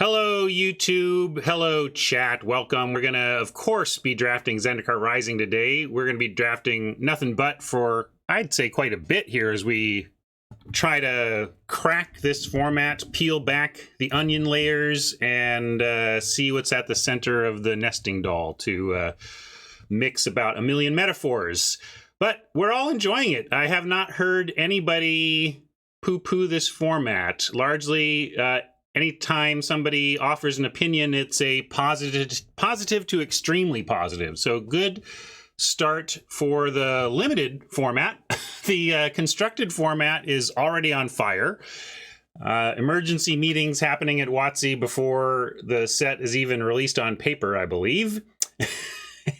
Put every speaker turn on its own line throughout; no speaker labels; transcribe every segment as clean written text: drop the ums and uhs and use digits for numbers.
Hello, YouTube. Hello, chat. Welcome. We're going to, of course, be drafting Zendikar Rising today. We're going to be drafting nothing but for, I'd say, quite a bit here as we try to crack this format, peel back the onion layers, and see what's at the center of the nesting doll to mix about a million metaphors. But we're all enjoying it. I have not heard anybody poo-poo this format. Largely, anytime somebody offers an opinion, it's a positive to extremely positive. So good start for the limited format. The constructed format is already on fire. Emergency meetings happening at WotC before the set is even released on paper, I believe.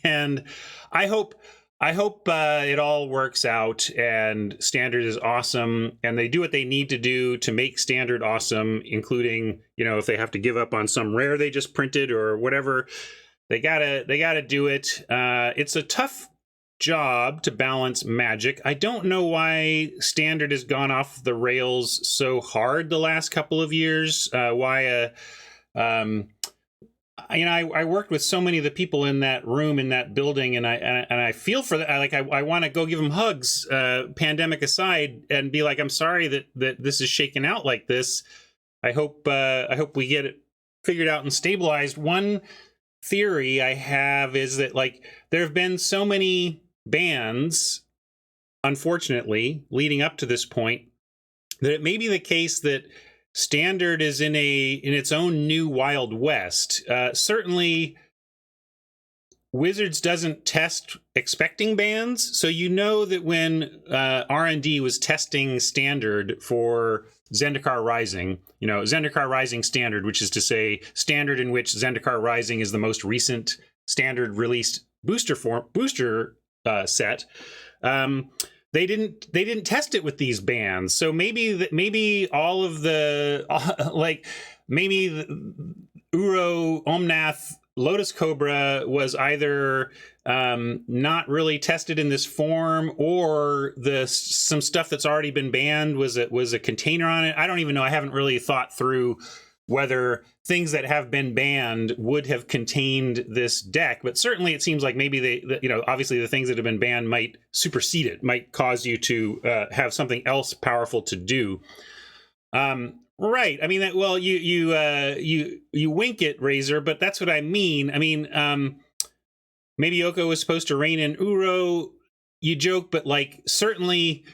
And I hope it all works out and Standard is awesome, and they do what they need to do to make Standard awesome, including, you know, if they have to give up on some rare they just printed or whatever, they gotta do it. It's a tough job to balance Magic. I don't know why Standard has gone off the rails so hard the last couple of years. I worked with so many of the people in that room, in that building, and I feel for that. I want to go give them hugs, pandemic aside, and be like, I'm sorry that this is shaken out like this. I hope we get it figured out and stabilized. One theory I have is that, like, there have been so many bans, unfortunately, leading up to this point, that it may be the case that Standard is in its own new Wild West. Certainly, Wizards doesn't test expecting bans, so you know that when R&D was testing Standard for Zendikar Rising, you know, Zendikar Rising Standard, which is to say Standard in which Zendikar Rising is the most recent Standard released booster set. They didn't test it with these bans, so maybe all of the maybe Uro, Omnath, Lotus Cobra was either not really tested in this form, or some stuff that's already been banned was a container on it. I don't even know. I haven't really thought through whether things that have been banned would have contained this deck, but certainly it seems like maybe obviously the things that have been banned might supersede it, might cause you to have something else powerful to do. Right. I mean, well, you wink it, Razor, but that's what I mean. I mean, maybe Yoko was supposed to reign in Uro. You joke, but like certainly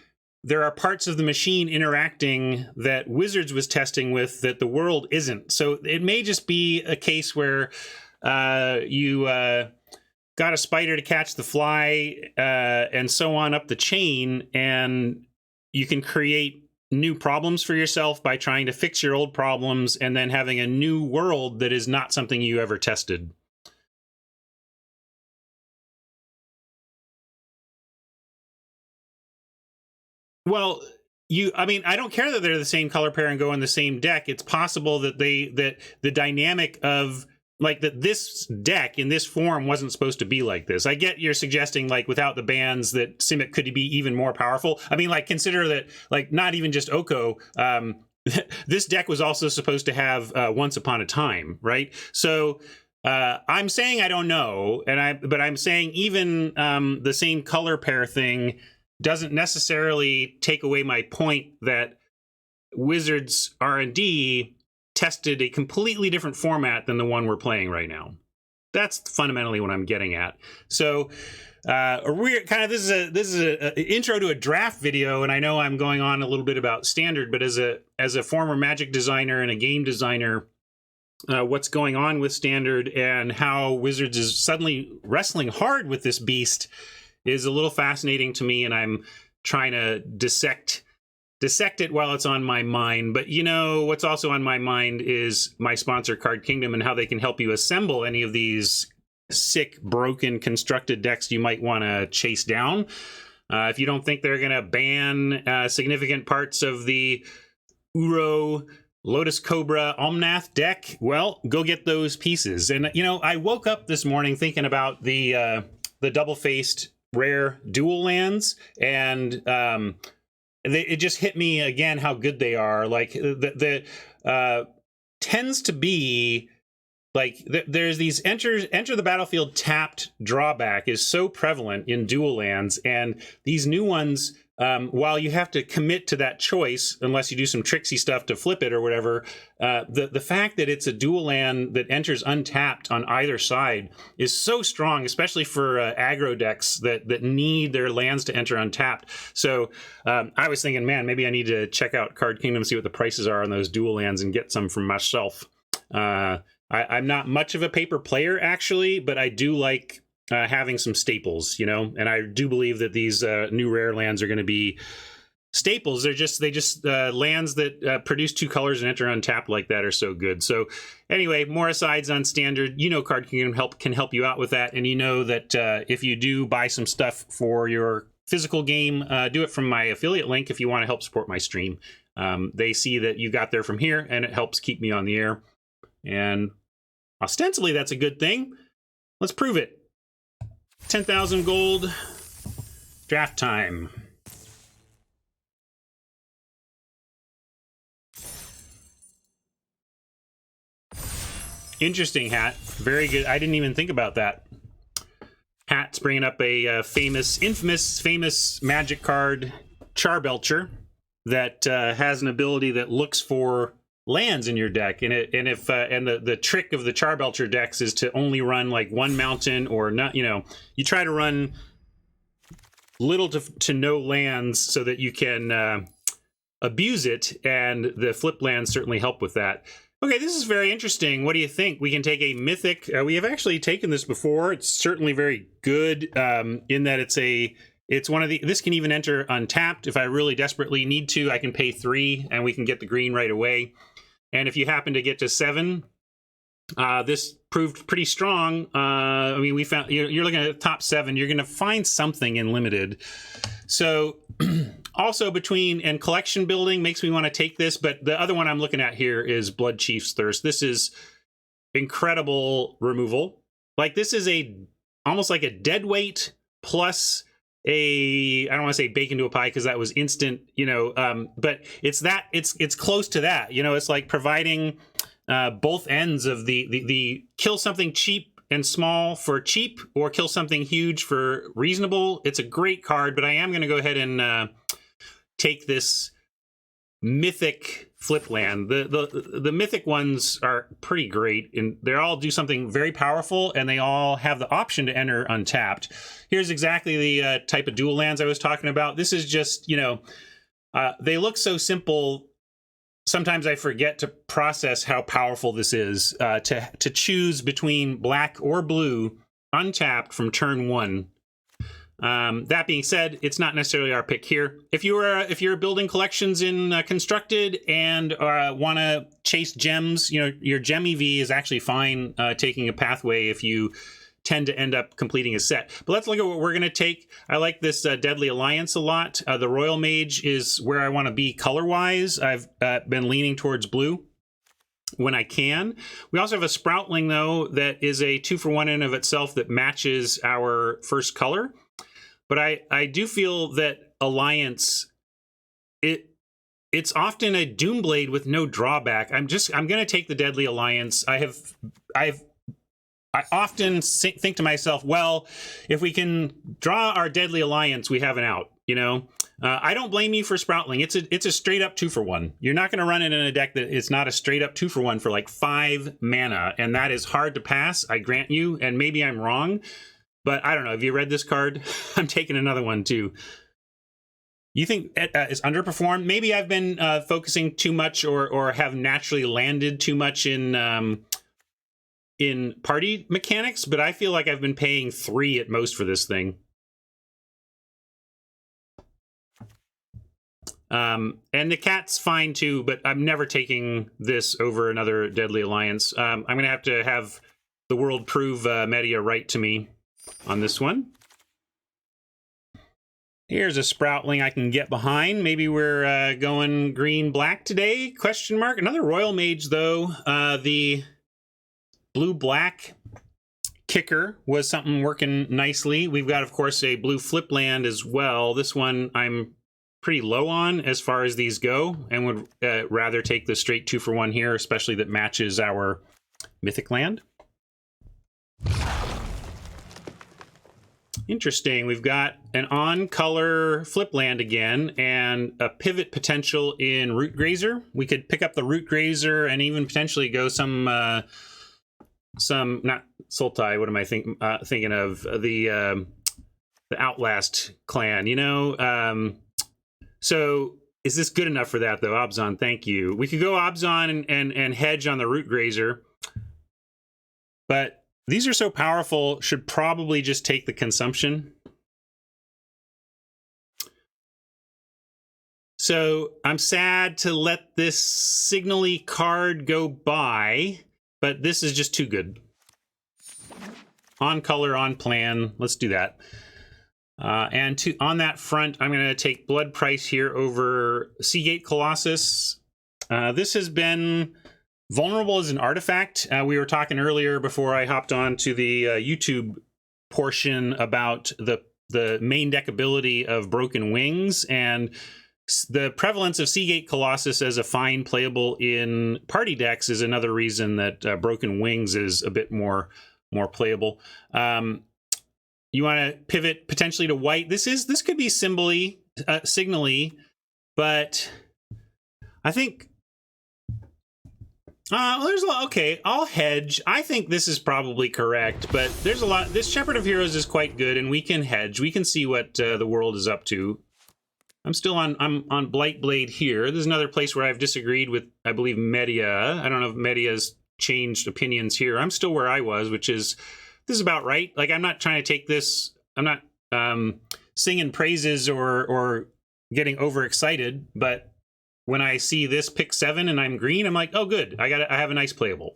there are parts of the machine interacting that Wizards was testing with that the world isn't. So it may just be a case where you got a spider to catch the fly and so on up the chain, and you can create new problems for yourself by trying to fix your old problems and then having a new world that is not something you ever tested. Well, I mean, I don't care that they're the same color pair and go in the same deck. It's possible that the dynamic of like that this deck in this form wasn't supposed to be like this. I get you're suggesting like without the bans that Simic could be even more powerful. I mean, like consider that like not even just Oko. This deck was also supposed to have Once Upon a Time, right? So I'm saying I don't know, but I'm saying even the same color pair thing doesn't necessarily take away my point that Wizards R&D tested a completely different format than the one we're playing right now. That's fundamentally what I'm getting at. So this is an intro to a draft video, and I know I'm going on a little bit about Standard, but as a former Magic designer and a game designer, what's going on with Standard and how Wizards is suddenly wrestling hard with this beast is a little fascinating to me, and I'm trying to dissect it while it's on my mind. But you know what's also on my mind is my sponsor Card Kingdom and how they can help you assemble any of these sick, broken, constructed decks you might want to chase down. If you don't think they're going to ban significant parts of the Uro, Lotus Cobra, Omnath deck, well, go get those pieces. And you know, I woke up this morning thinking about the double-faced rare dual lands, and it just hit me again how good they are. Like tends to be like there's these enter the battlefield tapped drawback is so prevalent in dual lands, and these new ones, while you have to commit to that choice unless you do some tricksy stuff to flip it or whatever, the fact that it's a dual land that enters untapped on either side is so strong, especially for aggro decks that need their lands to enter untapped. So I was thinking, man, maybe I need to check out Card Kingdom, see what the prices are on those dual lands, and get some for myself. I'm not much of a paper player, actually, but I do like having some staples, you know, and I do believe that these new rare lands are going to be staples. They just lands that produce 2 colors and enter untapped like that are so good. So anyway, more asides on standard. You know, Card Kingdom can help you out with that, and you know that if you do buy some stuff for your physical game, do it from my affiliate link if you want to help support my stream. They see that you got there from here, and it helps keep me on the air. And ostensibly, that's a good thing. Let's prove it. 10,000 gold. Draft time. Interesting hat. Very good. I didn't even think about that. Hat's bringing up a famous magic card, Charbelcher, that has an ability that looks for lands in your deck, and the trick of the Charbelcher decks is to only run like one mountain or not. You know, you try to run little to no lands so that you can abuse it, and the flip lands certainly help with that. Okay, this is very interesting. What do you think? We can take a mythic. We have actually taken this before. It's certainly very good in that it's one of the. This can even enter untapped if I really desperately need to. I can pay 3 and we can get the green right away. And if you happen to get to 7, this proved pretty strong. I mean, we found you're looking at the top 7. You're going to find something in limited. So also between and collection building makes me want to take this. But the other one I'm looking at here is Blood Chief's Thirst. This is incredible removal. Like this is almost like a dead weight plus I don't want to say bake into a pie because that was instant, you know, but it's close to that, you know. It's like providing both ends of the kill something cheap and small for cheap, or kill something huge for reasonable. It's a great card, but I am going to go ahead and take this mythic flip land. The mythic ones are pretty great, and they all do something very powerful, and they all have the option to enter untapped. Here's exactly the type of dual lands I was talking about. This is just, you know, they look so simple. Sometimes I forget to process how powerful this is, to choose between black or blue untapped from turn 1. That being said, it's not necessarily our pick here. If you're building collections in Constructed and want to chase gems, you know, your gem EV is actually fine taking a pathway if you tend to end up completing a set. But let's look at what we're going to take. I like this Deadly Alliance a lot. The Royal Mage is where I want to be color-wise. I've been leaning towards blue when I can. We also have a Sproutling, though, that is a 2-for-1 in of itself that matches our first color. But I do feel that Alliance, it's often a Doomblade with no drawback. I'm going to take the Deadly Alliance. I often think to myself, well, if we can draw our Deadly Alliance, we have an out, you know? I don't blame you for Sproutling. It's a straight up 2-for-1. You're not going to run it in a deck that is not a straight up 2-for-1 for like 5 mana, and that is hard to pass, I grant you, and maybe I'm wrong, but I don't know. Have you read this card? I'm taking another one too. You think it's underperformed? Maybe I've been focusing too much or have naturally landed too much in party mechanics, but I feel like I've been paying 3 at most for this thing. And the cat's fine too, but I'm never taking this over another Deadly Alliance. I'm going to have the world prove Media right to me on this one. Here's a Sproutling I can get behind. Maybe we're going green-black today? Question mark. Another Royal Mage, though. The blue-black kicker was something working nicely. We've got, of course, a blue flip land as well. This one I'm pretty low on as far as these go, and would rather take the straight 2-for-1 here, especially that matches our mythic land. Interesting. We've got an on-color flip land again, and a pivot potential in Root Grazer. We could pick up the Root Grazer and even potentially go some not Sultai. What am I thinking of? The Outlast clan. You know. So is this good enough for that though, Obzon? Thank you. We could go Obzon and hedge on the Root Grazer, but these are so powerful, should probably just take the consumption. So I'm sad to let this Signally card go by, but this is just too good. On color, on plan, let's do that. And on that front, I'm going to take Blood Price here over Seagate Colossus. This has been vulnerable as an artifact. We were talking earlier before I hopped on to the YouTube portion about the main deck ability of Broken Wings, and the prevalence of Seagate Colossus as a fine playable in party decks is another reason that Broken Wings is a bit more playable. You want to pivot potentially to white. This could be Signally, but I think there's a lot. Okay, I'll hedge. I think this is probably correct, but there's a lot. This Shepherd of Heroes is quite good, and we can hedge. We can see what the world is up to. I'm on Blight Blade here. There's another place where I've disagreed with, I believe, Media. I don't know if Media's changed opinions here. I'm still where I was, which is this is about right. Like, I'm not trying to take this. I'm not singing praises or getting overexcited, but when I see this pick 7 and I'm green, I'm like, oh, good. I have a nice playable.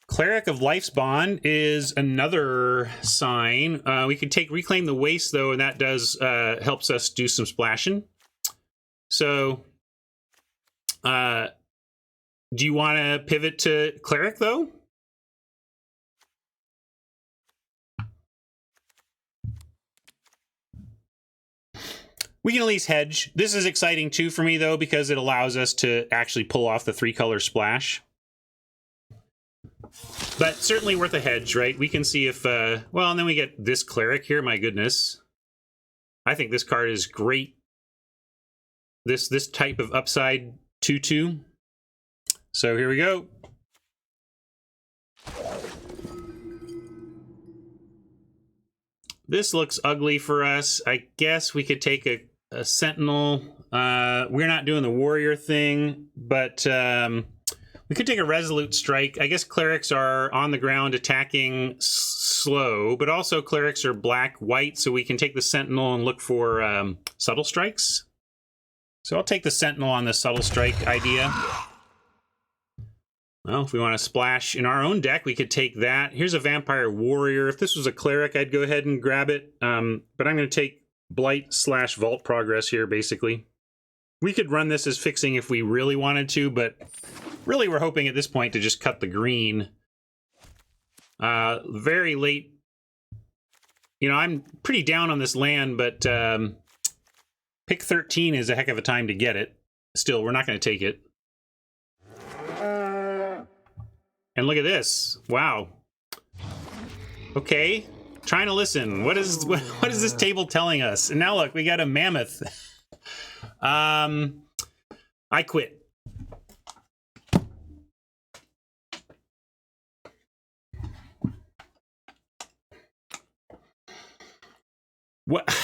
Cleric of Life's Bond is another sign. We could take Reclaim the Waste, though, and that does helps us do some splashing. So, do you want to pivot to Cleric, though? We can at least hedge. This is exciting too for me though, because it allows us to actually pull off the 3-color splash. But certainly worth a hedge, right? We can see if, well, and then we get this Cleric here, my goodness. I think this card is great. This type of upside 2/2. So here we go. This looks ugly for us. I guess we could take a Sentinel. We're not doing the Warrior thing, but we could take a Resolute Strike. I guess Clerics are on the ground attacking slow, but also Clerics are black-white, so we can take the Sentinel and look for Subtle Strikes. So I'll take the Sentinel on the Subtle Strike idea. Well, if we want to splash in our own deck, we could take that. Here's a Vampire Warrior. If this was a Cleric, I'd go ahead and grab it. But I'm going to take Blight/Vault Progress here, basically. We could run this as fixing if we really wanted to, but really we're hoping at this point to just cut the green. Very late. You know, I'm pretty down on this land, but pick 13 is a heck of a time to get it. Still, we're not going to take it. And look at this. Wow. Okay. Trying to listen. What is this table telling us? And now look, we got a Mammoth. I quit. What?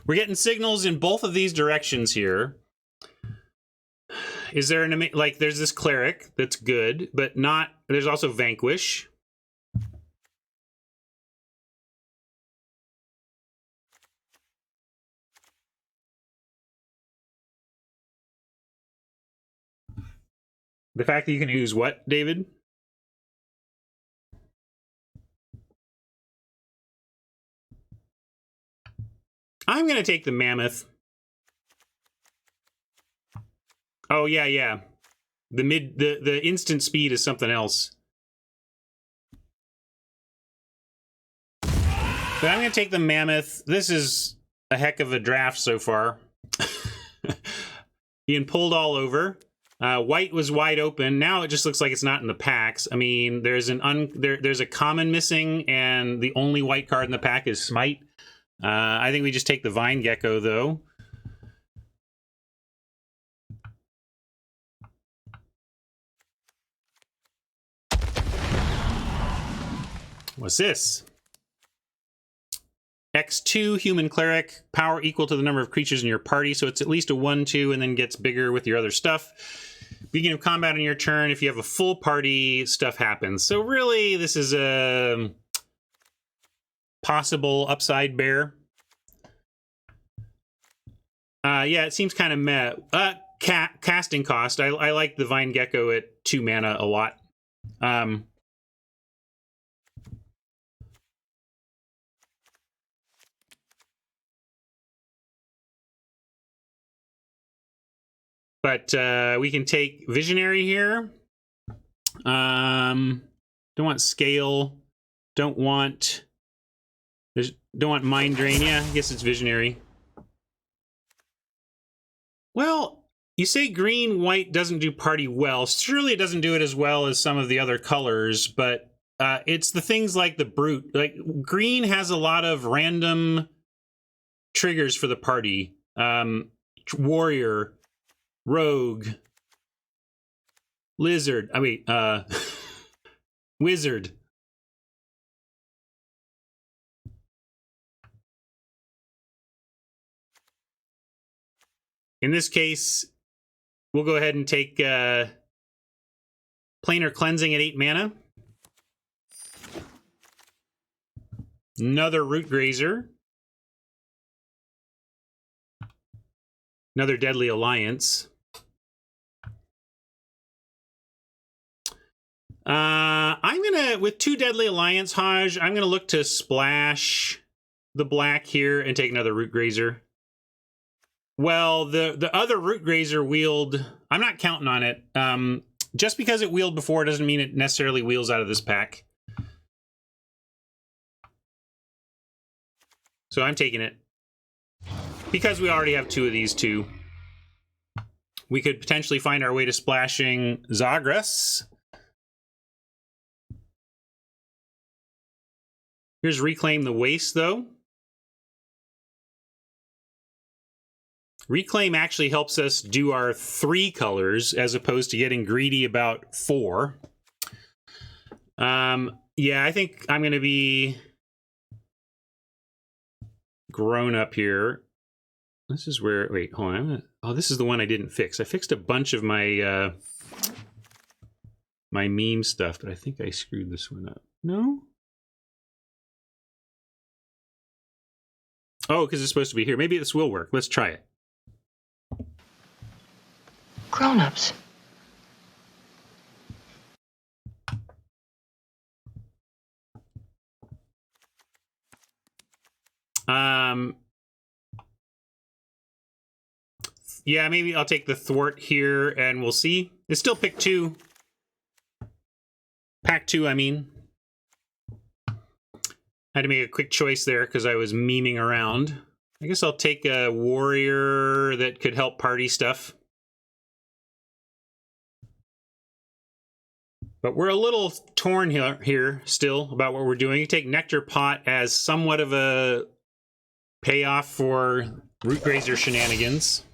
We're getting signals in both of these directions here. Is there an, like, there's this Cleric that's good, but not, there's also Vanquish. The fact that you can use what, David? I'm going to take the Mammoth. Oh, yeah. The instant speed is something else. But I'm going to take the mammoth. This is a heck of a draft so far. Being pulled all over. White was wide open. Now it just looks like it's not in the packs. I mean, there's a common missing, and the only white card in the pack is Smite. I think we just take the Vine Gecko, though. What's this? X2 Human Cleric, power equal to the number of creatures in your party, so it's at least a 1/2 and then gets bigger with your other stuff. Beginning of combat on your turn, if you have a full party, stuff happens. So really, this is a possible upside bear. Yeah, it seems kind of meh. Casting cost. I like the Vine Gecko at 2 mana a lot. But we can take Visionary here. Don't want Scale. Don't want Mind Drain. Yeah, I guess it's Visionary. Well, you say green, white doesn't do party well. Surely it doesn't do it as well as some of the other colors, but it's the things like the Brute. Like, green has a lot of random triggers for the party. Warrior, Rogue, Lizard. Wizard. In this case, we'll go ahead and take Planar Cleansing at 8 mana. Another Root Grazer. Another Deadly Alliance. I'm gonna, with 2 Deadly Alliance, Haj, I'm gonna look to splash the black here and take another Root Grazer. Well, the other Root Grazer wheeled, I'm not counting on it. Just because it wheeled before doesn't mean it necessarily wheels out of this pack. So I'm taking it. Because we already have 2 of these too. We could potentially find our way to splashing Zagras. Here's Reclaim the Waste, though. Reclaim actually helps us do our 3 colors as opposed to getting greedy about 4. Yeah, I think I'm going to be grown up here. This is where, wait, hold on. Oh, this is the one I didn't fix. I fixed a bunch of my my meme stuff, but I think I screwed this one up. No? Oh, because it's supposed to be here. Maybe this will work. Let's try it.
Grown-ups.
Yeah, maybe I'll take the thwart here and we'll see. It's still pick 2. Pack 2, I mean. Had to make a quick choice there because I was memeing around. I guess I'll take a warrior that could help party stuff. But we're a little torn here still about what we're doing. You take Nectar Pot as somewhat of a payoff for Root Grazer shenanigans.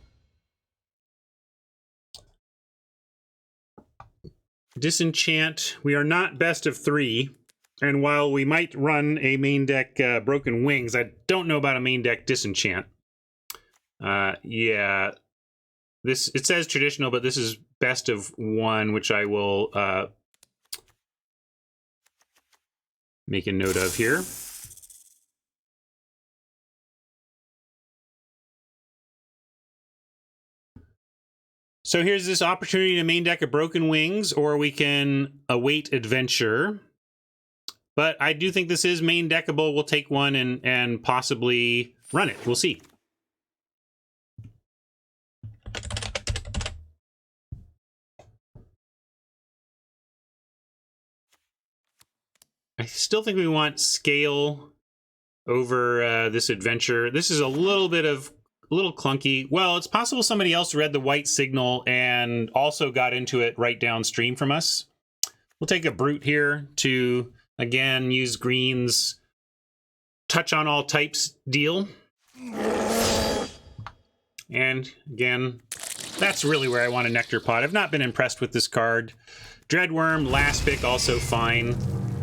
Disenchant. We are not best of 3. And while we might run a main deck Broken Wings, I don't know about a main deck Disenchant. Yeah. It says traditional, but this is best of 1, which I will make a note of here. So here's this opportunity to main deck a Broken Wings, or we can await adventure. But I do think this is main deckable. We'll take one and possibly run it. We'll see. I still think we want Scale over this adventure. This is a little clunky. Well, it's possible somebody else read the white signal and also got into it right downstream from us. We'll take a brute here to, again, use green's touch on all types deal. And again, that's really where I want a nectar pot. I've not been impressed with this card. Dreadworm, last pick, also fine.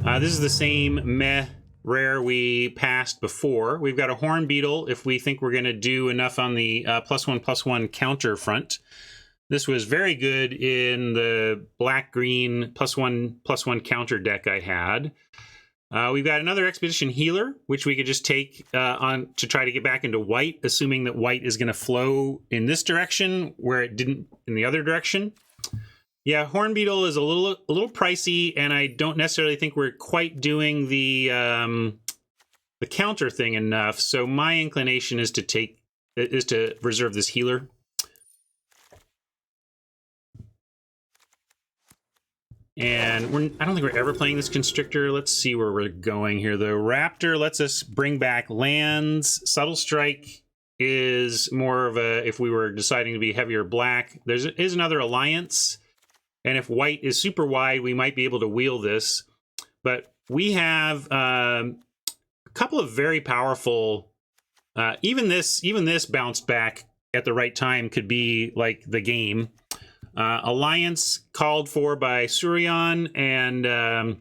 This is the same meh rare we passed before. We've got a horn beetle if we think we're going to do enough on the +1/+1 counter front. This was very good in the black-green +1/+1 counter deck I had. We've got another Expedition Healer, which we could just take on to try to get back into white, assuming that white is going to flow in this direction where it didn't in the other direction. Yeah, Horn Beetle is a little pricey, and I don't necessarily think we're quite doing the counter thing enough. So my inclination is to reserve this healer. And I don't think we're ever playing this Constrictor. Let's see where we're going here, though. Raptor lets us bring back lands. Subtle Strike is more of a, if we were deciding to be heavier black. There is another Alliance. And if white is super wide, we might be able to wheel this. But we have a couple of very powerful... even this bounced back at the right time could be like the game. Alliance called for by Surion, and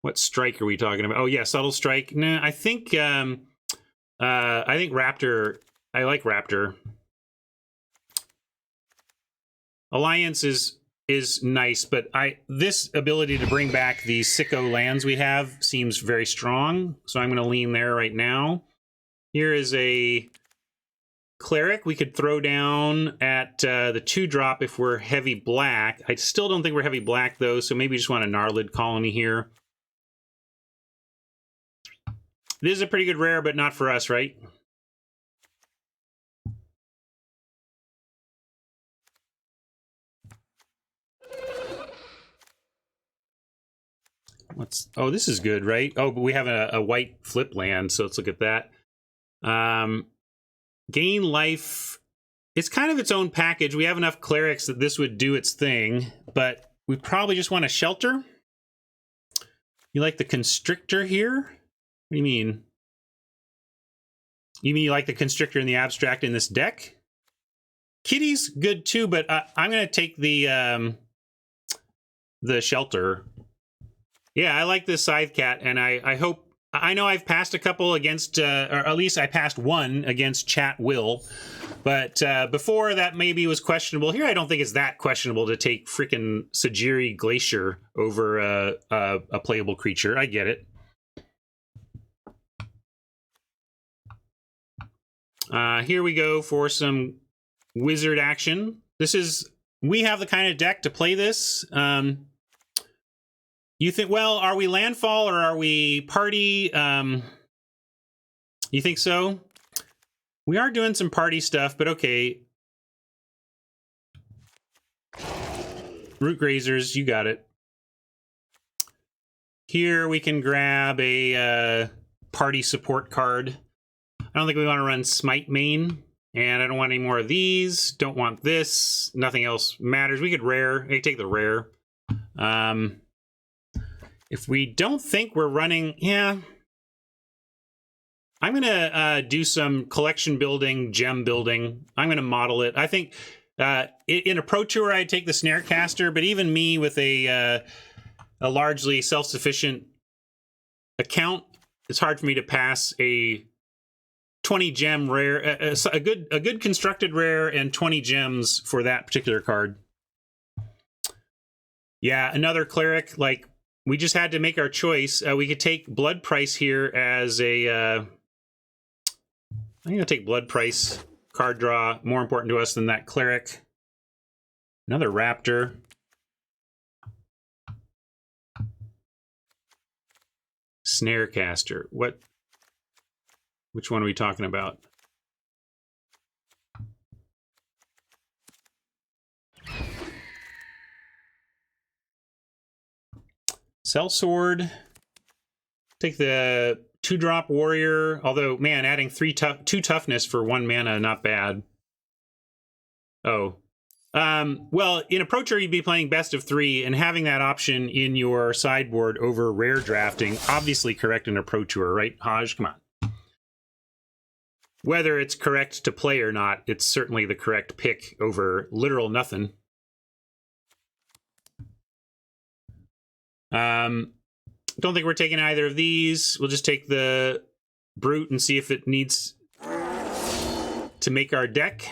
what strike are we talking about? Oh yeah, Subtle Strike. No, I think Raptor. I like Raptor. Alliance is nice, but this ability to bring back these sicko lands we have seems very strong, so I'm going to lean there right now. Here is a Cleric we could throw down at the 2-drop if we're heavy black. I still don't think we're heavy black, though, so maybe we just want a Gnarlid Colony here. This is a pretty good rare, but not for us, right? Oh, this is good, right? Oh, but we have a white flip land, so let's look at that. Gain life. It's kind of its own package. We have enough clerics that this would do its thing, but we probably just want a shelter. You like the Constrictor here? What do you mean? You mean you like the Constrictor in the abstract in this deck? Kitty's good too, but I'm going to take the shelter. Yeah, I like this Scythe Cat, and I hope... I know I've passed a couple against, or at least I passed one against Chat Will, but before that maybe was questionable. Here I don't think it's that questionable to take freaking Sajiri Glacier over a playable creature. I get it. Here we go for some wizard action. We have the kind of deck to play this. You think, well, are we landfall or are we party? You think so? We are doing some party stuff, but okay. Root Grazers, you got it. Here we can grab a party support card. I don't think we want to run Smite main, and I don't want any more of these. Don't want this. Nothing else matters. We could rare. I could take the rare. If we don't think we're running, yeah. I'm going to do some collection building, gem building. I'm going to model it. I think in a Pro Tour, I'd take the Snarecaster, but even me with a largely self-sufficient account, it's hard for me to pass a 20 gem rare, a good constructed rare and 20 gems for that particular card. Yeah, another Cleric, like, we just had to make our choice. We could take Blood Price here as a... I'm going to take Blood Price. Card draw, more important to us than that Cleric. Another Raptor. Snarecaster. What? Which one are we talking about? Sellsword. Take the 2-drop warrior. Although, man, adding 2 toughness for 1 mana, not bad. Oh. Well, in Approacher, you'd be playing best of 3, and having that option in your sideboard over rare drafting, obviously correct in Approacher, right, Haj? Come on. Whether it's correct to play or not, it's certainly the correct pick over literal nothing. Don't think we're taking either of these. We'll just take the Brute and see if it needs to make our deck.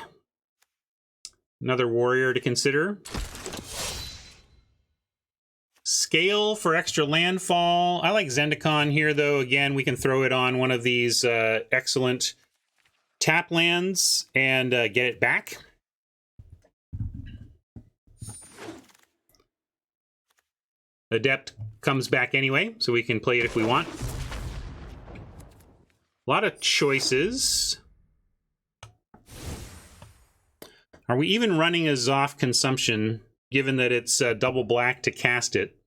Another warrior to consider. Scale for extra landfall. I like Zendikar here, though. Again, we can throw it on one of these excellent tap lands and get it back. Adept comes back anyway, so we can play it if we want. A lot of choices. Are we even running a Zoff consumption, given that it's double black to cast it?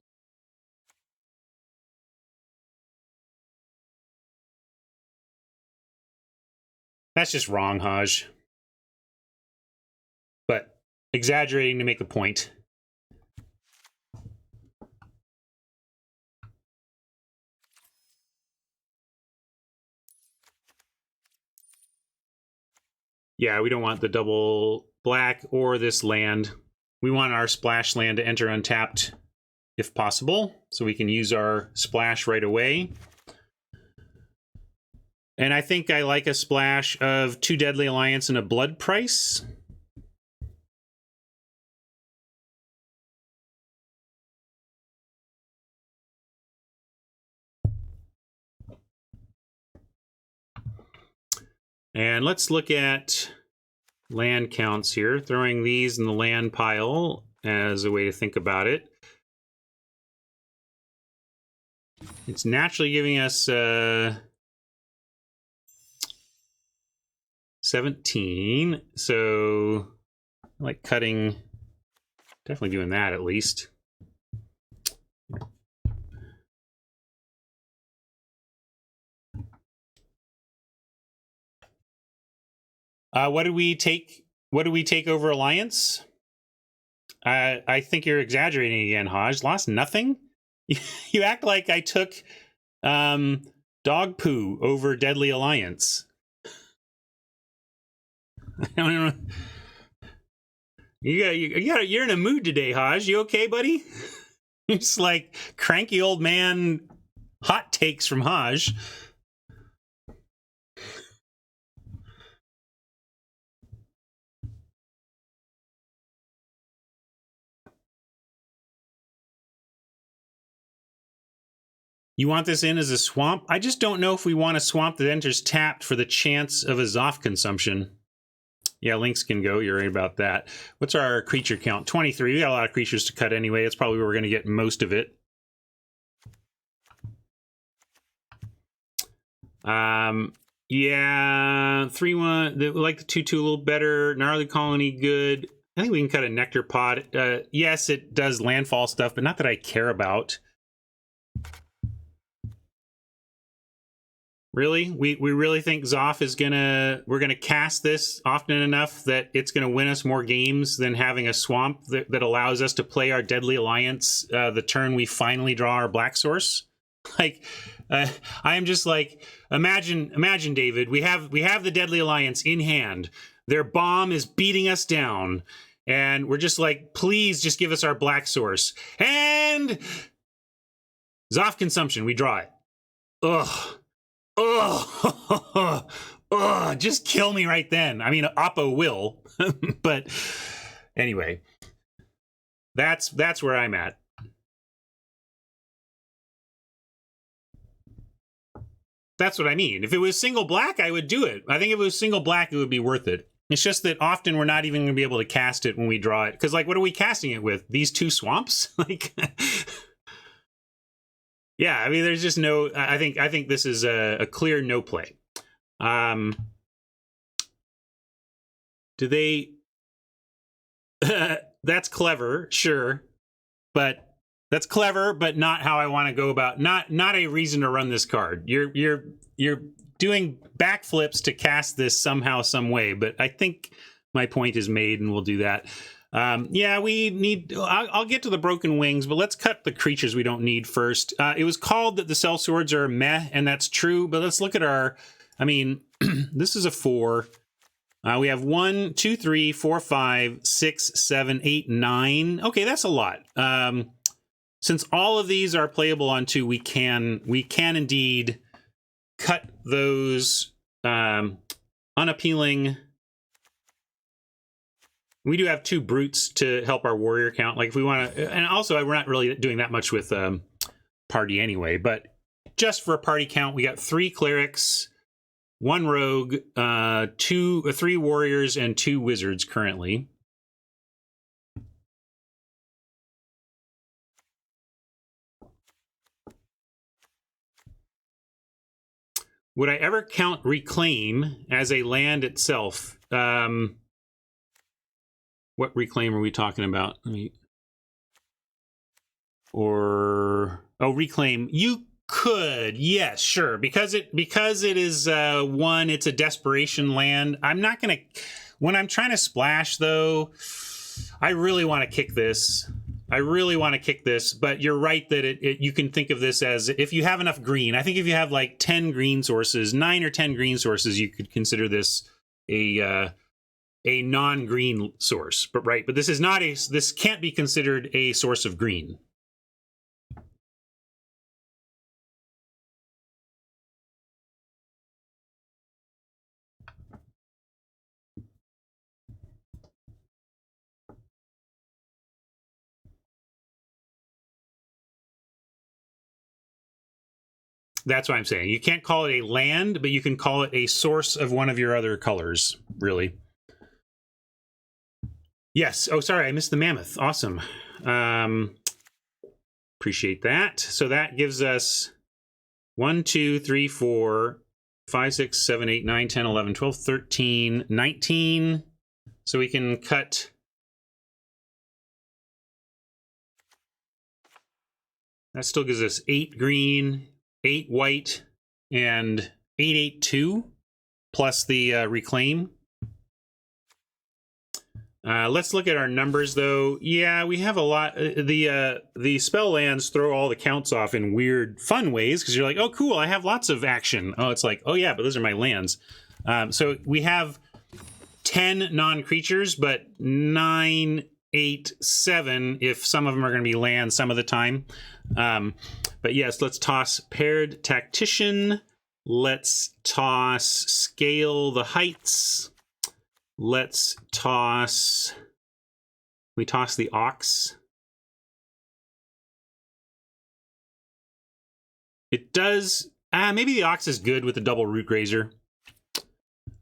That's just wrong, Haj. But exaggerating to make a point. Yeah, we don't want the double black or this land. We want our splash land to enter untapped if possible, so we can use our splash right away. And I think I like a splash of 2 Deadly Alliance and a Blood Price. And let's look at land counts here, throwing these in the land pile as a way to think about it. It's naturally giving us 17, so I like cutting, definitely doing that at least. What do we take? What do we take over Alliance? I think you're exaggerating again, Haj. Lost nothing? You act like I took dog poo over Deadly Alliance. I don't know. You're in a mood today, Haj. You okay, buddy? It's like cranky old man hot takes from Haj. You want this in as a swamp? I just don't know if we want a swamp that enters tapped for the chance of a Zoff consumption. Yeah, links can go. You're right about that. What's our creature count? 23. We got a lot of creatures to cut anyway. That's probably where we're going to get most of it. Yeah, 3-1. We like the 2-2 a little better. Gnarly Colony, good. I think we can cut a Nectar Pod. Yes, it does landfall stuff, but not that I care about. Really? We really think Zoff is we're gonna cast this often enough that it's gonna win us more games than having a swamp that allows us to play our Deadly Alliance the turn we finally draw our black source? Like, I am just like, imagine, David, we have the Deadly Alliance in hand. Their bomb is beating us down, and we're just like, please just give us our black source. And Zoff consumption, we draw it. Ugh. Oh, just kill me right then. I mean, Oppo will, but anyway, that's where I'm at. That's what I mean. If it was single black, I would do it. I think if it was single black, it would be worth it. It's just that often we're not even going to be able to cast it when we draw it. Because, like, what are we casting it with? These 2 swamps? Like... Yeah, I mean, there's just no. I think this is a clear no play. Do they? That's clever, sure, but That's clever, but not how I want to go about. Not a reason to run this card. You're doing backflips to cast this somehow, some way. But I think my point is made, and we'll do that. Yeah, we need. I'll get to the broken wings, but let's cut the creatures we don't need first. It was called that the sellswords are meh, and that's true. But let's look at our. I mean, this is a 4. We have 1, 2, 3, 4, 5, 6, 7, 8, 9. Okay, that's a lot. Since all of these are playable on 2, we can indeed cut those unappealing. We do have 2 brutes to help our warrior count. Like if we want to, and also we're not really doing that much with party anyway. But just for a party count, we got 3 clerics, 1 rogue, 3 warriors, and 2 wizards currently. Would I ever count Reclaim as a land itself? What Reclaim are we talking about? Reclaim. You could, yes, sure, because it is 1. It's a desperation land. I'm not gonna. When I'm trying to splash, though, I really want to kick this. But you're right that you can think of this as if you have enough green. I think if you have like 10 green sources, 9 or 10 green sources, you could consider this a non-green source. But this is not this can't be considered a source of green. That's what I'm saying. You can't call it a land, but you can call it a source of one of your other colors, really. Yes. Oh, sorry, I missed the mammoth. Awesome. Appreciate that. So that gives us 1, 2, 3, 4, 5, 6, 7, 8, 9, 10, 11, 12, 13, 19. So we can cut. That still gives us 8 green, 8 white, and 8, 8, 2, plus the reclaim. Let's look at our numbers, though. Yeah, we have a lot. The spell lands throw all the counts off in weird, fun ways, because you're like, oh, cool, I have lots of action. Oh, it's like, oh, yeah, but those are my lands. So we have 10 non-creatures, but 9, 8, 7, if some of them are going to be lands some of the time. But yes, let's toss Paired Tactician. Let's toss Scale the Heights. Let's toss. We toss the Ox. It does. Maybe the Ox is good with the double Root Grazer.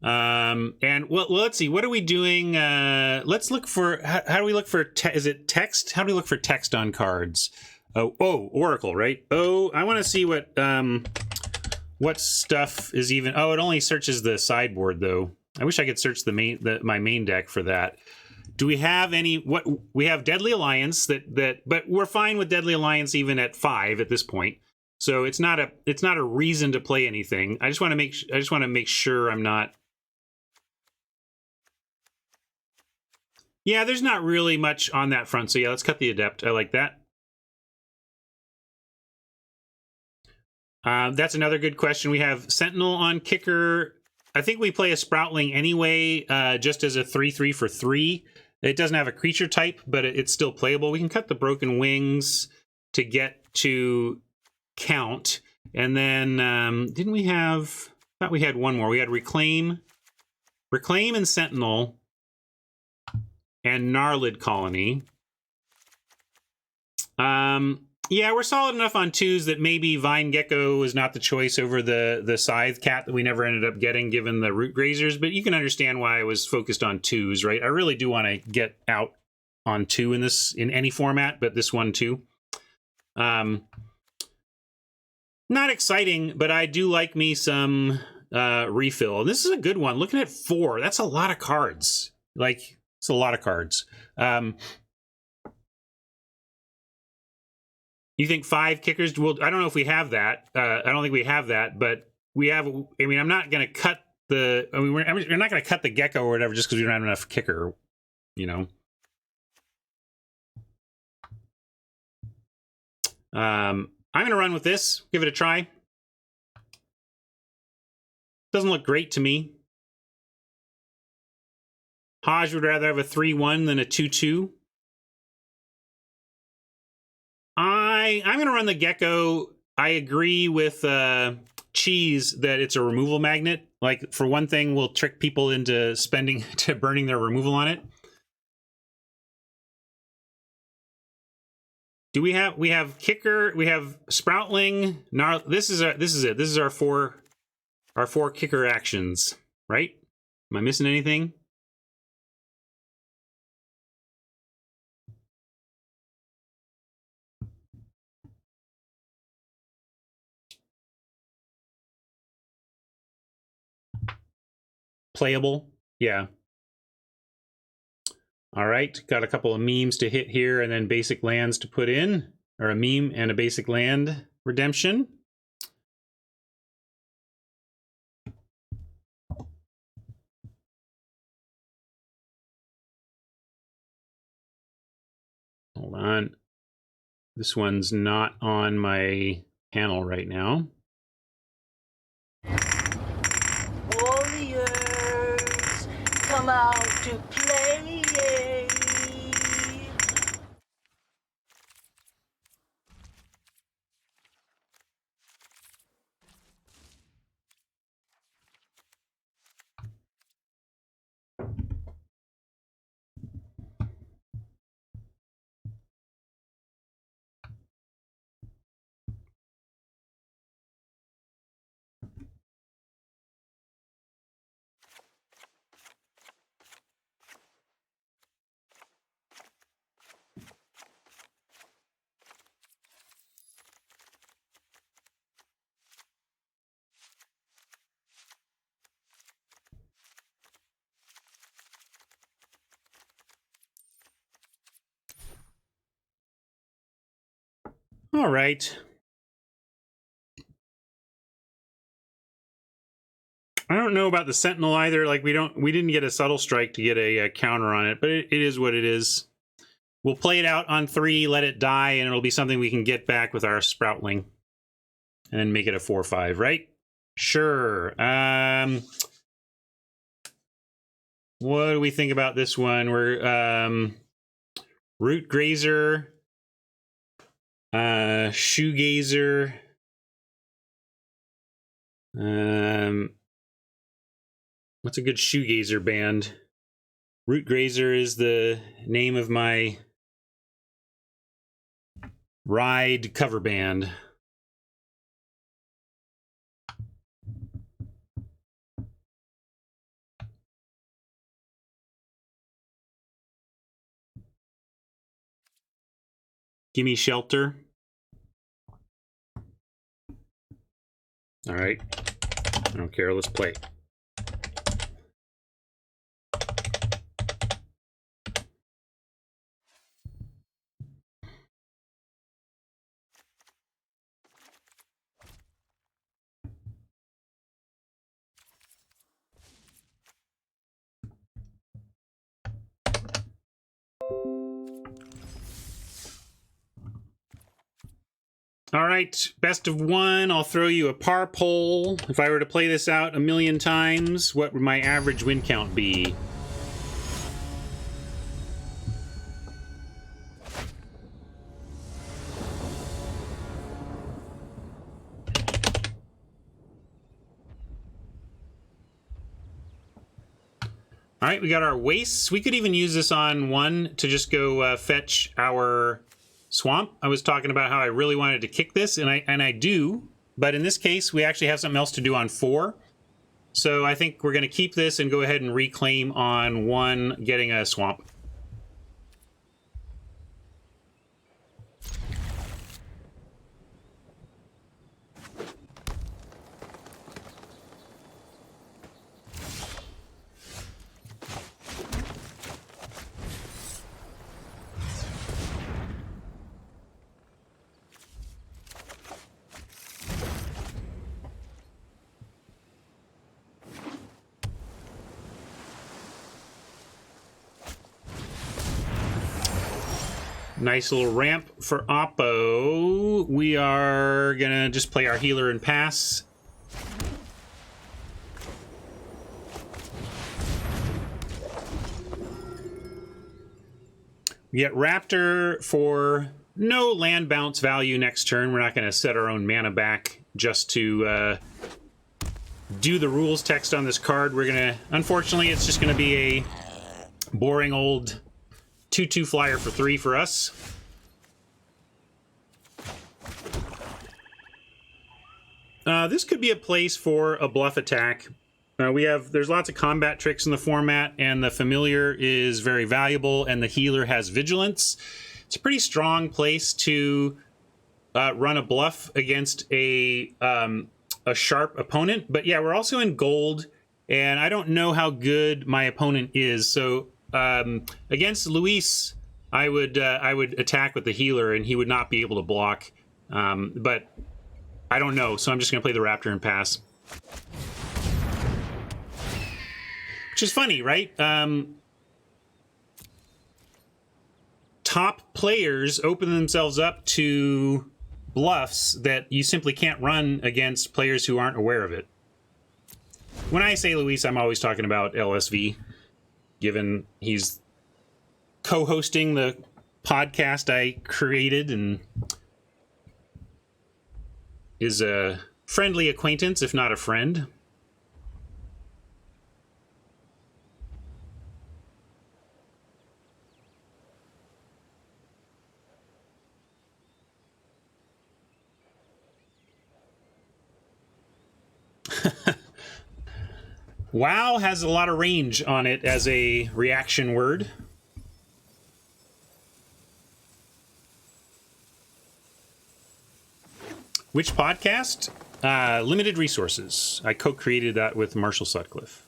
And well, let's see. What are we doing? Let's look for. How do we look for? Is it text? How do we look for text on cards? Oh, Oracle, right? Oh, I want to see what stuff is even. Oh, it only searches the sideboard though. I wish I could search my main deck for that. Do we have any? What we have? Deadly Alliance but we're fine with Deadly Alliance even at 5 at this point. So it's not a reason to play anything. I just want to make sure I'm not. Yeah, there's not really much on that front. So yeah, let's cut the Adept. I like that. That's another good question. We have Sentinel on kicker. I think we play a Sproutling anyway, just as a 3/3 for 3. It doesn't have a creature type, but it's still playable. We can cut the Broken Wings to get to count. And then, didn't we have... I thought we had one more. We had Reclaim and Sentinel, and Gnarlid Colony. Yeah, we're solid enough on 2s that maybe Vine Gecko is not the choice over the Scythe Cat that we never ended up getting, given the Root Grazers. But you can understand why I was focused on 2s, right? I really do want to get out on 2 in any format, but this one too. Not exciting, but I do like me some refill. And this is a good one. Looking at 4, that's a lot of cards. Like, it's a lot of cards. You think 5 kickers? Well, I don't know if we have that. I don't think we have that, but we have. I mean, I'm not going to cut the. I mean, we're not going to cut the gecko or whatever just because we don't have enough kicker. You know. I'm going to run with this. Give it a try. Doesn't look great to me. Hodge would rather have a 3-1 than a 2-2. I'm going to run the gecko. I agree with Cheese that it's a removal magnet. Like, for one thing, we'll trick people into burning their removal on it. Do we have kicker? We have Sproutling. This is it. This is our four kicker actions, right? Am I missing anything? Playable, yeah. All right, got a couple of memes to hit here and then basic lands to put in, or a meme and a basic land redemption. Hold on. This one's not on my panel right now.
Warriors, come out to play.
All right. I don't know about the Sentinel either. Like, we didn't get a subtle strike to get a counter on it, but it is what it is. We'll play it out on 3, let it die, and it'll be something we can get back with our Sproutling. And then make it a 4/5, right? Sure. What do we think about this one? We're Root Grazer, Shoegazer. What's a good Shoegazer band? Root Grazer is the name of my ride cover band. Gimme Shelter. All right. I don't care. Let's play. All right, best of 1. I'll throw you a par poll. If I were to play this out 1,000,000 times, what would my average win count be? All right, we got our wastes. We could even use this on 1 to just go fetch our swamp. I was talking about how I really wanted to kick this, and I do, but in this case, we actually have something else to do on 4. So I think we're going to keep this and go ahead and reclaim on 1, getting a swamp. Nice little ramp for Oppo. We are gonna just play our healer and pass. We get Raptor for no land bounce value next turn. We're not going to set our own mana back just to do the rules text on this card. We're going to, unfortunately, it's just going to be a boring old 2/2 flyer for 3 for us. This could be a place for a bluff attack. There's lots of combat tricks in the format, and the familiar is very valuable, and the healer has vigilance. It's a pretty strong place to run a bluff against a sharp opponent. But yeah, we're also in gold, and I don't know how good my opponent is. So against Luis, I would attack with the healer, and he would not be able to block. But I don't know, so I'm just going to play the Raptor and pass. Which is funny, right? Top players open themselves up to bluffs that you simply can't run against players who aren't aware of it. When I say Luis, I'm always talking about LSV, given he's co-hosting the podcast I created and is a friendly acquaintance, if not a friend. WoW has a lot of range on it as a reaction word. Which podcast? Limited Resources. I co-created that with Marshall Sutcliffe.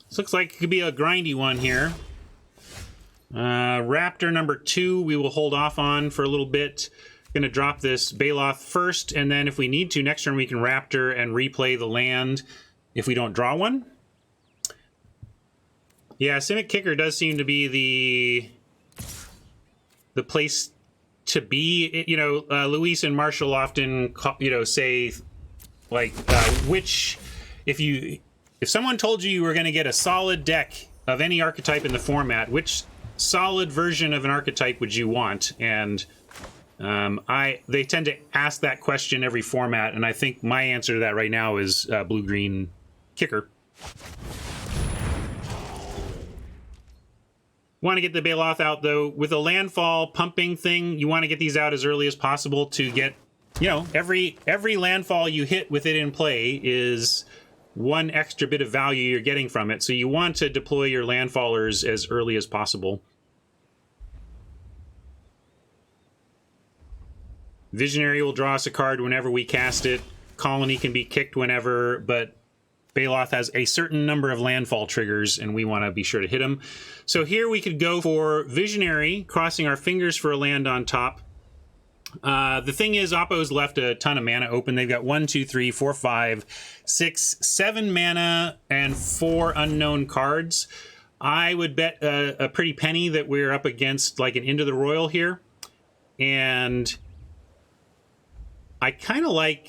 This looks like it could be a grindy one here. Raptor number 2 we will hold off on for a little bit. Going to drop this Baloth first, and then if we need to, next turn we can Raptor and replay the land if we don't draw one. Yeah, Simic Kicker does seem to be the place to be. You know, Luis and Marshall often, say, like, if someone told you were going to get a solid deck of any archetype in the format, which solid version of an archetype would you want? And they tend to ask that question every format, and I think my answer to that right now is blue-green kicker. Want to get the Baloth out, though. With a landfall pumping thing, you want to get these out as early as possible to get, every landfall you hit with it in play is one extra bit of value you're getting from it. So you want to deploy your landfallers as early as possible. Visionary will draw us a card whenever we cast it. Colony can be kicked whenever, but Baloth has a certain number of landfall triggers, and we want to be sure to hit them. So here we could go for Visionary, crossing our fingers for a land on top. The thing is, Oppo's left a ton of mana open. They've got 1, 2, 3, 4, 5, 6, 7 mana and 4 unknown cards. I would bet a pretty penny that we're up against like an Into the Royal here. And I kind of like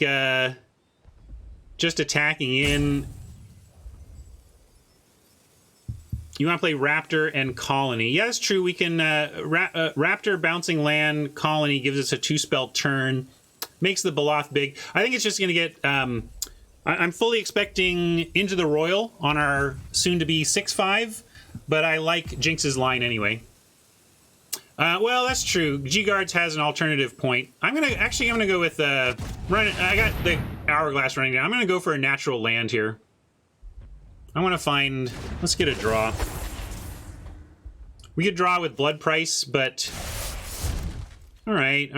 just attacking in. You want to play Raptor and Colony. Yeah, that's true. We can Raptor bouncing land. Colony gives us a 2-spell turn. Makes the Baloth big. I think it's just going to get... I'm fully expecting Into the Royal on our soon-to-be 6/5, but I like Jinx's line anyway. Well, that's true. G-Guards has an alternative point. I'm gonna go with I got the Hourglass running down. I'm gonna go for a natural land here. I want to find... Let's get a draw. We could draw with Blood Price, but... All right.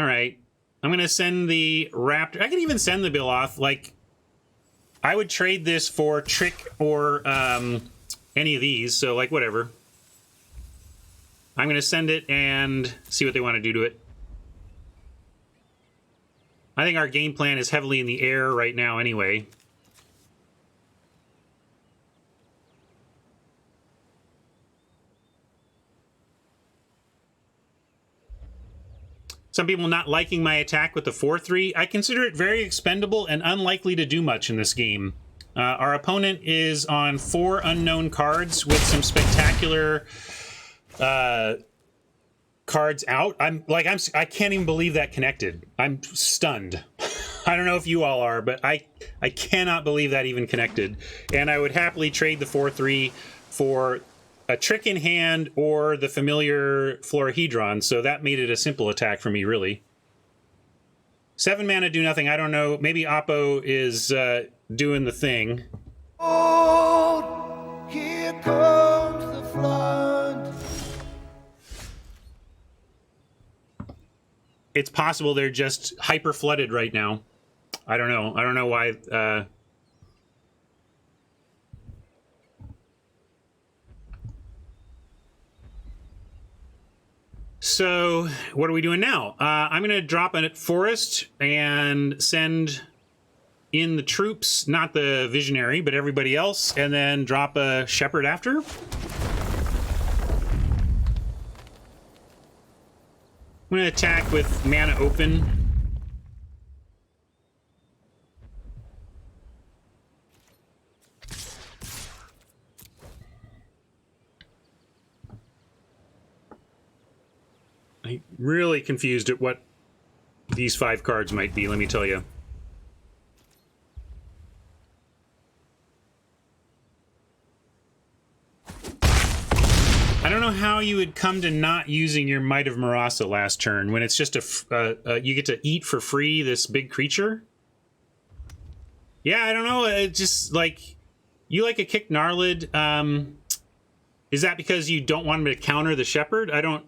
I'm gonna send the Raptor. I could even send the Baloth. Like, I would trade this for Trick or any of these. So, like, whatever. I'm going to send it and see what they want to do to it. I think our game plan is heavily in the air right now anyway. Some people not liking my attack with the 4-3. I consider it very expendable and unlikely to do much in this game. Our opponent is on 4 unknown cards with some spectacular cards out. I can't even believe that connected. I'm stunned. I don't know if you all are, but I cannot believe that even connected. And I would happily trade the 4-3 for a trick in hand or the familiar Florahedron, so that made it a simple attack for me, really. 7 mana do nothing. I don't know. Maybe Oppo is doing the thing.
Oh, here comes the flood.
It's possible they're just hyper flooded right now. I don't know. I don't know why. So what are we doing now? I'm going to drop a forest and send in the troops, not the visionary, but everybody else, and then drop a shepherd after. I'm going to attack with mana open. I'm really confused at what these 5 cards might be, let me tell you. I don't know how you would come to not using your Might of Marasa last turn when it's just you get to eat for free this big creature. Yeah, I don't know. It's just like you like a Kick Gnarlid. Is that because you don't want him to counter the Shepherd? I don't.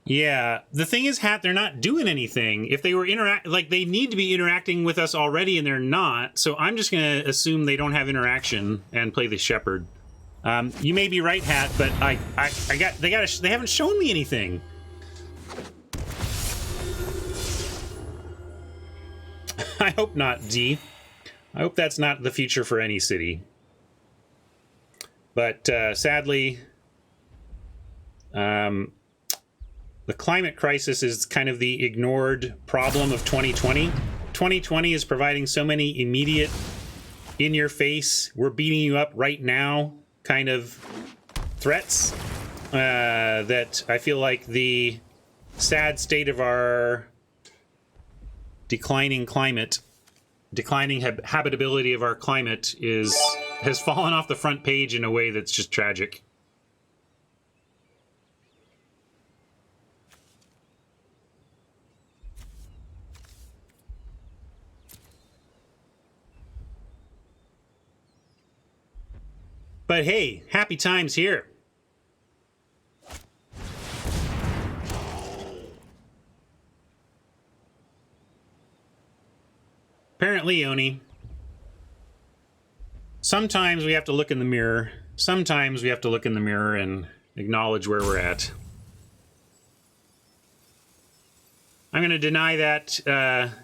Yeah, the thing is, Hat, they're not doing anything. If they were they need to be interacting with us already, and they're not. So I'm just gonna assume they don't have interaction and play the Shepherd. You may be right, Hat, but they haven't shown me anything. I hope not, D. I hope that's not the future for any city. But sadly, the climate crisis is kind of the ignored problem of 2020. 2020 is providing so many immediate, in-your-face, we're beating you up right now kind of threats that I feel like the sad state of our declining habitability of our climate has fallen off the front page in a way that's just tragic. But hey, happy times here. Apparently, Oni, sometimes we have to look in the mirror. Sometimes we have to look in the mirror and acknowledge where we're at. I'm going to deny that.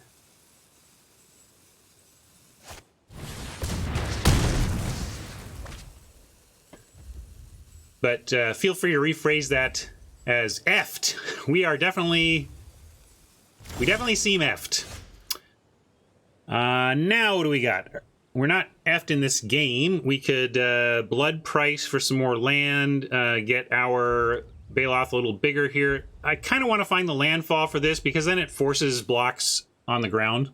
But feel free to rephrase that as effed. We definitely seem effed. Now what do we got? We're not effed in this game. We could blood price for some more land, get our Baloth a little bigger here. I kind of want to find the landfall for this because then it forces blocks on the ground.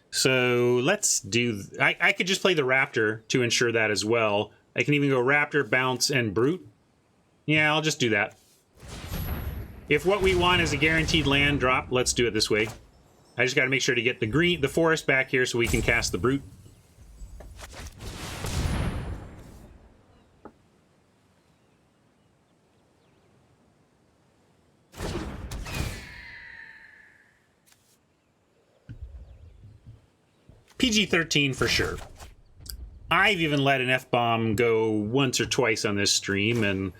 So let's do... I could just play the Raptor to ensure that as well. I can even go Raptor, Bounce, and Brute. Yeah, I'll just do that. If what we want is a guaranteed land drop, let's do it this way. I just got to make sure to get the forest back here so we can cast the Brute. PG-13 for sure. I've even let an F-bomb go once or twice on this stream, and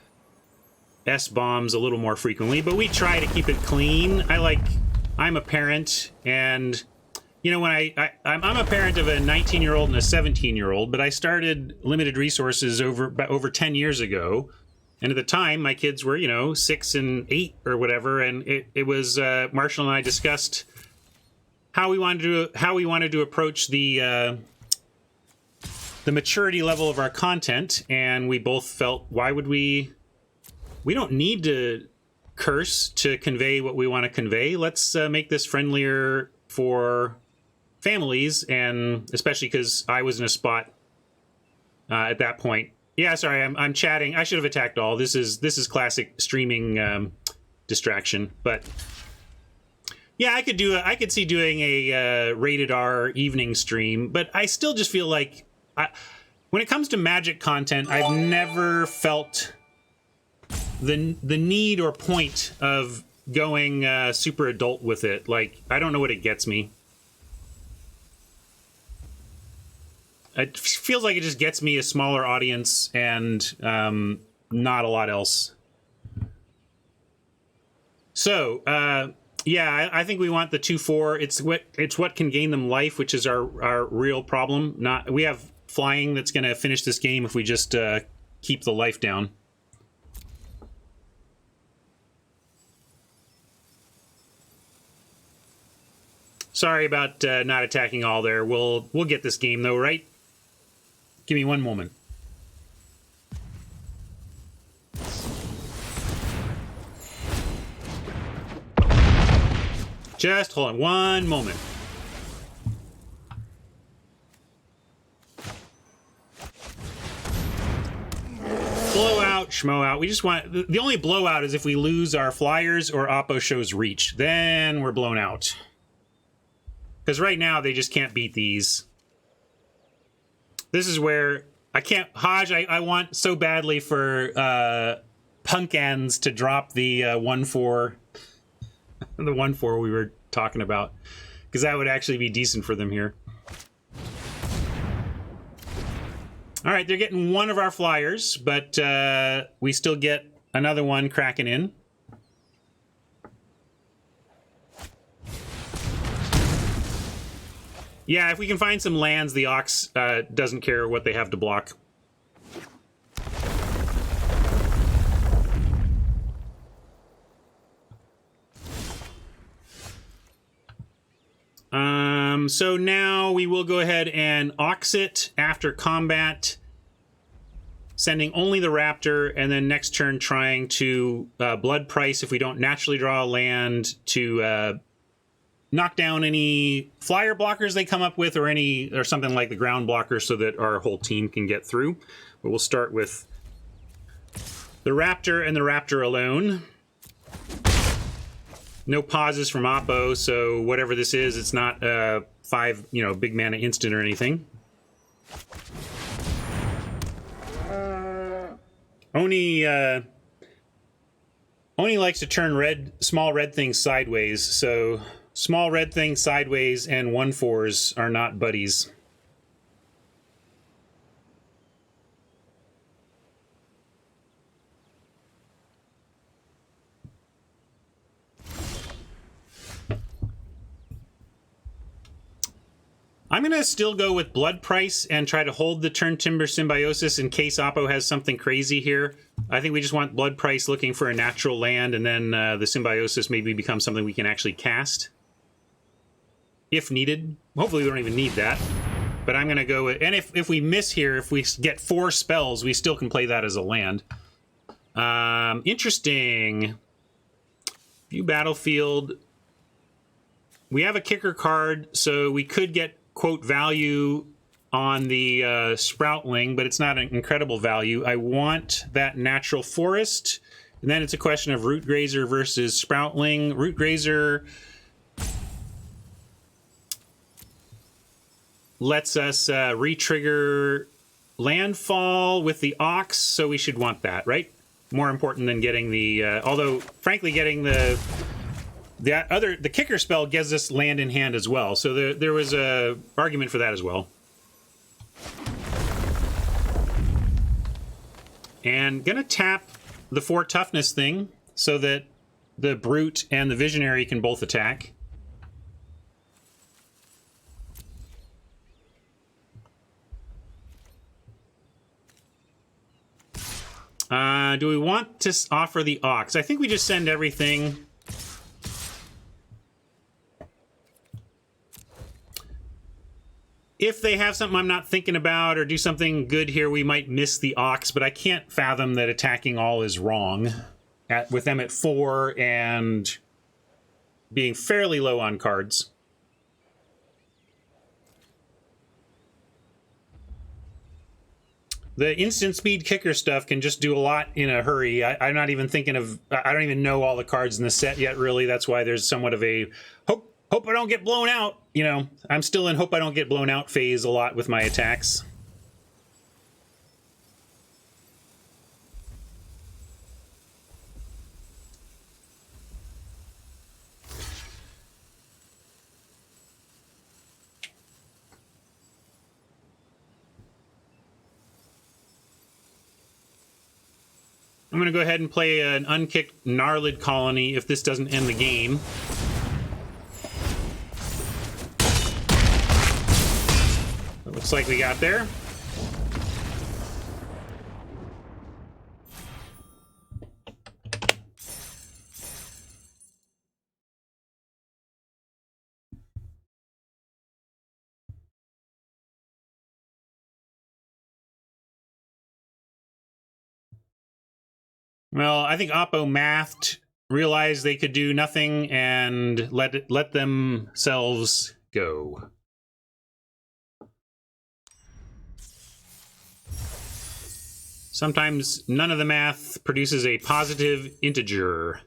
S-bombs a little more frequently, but we try to keep it clean. I like I'm a parent, and you know, when I'm a parent of a 19-year-old and a 17-year-old, but I started limited resources over 10 years ago, and at the time my kids were, you know, 6 and 8 or whatever, and it was Marshall and I discussed how we wanted to approach the maturity level of our content, and we both felt, why would we don't need to curse to convey what we want to convey. Let's make this friendlier for families, and especially because I was in a spot at that point. Yeah, sorry, I'm chatting. I should have attacked all. This is classic streaming distraction, but yeah, I could see doing a rated R evening stream, but I still just feel like when it comes to Magic content, I've never felt the need or point of going super adult with it. Like, I don't know what it gets me. It feels like it just gets me a smaller audience and not a lot else. So, yeah, I think we want the 2/4. It's what can gain them life, which is our real problem. We have flying that's going to finish this game if we just keep the life down. Sorry about not attacking all there. We'll get this game though, right? Give me one moment. Just hold on one moment. Blowout, schmowout. We just want... The only blowout is if we lose our flyers or Oppo shows reach. Then we're blown out. Because right now, they just can't beat these. This is where... I can't... Hodge, I want so badly for Punkans to drop the 1/4... the 1/4 we were talking about. Because that would actually be decent for them here. Alright, they're getting one of our flyers, but we still get another one cracking in. Yeah, if we can find some lands, the Ox doesn't care what they have to block. So now we will go ahead and Ox it after combat, sending only the Raptor, and then next turn trying to Blood Price if we don't naturally draw a land to knock down any flyer blockers they come up with, or something like the ground blocker, so that our whole team can get through. But we'll start with the Raptor and the Raptor alone. No pauses from Oppo, so whatever this is, it's not 5, big mana instant or anything. Oni likes to turn small red things sideways, so small red things sideways and 1/4s are not buddies. I'm going to still go with Blood Price and try to hold the Turn Timber Symbiosis in case Oppo has something crazy here. I think we just want Blood Price looking for a natural land, and then the Symbiosis maybe becomes something we can actually cast. If needed. Hopefully we don't even need that. But I'm going to go with... And if we miss here, if we get 4 spells, we still can play that as a land. Interesting. View Battlefield. We have a kicker card, so we could get... quote value on the Sproutling, but it's not an incredible value. I want that natural forest, and then it's a question of Root Grazer versus Sproutling. Root Grazer lets us re-trigger landfall with the Ox, so we should want that, right? More important than getting the although frankly getting the kicker spell gives us land in hand as well, so there was a argument for that as well. And gonna tap the 4 toughness thing so that the Brute and the Visionary can both attack. Do we want to offer the Ox? I think we just send everything. If they have something I'm not thinking about or do something good here, we might miss the Ox, but I can't fathom that attacking all is wrong with them at 4 and being fairly low on cards. The instant speed kicker stuff can just do a lot in a hurry. I'm not even thinking of... I don't even know all the cards in the set yet, really. That's why there's somewhat of a hope I don't get blown out. You know, I'm still in hope I don't get blown out phase a lot with my attacks. I'm going to go ahead and play an unkicked Gnarlid Colony if this doesn't end the game. It looks like we got there. Well, I think Oppo mathed, realized they could do nothing, and let themselves go. Sometimes none of the math produces a positive integer.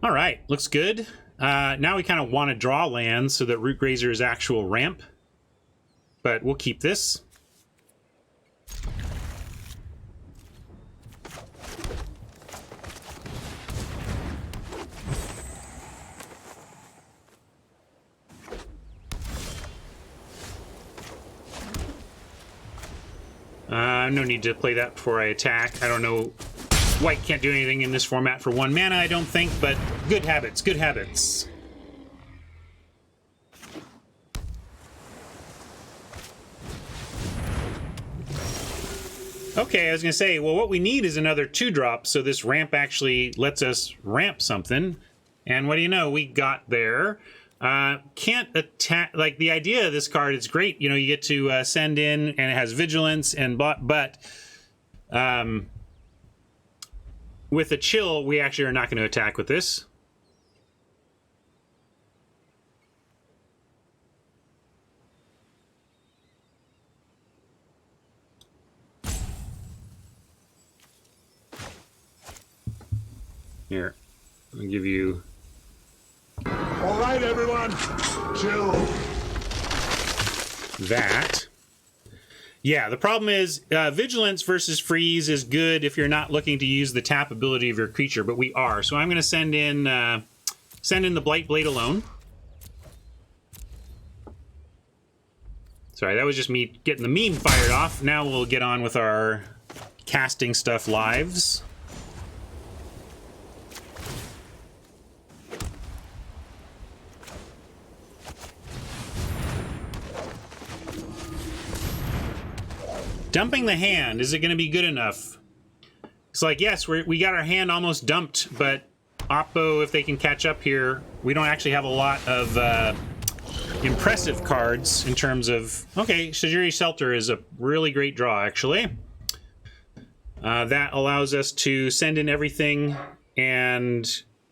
All right, looks good. Now we kind of want to draw land so that Root Grazer is actual ramp. But we'll keep this. No need to play that before I attack. I don't know. White can't do anything in this format for 1 mana, I don't think, but good habits, good habits. Okay, I was going to say, well, what we need is another 2-drop, so this ramp actually lets us ramp something. And what do you know? We got there. Can't attack... Like, the idea of this card is great. You know, you get to send in, and it has Vigilance, and but with a chill, we actually are not going to attack with this. Here, I'll give you...
All right, everyone, chill.
That. Yeah, the problem is Vigilance versus Freeze is good if you're not looking to use the tap ability of your creature, but we are. So I'm going to send in the Blight Blade alone. Sorry, that was just me getting the meme fired off. Now we'll get on with our casting stuff lives. Dumping the hand, is it going to be good enough? It's like, yes, we got our hand almost dumped, but Oppo, if they can catch up here, we don't actually have a lot of impressive cards in terms of... Okay, Shajiri Shelter is a really great draw, actually. That allows us to send in everything, and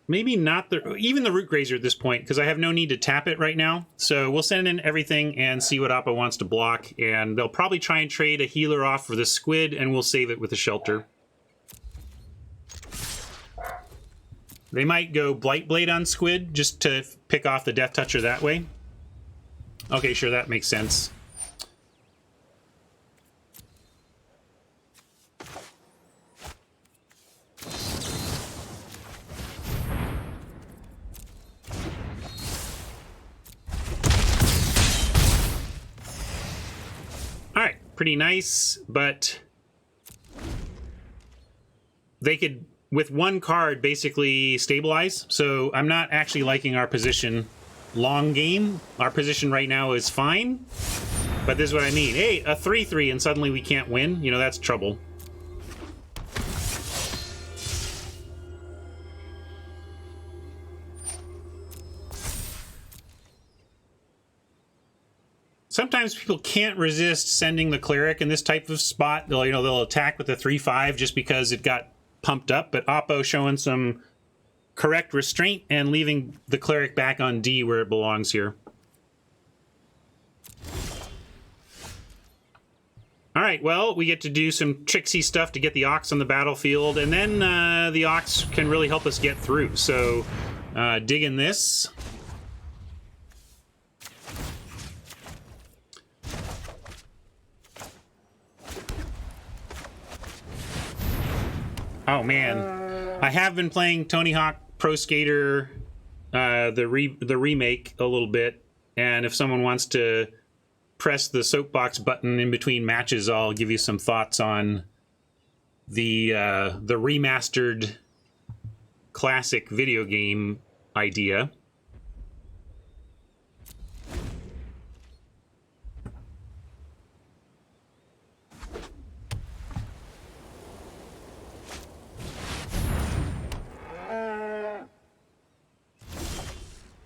maybe not even the Root Grazer at this point, because I have no need to tap it right now. So we'll send in everything and see what Oppo wants to block, and they'll probably try and trade a healer off for the Squid, and we'll save it with a Shelter. They might go Blight Blade on Squid, just to pick off the Death Toucher that way. Okay, sure, that makes sense. All right, pretty nice, but they could, with one card, basically stabilize. So I'm not actually liking our position long game. Our position right now is fine, but this is what I mean. Hey, a 3-3 and suddenly we can't win. You know, that's trouble. Sometimes people can't resist sending the cleric in this type of spot. They'll attack with the 3-5 just because it got pumped up. But Oppo showing some correct restraint and leaving the cleric back on D where it belongs here. All right, well, we get to do some tricksy stuff to get the Ox on the battlefield, and then the Ox can really help us get through. So digging this. Oh man, I have been playing Tony Hawk Pro Skater, the remake a little bit, and if someone wants to press the soapbox button in between matches, I'll give you some thoughts on the remastered classic video game idea.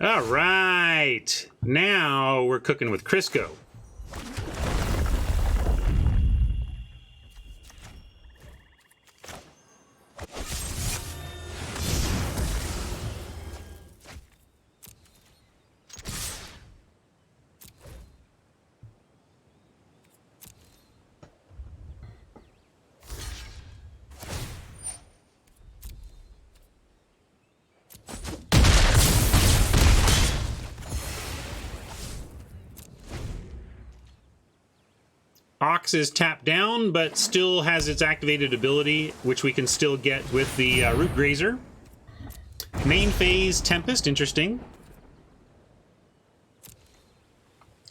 All right, now we're cooking with Crisco. Ox is tapped down, but still has its activated ability, which we can still get with the Root Grazer. Main phase Tempest, interesting.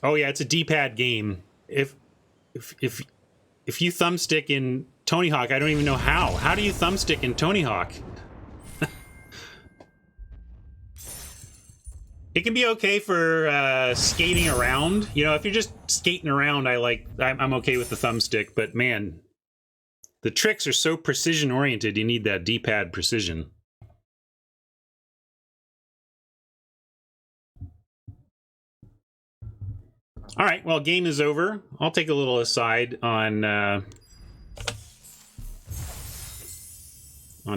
Oh yeah, it's a D-pad game. If you thumbstick in Tony Hawk, I don't even know how. How do you thumbstick in Tony Hawk? It can be okay for skating around. You know, if you're just skating around, I'm okay with the thumbstick. But man, the tricks are so precision oriented. You need that D-pad precision. All right, well, game is over. I'll take a little aside on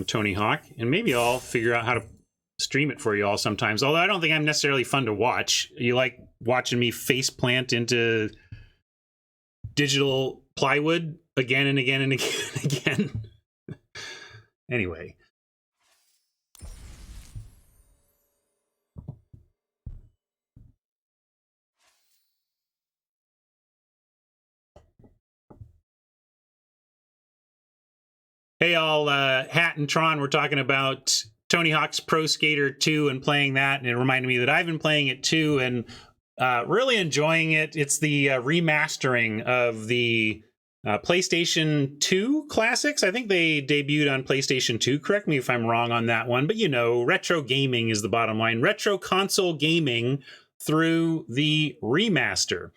Tony Hawk, and maybe I'll figure out how to stream it for you all sometimes. Although I don't think I'm necessarily fun to watch. You like watching me face plant into digital plywood again and again and again and again. Anyway. Hey, all, Hat and Tron were talking about Tony Hawk's Pro Skater 2 and playing that, and it reminded me that I've been playing it too and really enjoying it. It's the remastering of the PlayStation 2 classics. I think they debuted on PlayStation 2. Correct me if I'm wrong on that one, but you know, retro gaming is the bottom line. Retro console gaming through the remaster.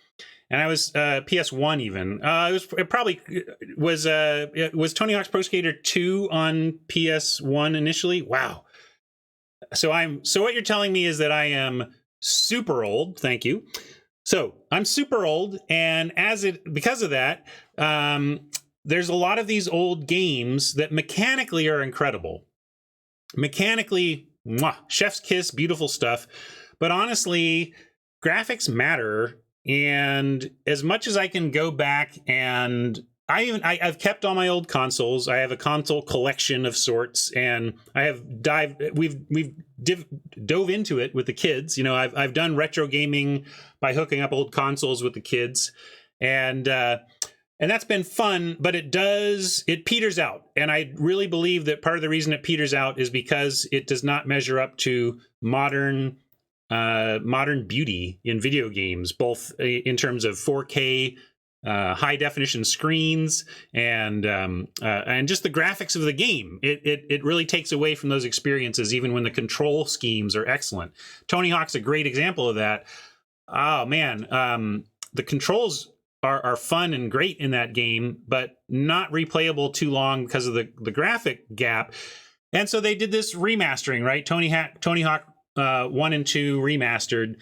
And I was PS1 even. It was Tony Hawk's Pro Skater 2 on PS1 initially. Wow. So what you're telling me is that I am super old. Thank you. So I'm super old, and because of that, there's a lot of these old games that mechanically are incredible. Mechanically, mwah, chef's kiss, beautiful stuff. But honestly, graphics matter. And as much as I can go back, and I've kept all my old consoles. I have a console collection of sorts, and I have we've dove into it with the kids. You know, I've done retro gaming by hooking up old consoles with the kids, and that's been fun. But it peters out, and I really believe that part of the reason it peters out is because it does not measure up to modern beauty in video games, both in terms of 4K high definition screens and just the graphics of the game. It really takes away from those experiences, even when the control schemes are excellent. Tony Hawk's a great example of that. Oh man, the controls are fun and great in that game, but not replayable too long because of the graphic gap. And so they did this remastering, right? Tony Hawk 1 and 2 remastered,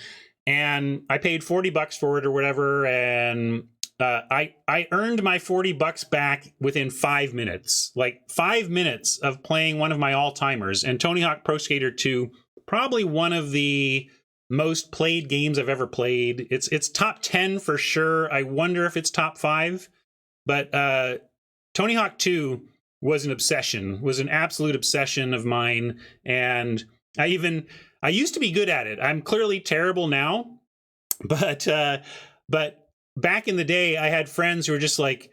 and I paid $40 for it or whatever, and I earned my $40 back within 5 minutes. Like 5 minutes of playing one of my all-timers. And Tony Hawk Pro Skater 2, probably one of the most played games I've ever played. It's top 10 for sure. I wonder if it's top 5. But Tony Hawk 2 was an obsession, was an absolute obsession of mine. And I used to be good at it. I'm clearly terrible now. But back in the day, I had friends who were just like,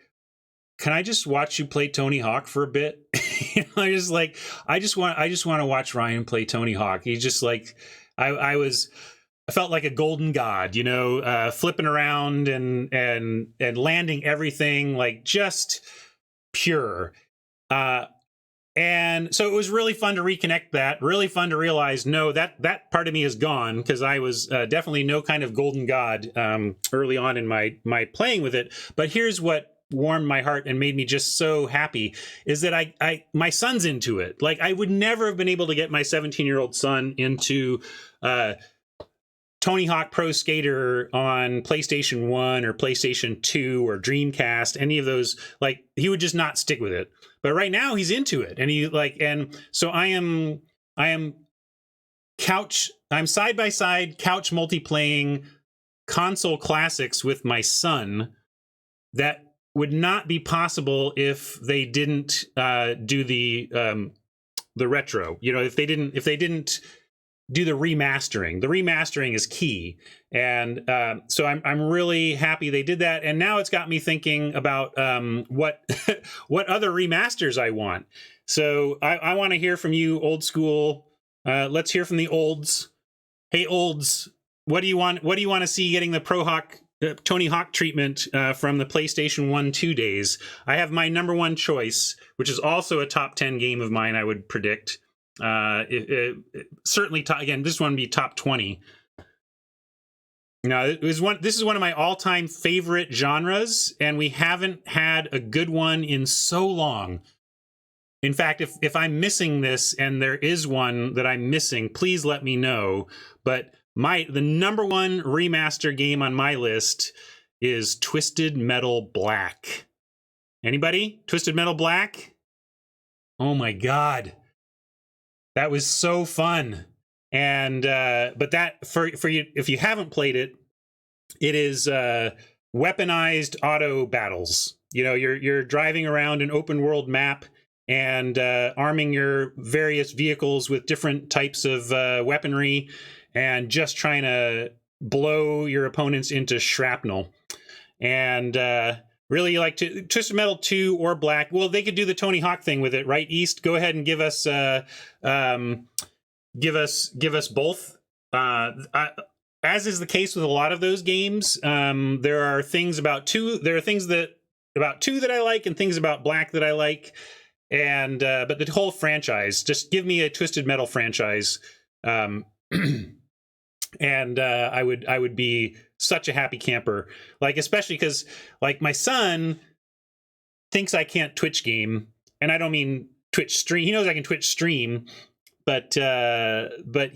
can I just watch you play Tony Hawk for a bit? I just like, I just want to watch Ryan play Tony Hawk. He's just like, I felt like a golden god, flipping around and landing everything, like just pure. And so it was really fun to reconnect that, really fun to realize, no, that part of me is gone, because I was definitely no kind of golden god early on in my playing with it. But here's what warmed my heart and made me just so happy is that my son's into it. Like, I would never have been able to get my 17-year-old son into Tony Hawk Pro Skater on PlayStation 1 or PlayStation 2 or Dreamcast, any of those. Like, he would just not stick with it. But right now he's into it, and so I'm side by side couch multiplaying console classics with my son that would not be possible if they didn't do the retro. If they didn't do the remastering. The remastering is key, and so I'm really happy they did that. And now it's got me thinking about what what other remasters I want. So I want to hear from you, old school. Let's hear from the olds. Hey, olds, what do you want? What do you want to see getting the Tony Hawk treatment from the PlayStation 1-2 days? I have my number one choice, which is also a top 10 game of mine, I would predict. Certainly again, this one would be top 20. Now, this is one of my all-time favorite genres, and we haven't had a good one in so long. In fact, if I'm missing this and there is one that I'm missing, please let me know. But the number one remaster game on my list is Twisted Metal Black. Anybody? Twisted Metal Black? Oh my God. That was so fun. And but that for you, if you haven't played it, it is weaponized auto battles. You're driving around an open world map and arming your various vehicles with different types of weaponry and just trying to blow your opponents into shrapnel. And really, like Twisted Metal 2 or Black. Well, they could do the Tony Hawk thing with it, right? East, go ahead and give us both. As is the case with a lot of those games, there are things about two. There are things about 2 that I like, and things about Black that I like. And but the whole franchise, just give me a Twisted Metal franchise, and I would be such a happy camper. Like, especially because like my son thinks I can't Twitch game, and I don't mean Twitch stream. He knows I can Twitch stream, but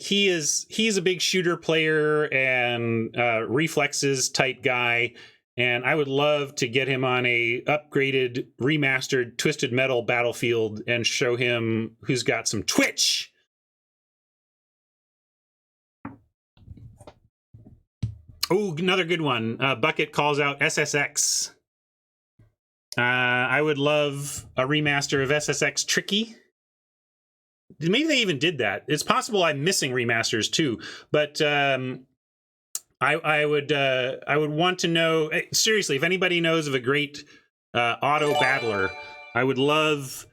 he's a big shooter player and reflexes type guy. And I would love to get him on a upgraded, remastered Twisted Metal Battlefield and show him who's got some Twitch. Oh, another good one. Bucket calls out SSX. I would love a remaster of SSX Tricky. Maybe they even did that. It's possible I'm missing remasters too, but I would want to know, seriously, if anybody knows of a great auto battler, I would love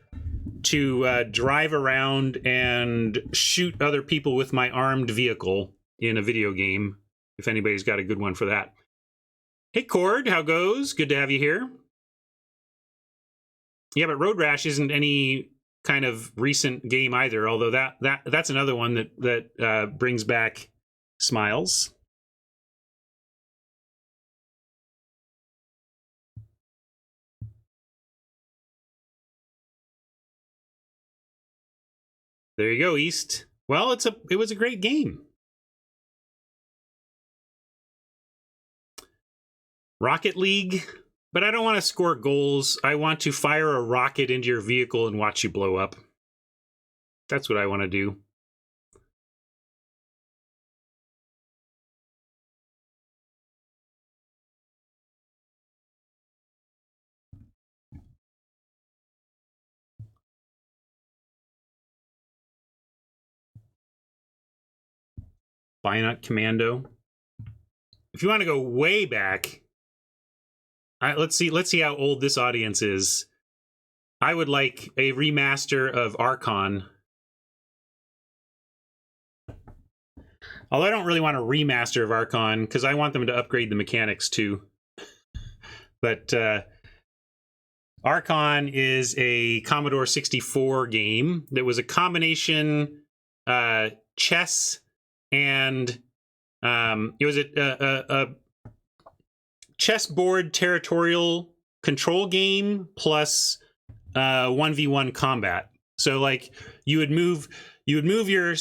to drive around and shoot other people with my armed vehicle in a video game, if anybody's got a good one for that. Hey, Cord, how goes? Good to have you here. Yeah, but Road Rash isn't any kind of recent game either, although that's another one that brings back smiles. There you go, East. Well, it was a great game. Rocket League, but I don't want to score goals. I want to fire a rocket into your vehicle and watch you blow up. That's what I want to do. Bionic Commando. If you want to go way back, let's see how old this audience is. I would like a remaster of Archon. Although I don't really want a remaster of Archon because I want them to upgrade the mechanics too. But Archon is a Commodore 64 game that was a combination chess and it was a chessboard territorial control game plus 1v1 combat. So like you would move your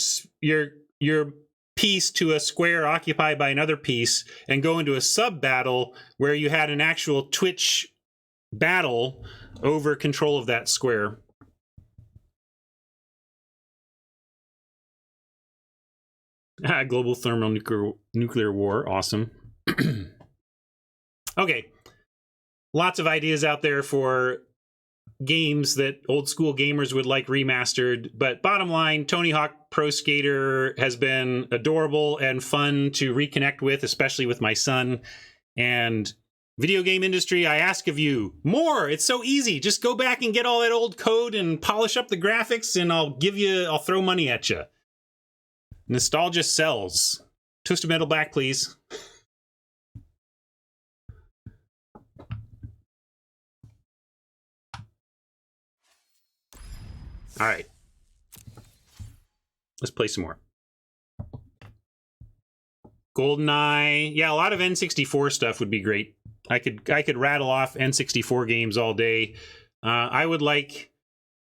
piece to a square occupied by another piece and go into a sub battle where you had an actual Twitch battle over control of that square. Global thermonuclear war. Awesome. Okay. Lots of ideas out there for games that old school gamers would like remastered. But bottom line, Tony Hawk Pro Skater has been adorable and fun to reconnect with, especially with my son. And video game industry, I ask of you more. It's so easy. Just go back and get all that old code and polish up the graphics and I'll throw money at you. Nostalgia sells. Twisted Metal back, please. All right. Let's play some more. GoldenEye. Yeah, a lot of N64 stuff would be great. I could rattle off N64 games all day. I would like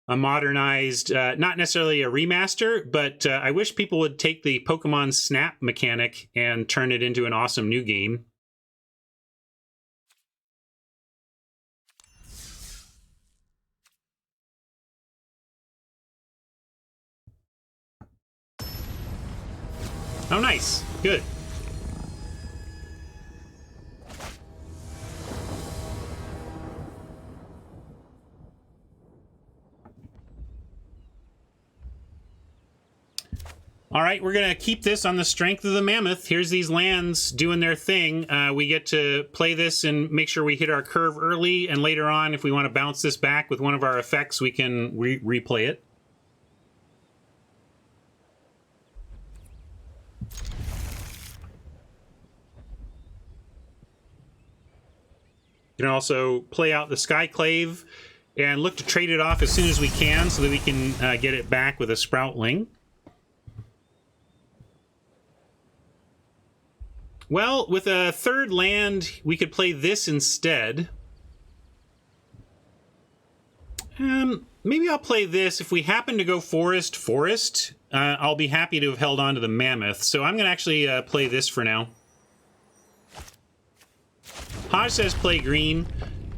a modernized, not necessarily a remaster, but I wish people would take the Pokemon Snap mechanic and turn it into an awesome new game. Oh, nice. Good. All right, we're going to keep this on the strength of the Mammoth. Here's these lands doing their thing. We get to play this and make sure we hit our curve early, and later on, if we want to bounce this back with one of our effects, we can replay it. You can also play out the Skyclave and look to trade it off as soon as we can so that we can get it back with a Sproutling. Well, with a third land, we could play this instead. Maybe I'll play this. If we happen to go forest, I'll be happy to have held on to the Mammoth. So I'm going to actually play this for now. Hodge says play green.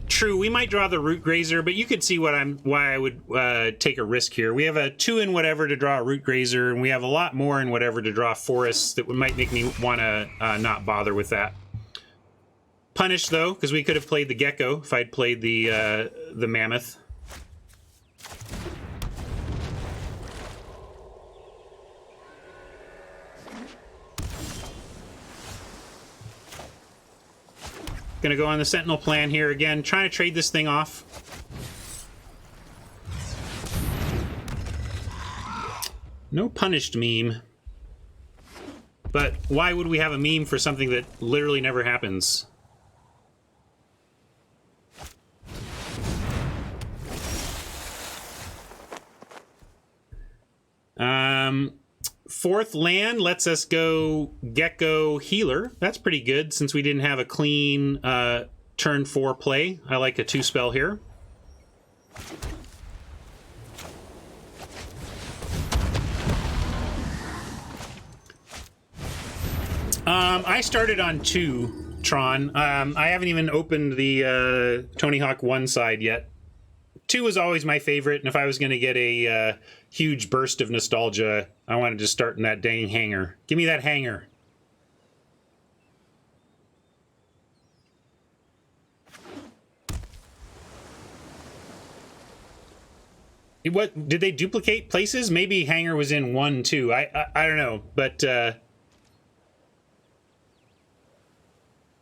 True, we might draw the Root Grazer, but you could see why I would take a risk here. We have a 2 in whatever to draw a Root Grazer, and we have a lot more in whatever to draw forests that might make me want to not bother with that. Punish, though, because we could have played the Gecko if I'd played the Mammoth. Gonna go on the Sentinel plan here again, trying to trade this thing off. No punished meme. But why would we have a meme for something that literally never happens? Fourth land lets us go Gecko Healer. That's pretty good since we didn't have a clean turn 4 play. I like a 2 spell here. I started on 2, Tron. I haven't even opened the Tony Hawk 1 side yet. 2 was always my favorite, and if I was going to get a huge burst of nostalgia, I wanted to start in that dang hangar. Give me that hangar. What did they duplicate places? Maybe hangar was in 1 too. I don't know, but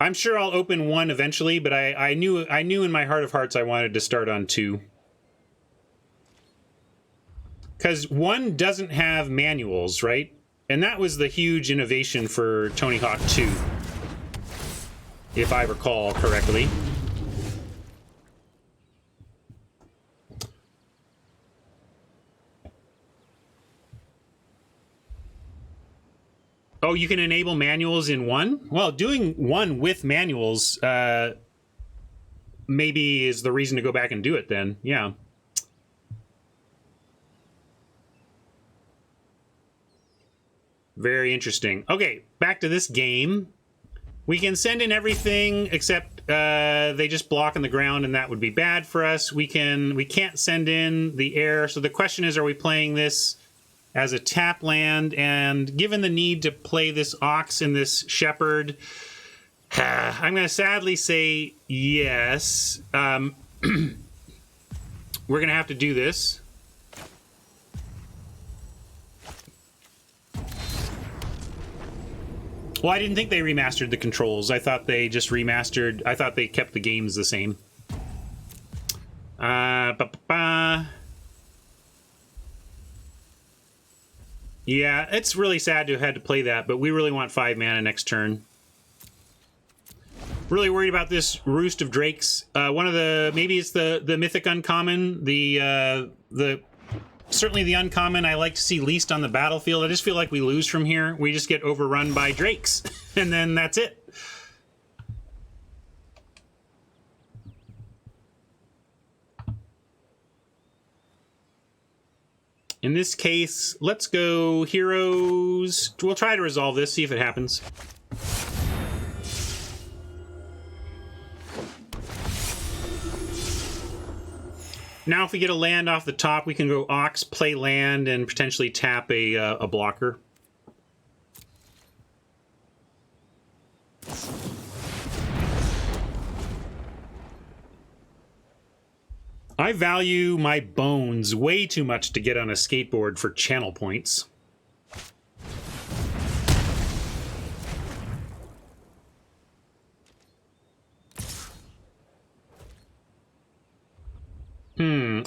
I'm sure I'll open 1 eventually. But I knew in my heart of hearts I wanted to start on 2. Because 1 doesn't have manuals, right? And that was the huge innovation for Tony Hawk 2, if I recall correctly. Oh, you can enable manuals in 1? Well, doing 1 with manuals maybe is the reason to go back and do it then. Yeah. Very interesting. Okay, back to this game. We can send in everything except they just block on the ground, and that would be bad for us. We can't send in the air. So the question is, are we playing this as a tap land? And given the need to play this Ox and this Shepherd, I'm going to sadly say yes. We're going to have to do this. Well, I didn't think they remastered the controls. I thought they just remastered... I thought they kept the games the same. Yeah, it's really sad to have had to play that, but we really want 5 mana next turn. Really worried about this Roost of Drakes. One of the... Maybe it's the Mythic Uncommon. Certainly the uncommon I like to see least on the battlefield. I just feel like we lose from here. We just get overrun by drakes, and then that's it. In this case, let's go heroes. We'll try to resolve this, see if it happens. Now, if we get a land off the top, we can go Ox, play land, and potentially tap a blocker. I value my bones way too much to get on a skateboard for channel points.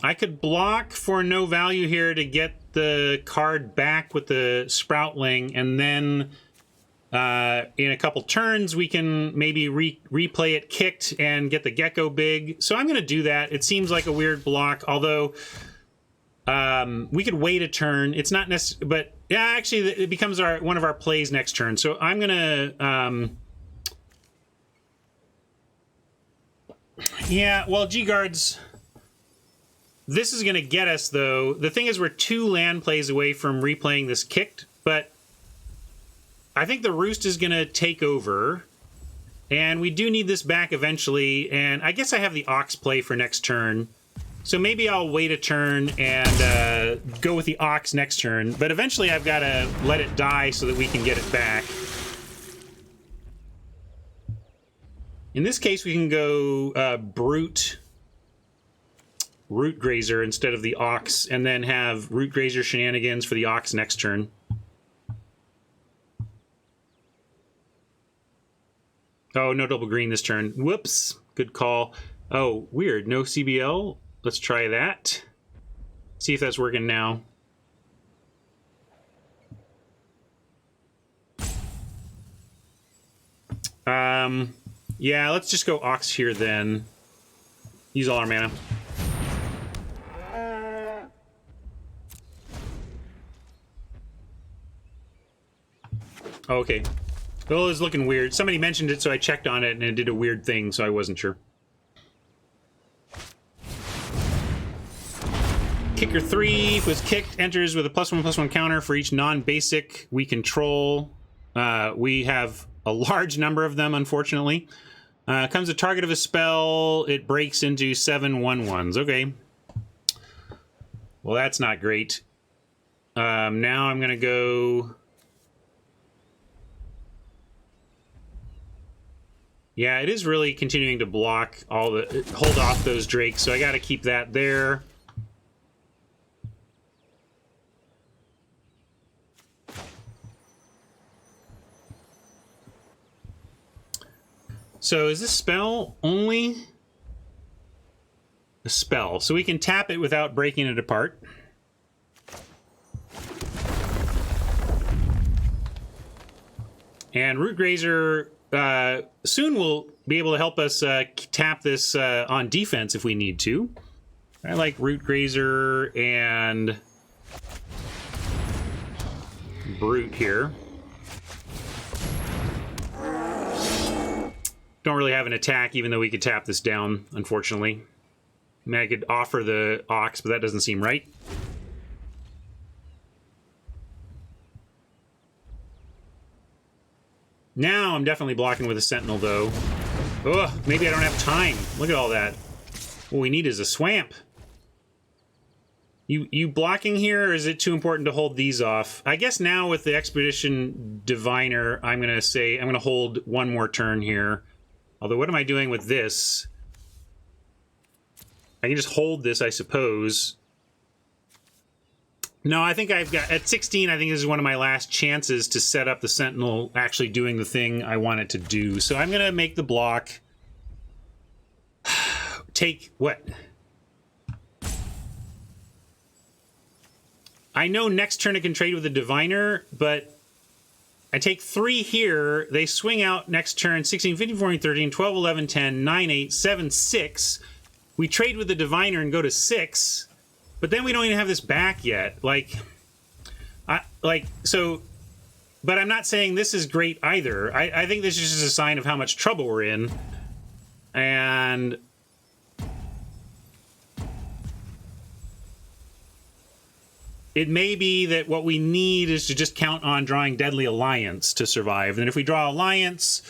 I could block for no value here to get the card back with the Sproutling, and then in a couple turns we can maybe replay it kicked and get the Gecko big. So I'm going to do that. It seems like a weird block, although we could wait a turn. It's not necessary, but yeah, actually it becomes one of our plays next turn. So I'm going to... yeah, well, G-Guards... This is going to get us, though. The thing is, we're 2 land plays away from replaying this kicked, but I think the Roost is going to take over, and we do need this back eventually, and I guess I have the Ox play for next turn, so maybe I'll wait a turn and go with the Ox next turn, but eventually I've got to let it die so that we can get it back. In this case, we can go Brute... Root Grazer instead of the Ox, and then have Root Grazer shenanigans for the Ox next turn. Oh, no double green this turn. Whoops. Good call. Oh, weird. No CBL. Let's try that. See if that's working now. Yeah, let's just go Ox here then. Use all our mana. Oh, okay. Well, it was looking weird. Somebody mentioned it, so I checked on it, and it did a weird thing, so I wasn't sure. Kicker 3 was kicked, enters with a +1/+1 counter for each non-basic we control. We have a large number of them, unfortunately. Comes a target of a spell, it breaks into 7 1/1s. Okay. Well, that's not great. Now I'm going to go... Yeah, it is really continuing to block all the... hold off those drakes, so I got to keep that there. So is this spell only a spell? So we can tap it without breaking it apart. And Root Grazer soon will be able to help us tap this on defense if we need to. I like Root Grazer and Brute here. Don't really have an attack, even though we could tap this down, unfortunately. I mean, I could offer the Ox, but that doesn't seem right. Now I'm definitely blocking with a Sentinel, though. Ugh, maybe I don't have time. Look at all that. What we need is a Swamp. You blocking here, or is it too important to hold these off? I guess now with the Expedition Diviner, I'm going to say I'm going to hold one more turn here. Although, what am I doing with this? I can just hold this, I suppose. No, I think I've got... At 16, I think this is one of my last chances to set up the Sentinel actually doing the thing I want it to do. So I'm going to make the block. Take... what? I know next turn I can trade with the Diviner, but... I take 3 here, they swing out next turn, 16, 15, 14, 13, 12, 11, 10, 9, 8, 7, 6. We trade with the Diviner and go to 6, but then we don't even have this back yet. But I'm not saying this is great either. I think this is just a sign of how much trouble we're in. And... it may be that what we need is to just count on drawing Deadly Alliance to survive. And if we draw Alliance,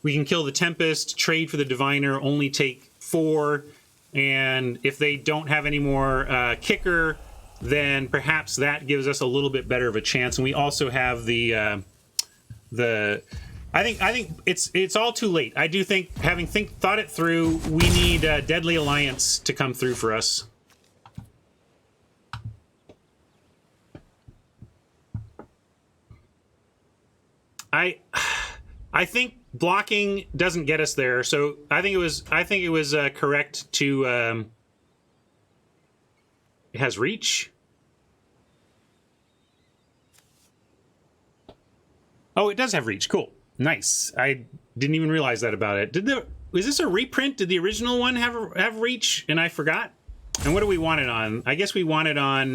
we can kill the Tempest, trade for the Diviner, only take 4. And if they don't have any more kicker, then perhaps that gives us a little bit better of a chance. And we also have the I think it's all too late. I do think, having thought it through, we need Deadly Alliance to come through for us. I think blocking doesn't get us there, so I think it was correct to it has reach. Oh, it does have reach. Cool. Nice. I didn't even realize that about it. Was this a reprint? Did the original one have reach and I forgot? And what do we want it on? I guess we want it on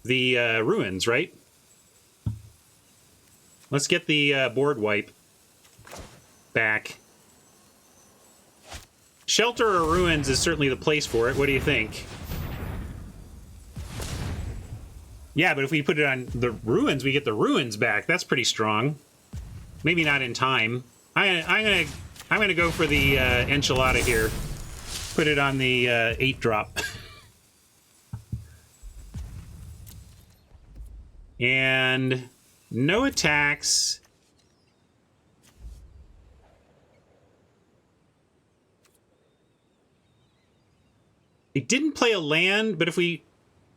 the ruins, right? Let's get the board wipe back. Shelter or ruins is certainly the place for it. What do you think? Yeah, but if we put it on the ruins, we get the ruins back. That's pretty strong. Maybe not in time. I'm gonna go for the enchilada here. Put it on the 8-drop. And no attacks. It didn't play a land, but if we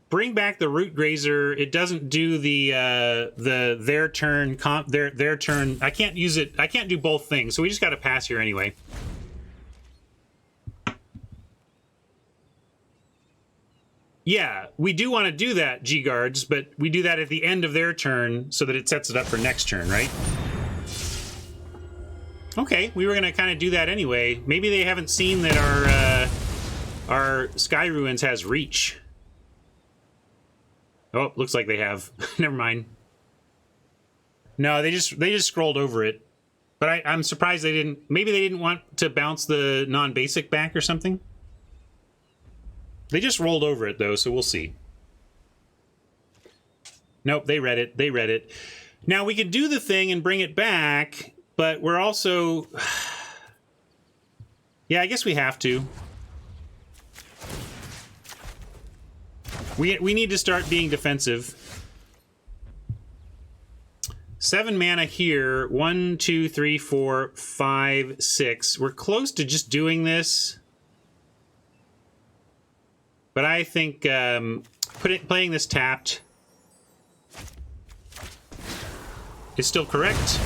bring back the Root Grazer, it doesn't do their turn. Their turn. I can't use it. I can't do both things, so we just got to pass here anyway. Yeah, we do want to do that, G-Guards, but we do that at the end of their turn so that it sets it up for next turn, right? Okay, we were going to kind of do that anyway. Maybe they haven't seen that our Sky Ruins has reach. Oh, looks like they have. Never mind. No, they just scrolled over it. But I'm surprised they didn't. Maybe they didn't want to bounce the non-basic back or something. They just rolled over it though, so we'll see. Nope, they read it. They read it. Now we could do the thing and bring it back, but we're also... Yeah, I guess we have to. We need to start being defensive. 7 mana here. 1, 2, 3, 4, 5, 6. We're close to just doing this. But I think playing this tapped is still correct.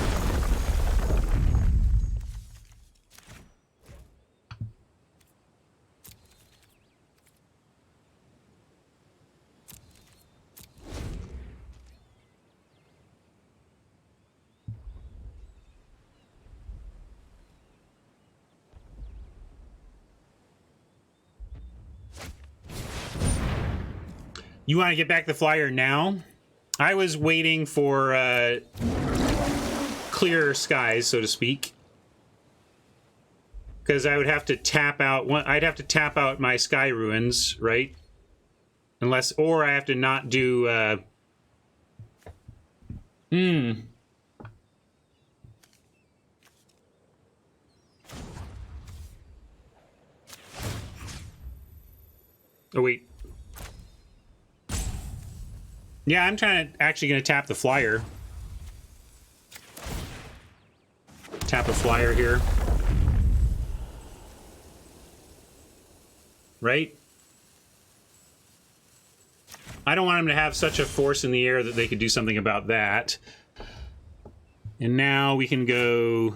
You want to get back the flyer now? I was waiting for clear skies, so to speak, because I would have to tap out. I'd have to tap out my sky ruins, right? Unless, or I have to not do. Oh wait. Yeah, I'm actually going to tap the flyer. Tap a flyer here. Right? I don't want them to have such a force in the air that they could do something about that. And now we can go...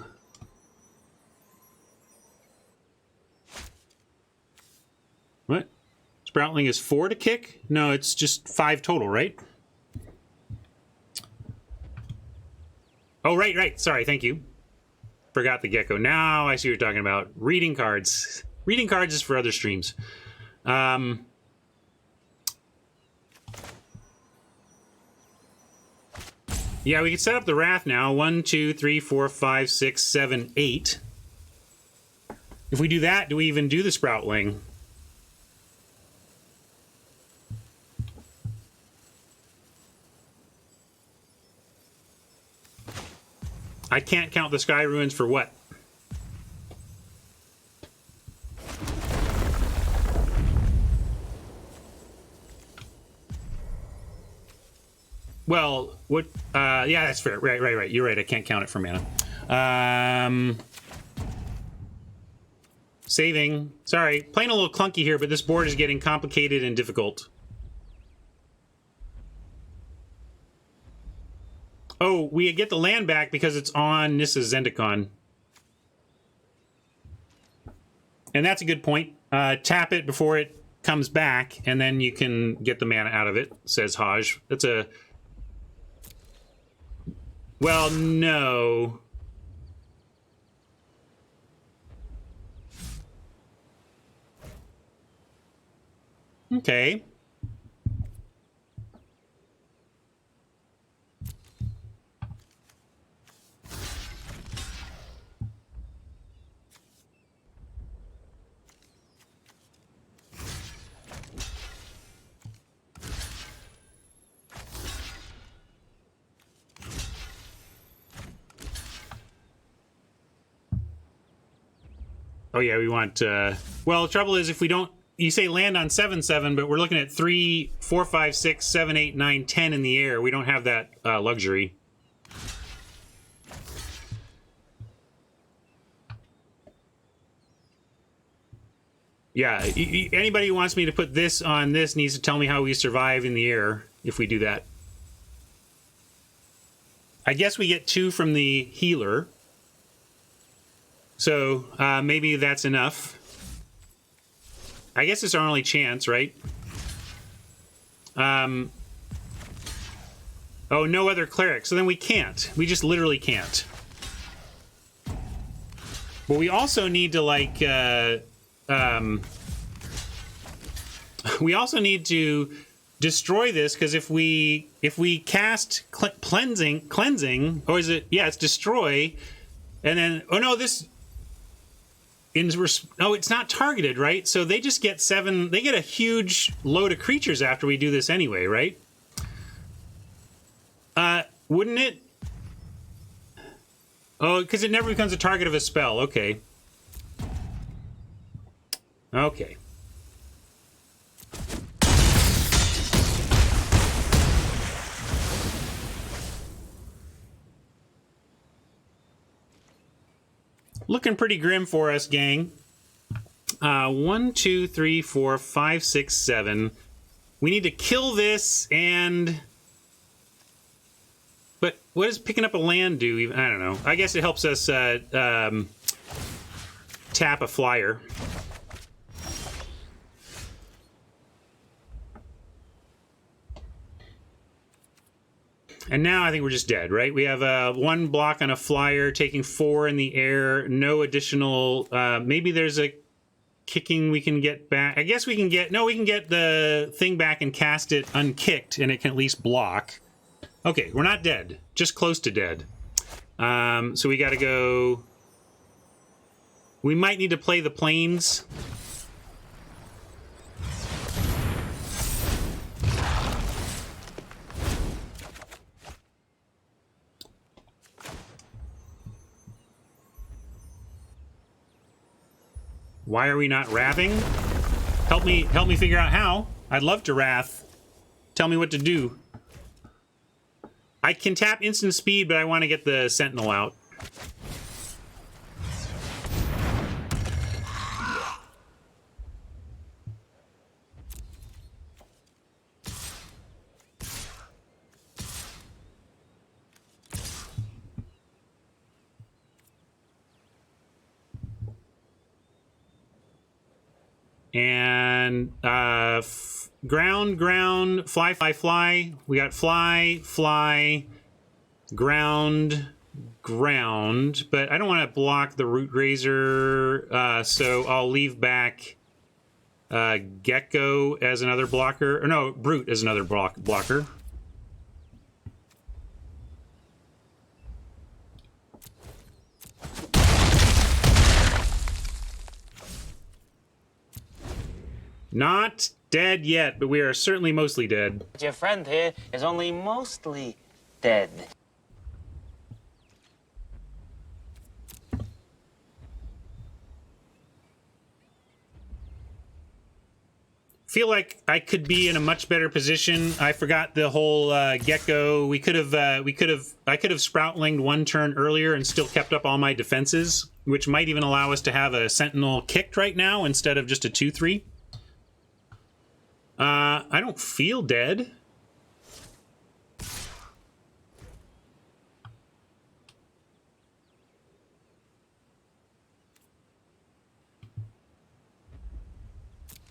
What? Sproutling is 4 to kick? No, it's just 5 total, right? Oh, right. Sorry, thank you. Forgot the gecko. Now I see what you're talking about. Reading cards. Reading cards is for other streams. Yeah, we can set up the Wrath now. 1, 2, 3, 4, 5, 6, 7, 8. If we do that, do we even do the Sproutling? I can't count the Sky Ruins for what? Well, what? Yeah, that's fair. Right. You're right. I can't count it for mana. Saving. Sorry, playing a little clunky here, but this board is getting complicated and difficult. Oh, we get the land back because it's on Nissa's Zendikar. And that's a good point. Tap it before it comes back, and then you can get the mana out of it, says Haj. That's a... Well, no. Okay. Oh yeah, we want, well, the trouble is if we don't, you say land on 7/7, but we're looking at 3, 4, 5, 6, 7, 8, 9, 10 in the air. We don't have that luxury. Yeah, anybody who wants me to put this on this needs to tell me how we survive in the air if we do that. I guess we get 2 from the healer. So, maybe that's enough. I guess it's our only chance, right? Oh, no other cleric. So then we can't. We just literally can't. But we also need to, like, we also need to destroy this, because if we cast cleansing, or is it? Yeah, it's destroy, and then it's not targeted, right? So they just get 7. They get a huge load of creatures after we do this anyway, right? Wouldn't it? Oh, because it never becomes a target of a spell. Okay. Okay. Looking pretty grim for us, gang. 1, 2, 3, 4, 5, 6, 7. We need to kill this and... But what does picking up a land do? I don't know. I guess it helps us tap a flyer. And now I think we're just dead, right? We have 1 block on a flyer, taking 4 in the air, no additional... maybe there's a kicking we can get back. I guess we can get... No, we can get the thing back and cast it unkicked, and it can at least block. Okay, we're not dead. Just close to dead. So we gotta go... We might need to play the planes. Why are we not wrathing? Help me figure out how. I'd love to wrath. Tell me what to do. I can tap instant speed, but I want to get the sentinel out. And ground, fly, fly, fly. We got fly, fly, ground, ground. But I don't want to block the root grazer, so I'll leave back gecko as another blocker. Or no, brute as another blocker. Not dead yet, but we are certainly mostly dead.
Your friend here is only mostly dead.
Feel like I could be in a much better position. I forgot the whole gecko. I could have sproutlinged 1 turn earlier and still kept up all my defenses, which might even allow us to have a sentinel kicked right now instead of just a 2/3. I don't feel dead.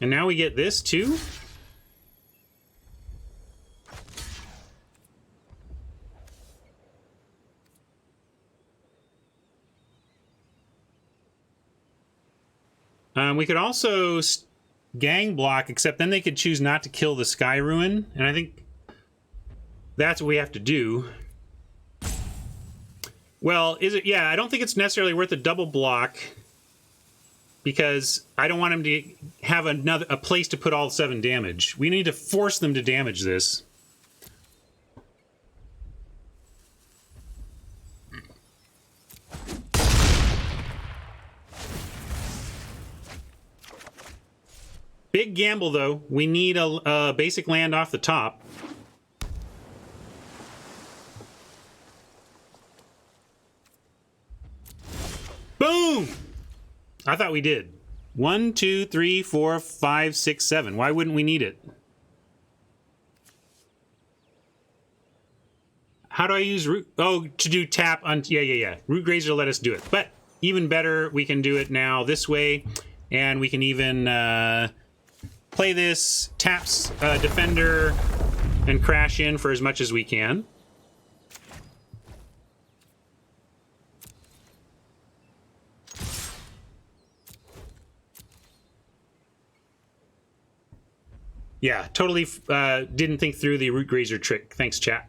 And now we get this too? We could also gang block, except then they could choose not to kill the Sky Ruin, and I think that's what we have to do. Well, is it? Yeah, I don't think it's necessarily worth a double block, because I don't want him to have a place to put all 7 damage. We need to force them to damage this. Big gamble, though. We need a basic land off the top. Boom! I thought we did. 1, 2, 3, 4, 5, 6, 7. Why wouldn't we need it? How do I use root? Oh, to do tap on... Yeah. Root Grazer let us do it. But even better, we can do it now this way. And we can even... play this, taps Defender, and crash in for as much as we can. Yeah, totally didn't think through the root grazer trick. Thanks, chat.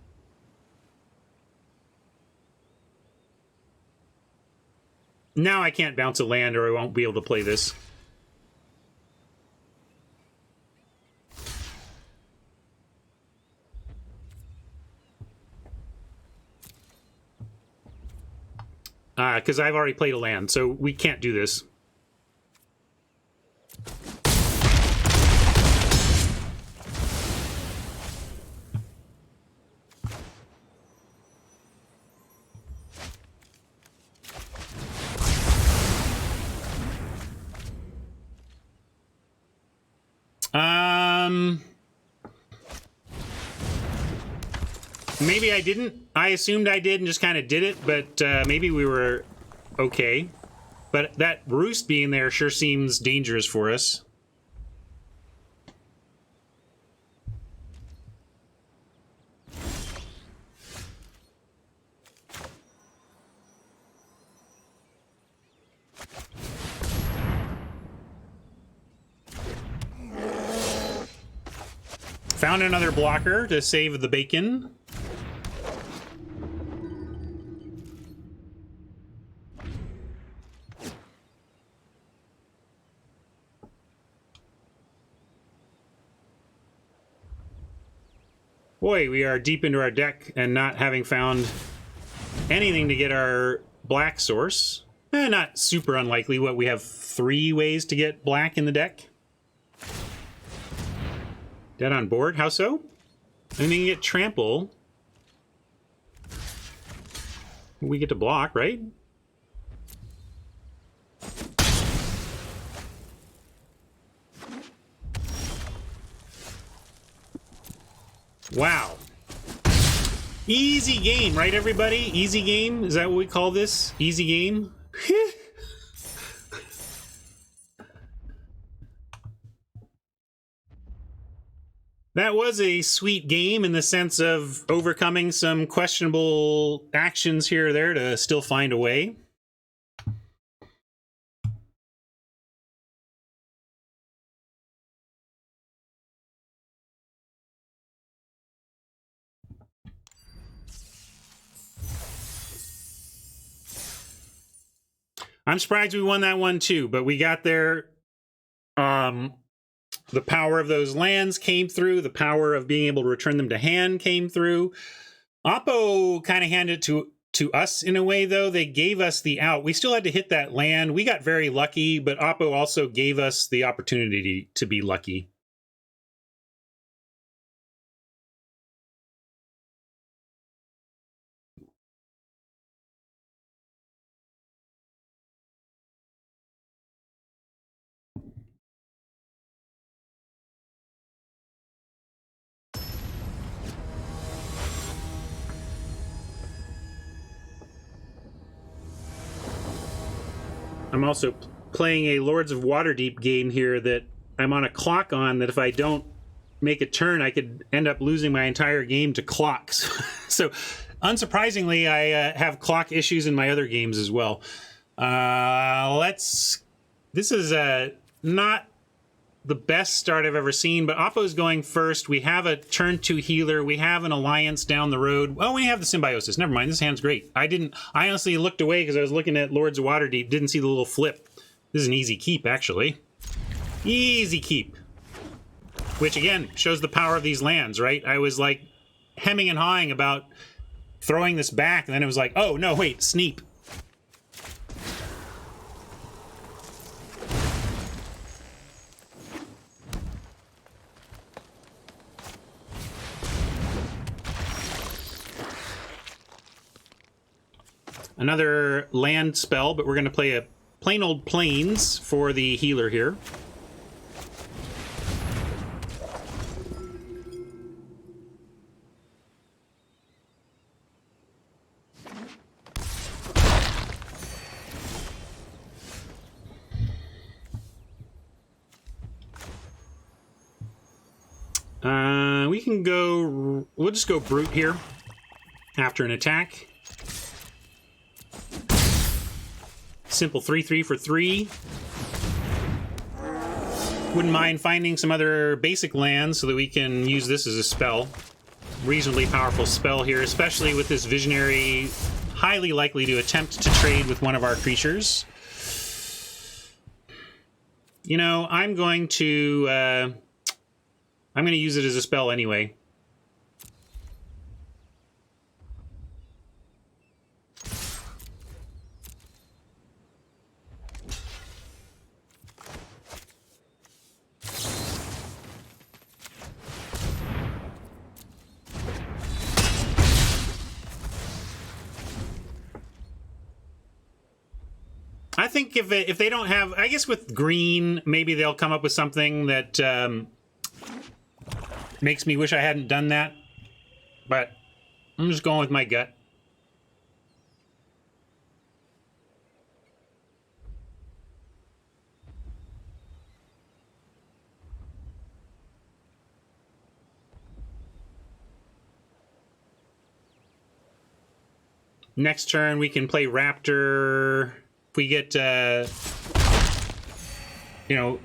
Now I can't bounce a land or I won't be able to play this. Because I've already played a land, so we can't do this. Maybe I didn't. I assumed I did and just kind of did it, but maybe we were okay. But that roost being there sure seems dangerous for us. Found another blocker to save the bacon. Boy, we are deep into our deck and not having found anything to get our black source. Not super unlikely. What, we have 3 ways to get black in the deck? Dead on board? How so? And then you get trample. We get to block, right? Wow. Easy game, right, everybody? Easy game? Is that what we call this? Easy game? That was a sweet game in the sense of overcoming some questionable actions here or there to still find a way. I'm surprised we won that one too, but we got there. The power of those lands came through. The power of being able to return them to hand came through. Oppo kind of handed it to us in a way, though. They gave us the out. We still had to hit that land. We got very lucky, but Oppo also gave us the opportunity to be lucky. I'm also playing a Lords of Waterdeep game here that I'm on a clock on, that if I don't make a turn, I could end up losing my entire game to clocks. So, unsurprisingly, I have clock issues in my other games as well. This is not the best start I've ever seen, but Oppo's going first. We have a turn 2 healer. We have an alliance down the road. Oh, we have the symbiosis. Never mind. This hand's great. I honestly looked away because I was looking at Lords of Waterdeep. Didn't see the little flip. This is an easy keep, actually. Easy keep. Which, again, shows the power of these lands, right? I was, like, hemming and hawing about throwing this back, and then it was like, oh, no, wait, Sneep. Another land spell, but we're going to play a plain old plains for the healer here. We can go... We'll just go brute here after an attack. Simple 3/3 for 3. Wouldn't mind finding some other basic lands so that we can use this as a spell. Reasonably powerful spell here, especially with this visionary highly likely to attempt to trade with one of our creatures. You know, I'm going to use it as a spell anyway. I think if they don't have, I guess with green, maybe they'll come up with something that makes me wish I hadn't done that. But I'm just going with my gut. Next turn, we can play Raptor. If we get, you know,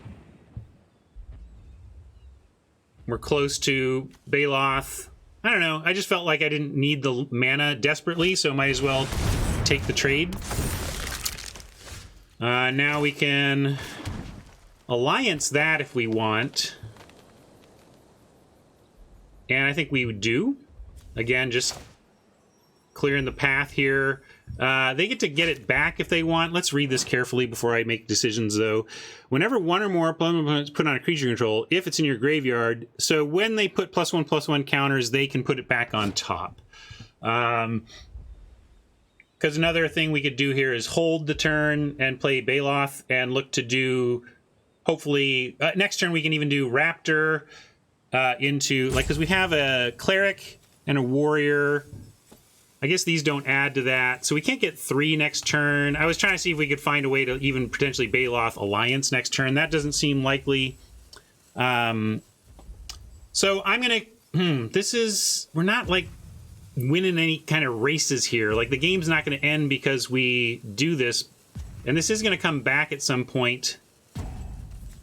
we're close to Baloth. I don't know. I just felt like I didn't need the mana desperately, so might as well take the trade. Now we can alliance that if we want. And I think we would do. Again, just clearing the path here. They get to get it back if they want. Let's read this carefully before I make decisions, though. Whenever one or more opponents put on a creature control, if it's in your graveyard, so when they put +1/+1 counters, they can put it back on top. Because another thing we could do here is hold the turn and play Baloth and look to do, hopefully, next turn we can even do Raptor into, like, because we have a Cleric and a Warrior. I guess these don't add to that. So we can't get 3 next turn. I was trying to see if we could find a way to even potentially Baloth Alliance next turn. That doesn't seem likely. So I'm going to... this is... We're not, like, winning any kind of races here. Like, the game's not going to end because we do this. And this is going to come back at some point.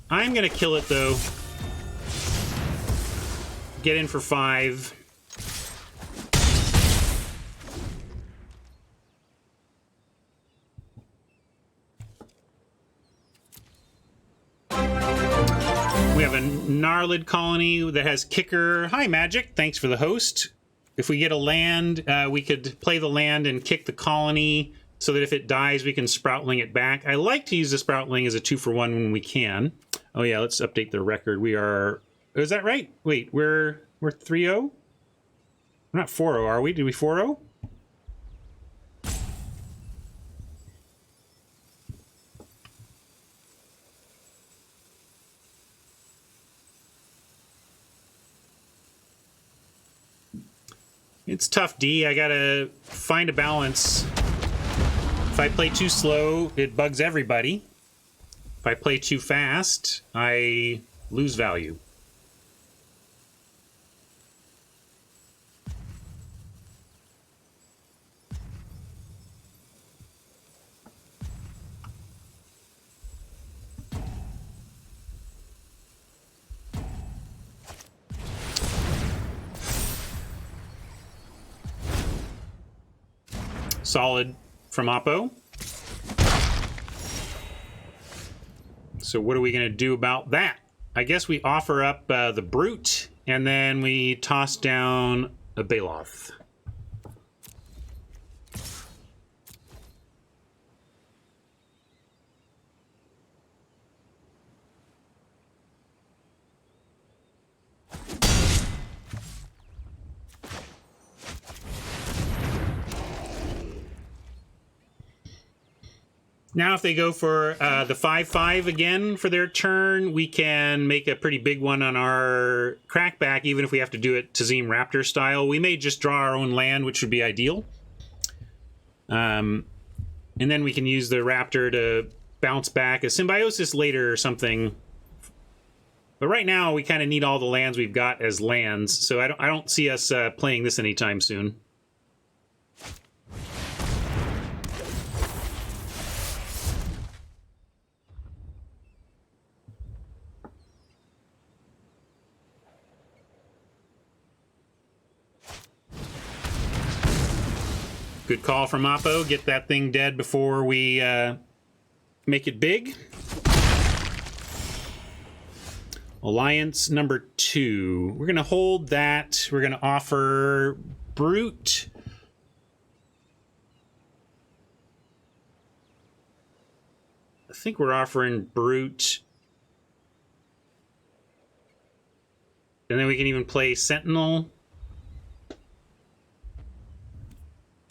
I'm going to kill it, though. Get in for 5. We have a Gnarlid colony that has Kicker. Hi, Magic. Thanks for the host. If we get a land, we could play the land and kick the colony so that if it dies, we can Sproutling it back. I like to use the Sproutling as a 2-for-1 when we can. Oh, yeah, let's update the record. We are... Is that right? Wait, we're 3-0? We're not 4-0, are we? Did we 4-0? It's tough, D. I gotta find a balance. If I play too slow, it bugs everybody. If I play too fast, I lose value. Solid from Oppo. So what are we going to do about that? I guess we offer up the Brute, and then we toss down a Baloth. Now, if they go for the 5/5 again for their turn, we can make a pretty big one on our crackback, even if we have to do it Tazim Raptor style. We may just draw our own land, which would be ideal. And then we can use the Raptor to bounce back a Symbiosis later or something. But right now, we kind of need all the lands we've got as lands, so I don't see us playing this anytime soon. Good call from Oppo. Get that thing dead before we make it big. Alliance number 2. We're going to hold that. We're going to offer Brute. I think we're offering Brute. And then we can even play Sentinel.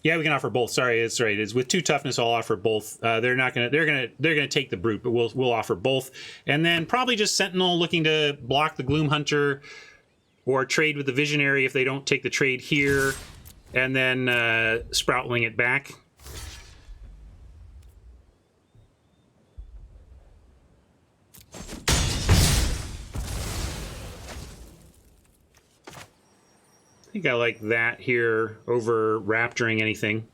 Yeah, we can offer both. Sorry, it's right. It's with 2 toughness. I'll offer both. They're gonna take the Brute, but we'll offer both. And then probably just Sentinel, looking to block the Gloom Hunter or trade with the Visionary if they don't take the trade here, and then Sproutling it back. I think I like that here over Raptoring anything.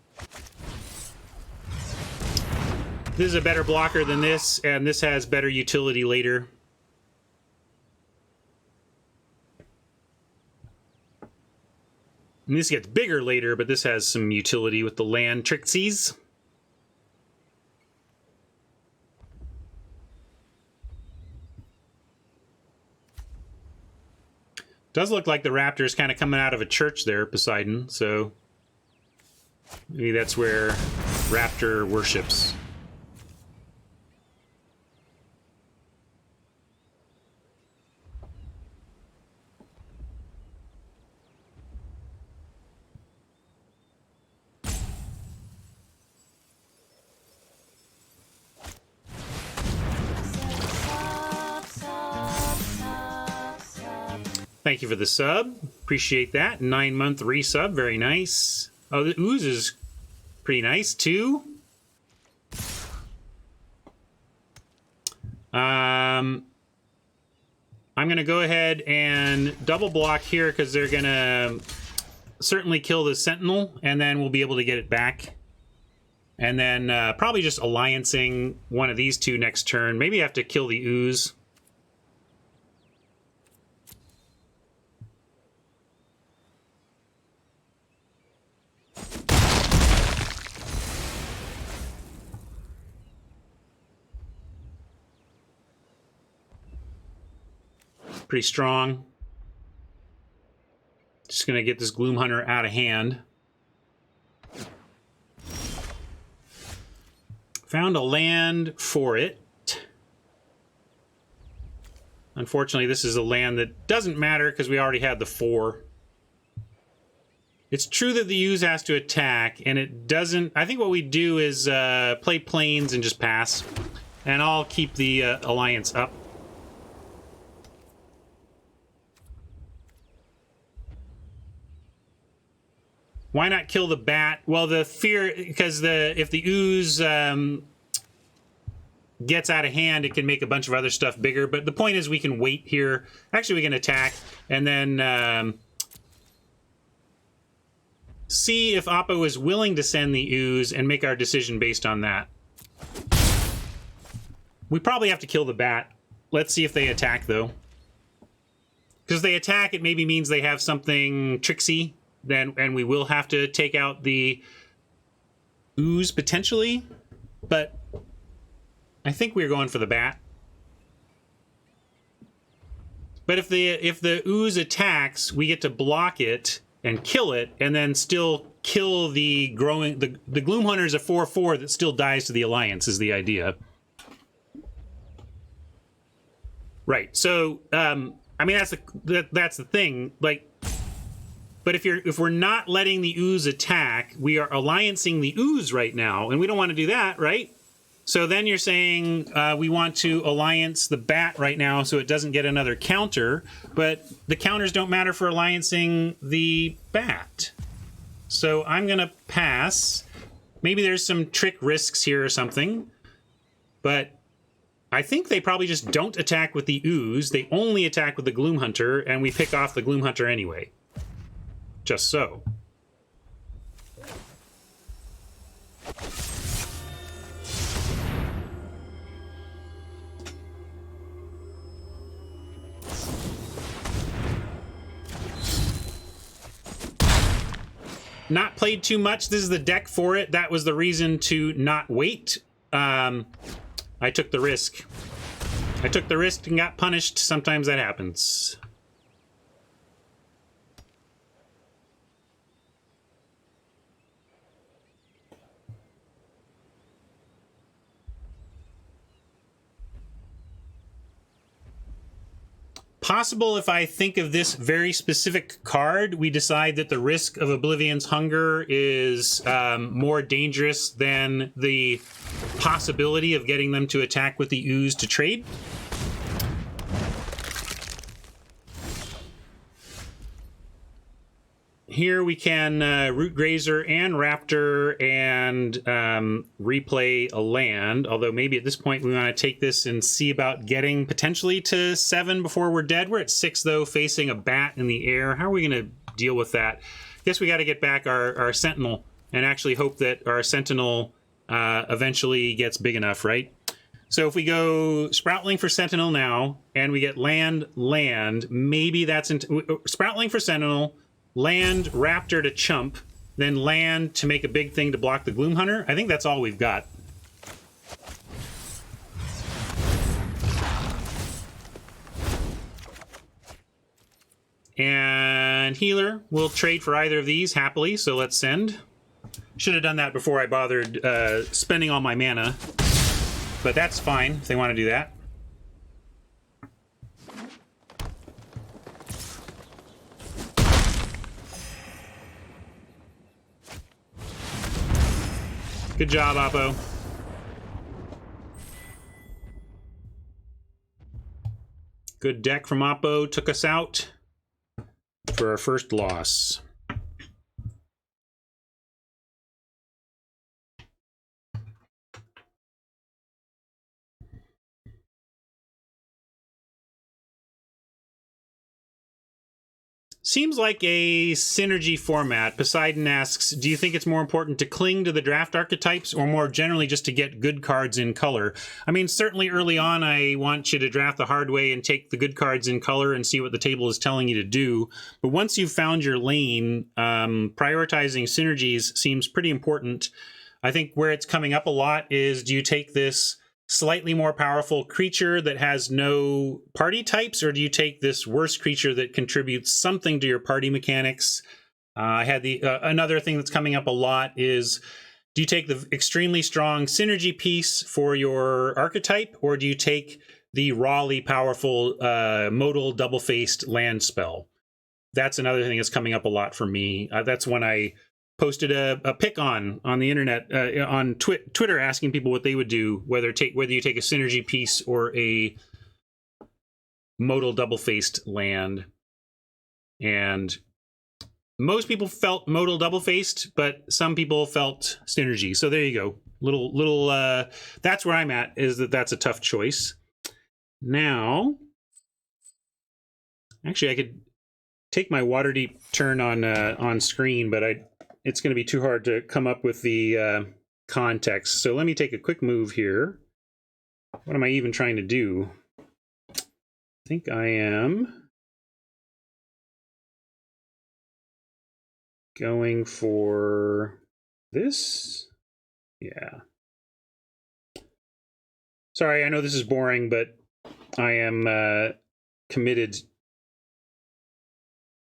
This is a better blocker than this, and this has better utility later. And this gets bigger later, but this has some utility with the land Trixies. Does look like the raptor is kind of coming out of a church there, Poseidon, so maybe that's where Raptor worships. Thank you for the sub. Appreciate that. 9-month resub. Very nice. Oh, the ooze is pretty nice, too. I'm going to go ahead and double block here because they're going to certainly kill the Sentinel, and then we'll be able to get it back. And then probably just alliancing one of these 2 next turn. Maybe I have to kill the ooze. Pretty strong. Just gonna get this Gloom Hunter out of hand. Found a land for it. Unfortunately, this is a land that doesn't matter because we already had the 4. It's true that the ooze has to attack, and it doesn't. I think what we do is play planes and just pass, and I'll keep the alliance up. Why not kill the bat? Well, the fear, because if the ooze gets out of hand, it can make a bunch of other stuff bigger. But the point is we can wait here. Actually, we can attack and then see if Oppo is willing to send the ooze and make our decision based on that. We probably have to kill the bat. Let's see if they attack, though. Because if they attack, it maybe means they have something tricksy. And we will have to take out the ooze potentially, but I think we're going for the bat. But if the ooze attacks, we get to block it and kill it, and then still kill the Gloom Hunter is a 4/4 that still dies to the Alliance is the idea. Right. So I mean that's the thing, like. But if we're not letting the ooze attack, we are alliancing the ooze right now, and we don't want to do that, right? So then you're saying we want to alliance the bat right now so it doesn't get another counter, but the counters don't matter for alliancing the bat. So I'm going to pass. Maybe there's some trick risks here or something, but I think they probably just don't attack with the ooze. They only attack with the Gloom Hunter, and we pick off the Gloom Hunter anyway. Just so. not played too much. This is the deck for it. That was the reason to not wait. I took the risk. I took the risk and got punished. Sometimes that happens. Possible if I think of this very specific card, we decide that the risk of Oblivion's Hunger is more dangerous than the possibility of getting them to attack with the ooze to trade. Here we can Root Grazer and Raptor and replay a land, although maybe at this point we want to take this and see about getting potentially to 7 before we're dead. We're at 6, though, facing a bat in the air. How are we going to deal with that? Guess we got to get back our Sentinel and actually hope that our Sentinel eventually gets big enough, right? So if we go Sproutling for Sentinel now, and we get land, maybe that's... Sproutling for Sentinel... Land Raptor to chump, then land to make a big thing to block the Gloom Hunter. I think that's all we've got. And Healer will trade for either of these happily, so let's send. Should have done that before I bothered spending all my mana, but that's fine if they want to do that. Good job, Oppo. Good deck from Oppo. Took us out for our first loss. Seems like a synergy format. Poseidon asks, do you think it's more important to cling to the draft archetypes or more generally just to get good cards in color? I mean, certainly early on, I want you to draft the hard way and take the good cards in color and see what the table is telling you to do. But once you've found your lane, prioritizing synergies seems pretty important. I think where it's coming up a lot is, do you take this slightly more powerful creature that has no party types, or do you take this worse creature that contributes something to your party mechanics? I had the another thing that's coming up a lot is, do you take the extremely strong synergy piece for your archetype, or do you take the rawly powerful modal double-faced land spell? That's another thing that's coming up a lot for me. That's when I posted a pic on the internet, on Twitter, asking people what they would do, whether you take a synergy piece or a modal double-faced land. And most people felt modal double-faced, but some people felt synergy. So there you go. Little that's where I'm at, is that's a tough choice. Now, actually I could take my Waterdeep turn on screen, but it's going to be too hard to come up with the context. So let me take a quick move here. What am I even trying to do? I think I am going for this. Yeah. Sorry, I know this is boring, but I am committed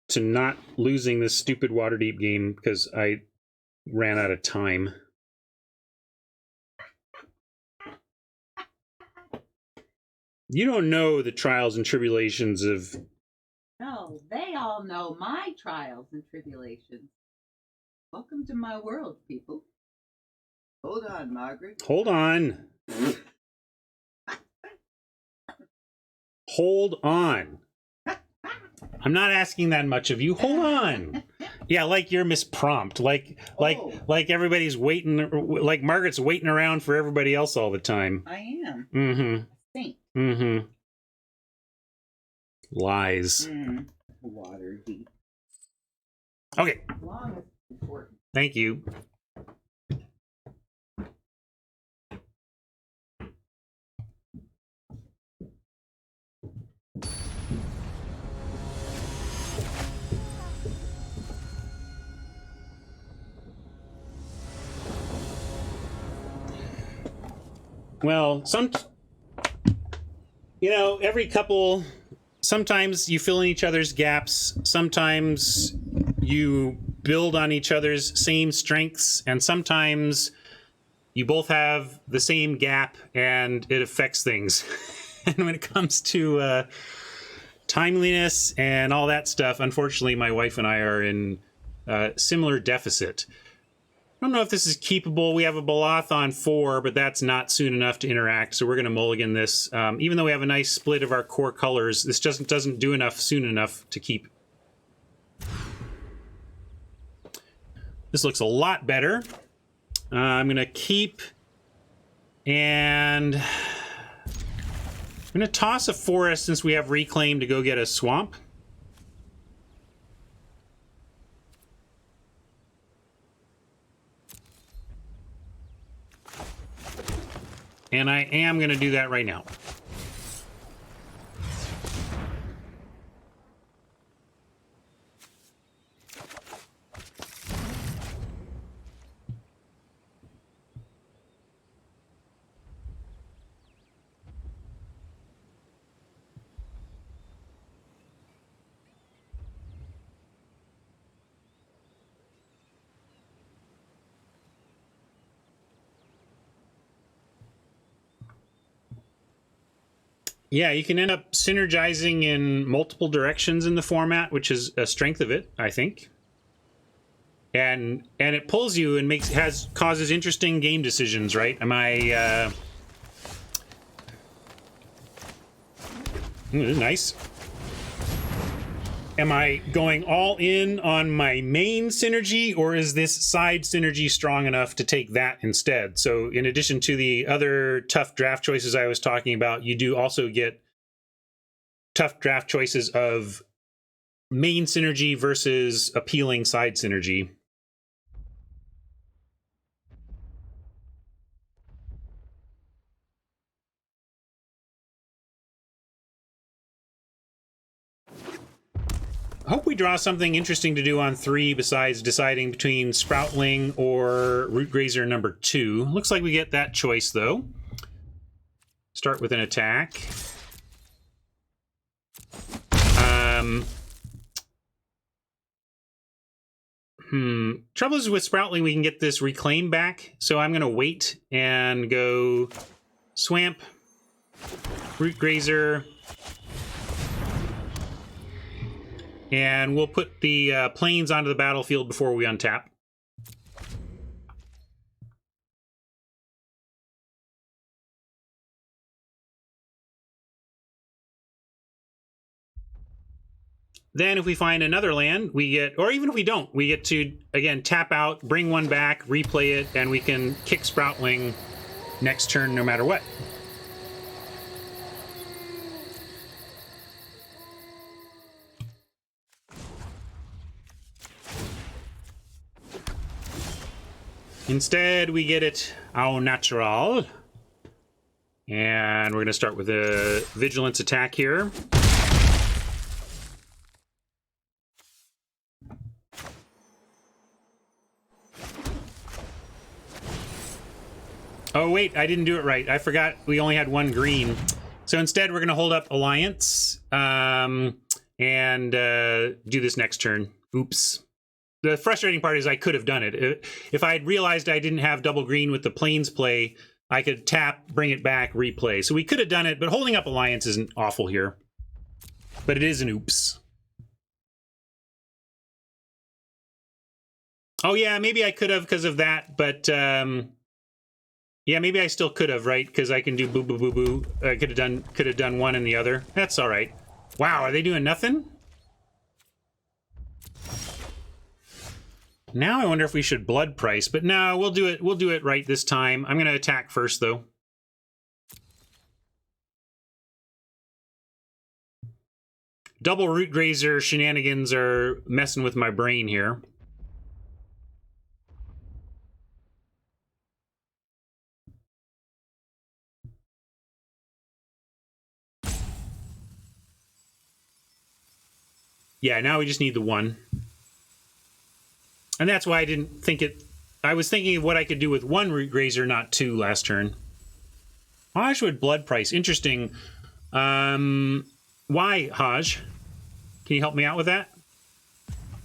to not losing this stupid Waterdeep game because I ran out of time. You don't know the trials and tribulations of...
No, they all know my trials and tribulations. Welcome to my world, people. Hold on, Margaret.
Hold on. Hold on. I'm not asking that much of you. Hold on. Yeah, like you're Miss Prompt. Like everybody's waiting. Like Margaret's waiting around for everybody else all the time.
I am.
Mm-hmm.
Saint.
Mm-hmm. Lies.
Waterdeep.
Okay.
Long is important.
Thank you. Well, every couple, sometimes you fill in each other's gaps, sometimes you build on each other's same strengths, and sometimes you both have the same gap and it affects things. And when it comes to timeliness and all that stuff, unfortunately, my wife and I are in similar deficit. I don't know if this is keepable. We have a Baloth on 4, but that's not soon enough to interact, so we're going to mulligan this. Even though we have a nice split of our core colors, this just doesn't do enough soon enough to keep. This looks a lot better. I'm going to keep, and I'm going to toss a forest since we have reclaim to go get a swamp. And I am going to do that right now. Yeah, you can end up synergizing in multiple directions in the format, which is a strength of it, I think. And it pulls you and causes interesting game decisions, right? Am I this is nice. Am I going all in on my main synergy, or is this side synergy strong enough to take that instead? So in addition to the other tough draft choices I was talking about, you do also get tough draft choices of main synergy versus appealing side synergy. I hope we draw something interesting to do on 3 besides deciding between Sproutling or Root Grazer number 2. Looks like we get that choice, though. Start with an attack. Trouble is with Sproutling, we can get this Reclaim back, so I'm going to wait and go Swamp, Root Grazer, and we'll put the plains onto the battlefield before we untap. Then if we find another land, we get, or even if we don't, we get to, again, tap out, bring one back, replay it, and we can kick Sproutling next turn no matter what. Instead, we get it au natural. And we're going to start with a Vigilance attack here. Oh, wait, I didn't do it right. I forgot we only had 1 green. So instead, we're going to hold up Alliance and do this next turn. Oops. The frustrating part is I could have done it. If I had realized I didn't have double green with the Plains play, I could tap, bring it back, replay. So we could have done it, but holding up Alliance isn't awful here. But it is an oops. Oh, yeah, maybe I could have because of that, but... yeah, maybe I still could have, right? Because I can do boo boo boo boo. I could have done one and the other. That's all right. Wow, are they doing nothing? Now I wonder if we should blood price, but no, we'll do it. We'll do it right this time. I'm going to attack first, though. Double Root Grazer shenanigans are messing with my brain here. Yeah, now we just need the 1. And that's why I didn't think it... I was thinking of what I could do with 1 Root Grazer, not 2 last turn. Hajwood blood price. Interesting. Why, Haj? Can you help me out with that?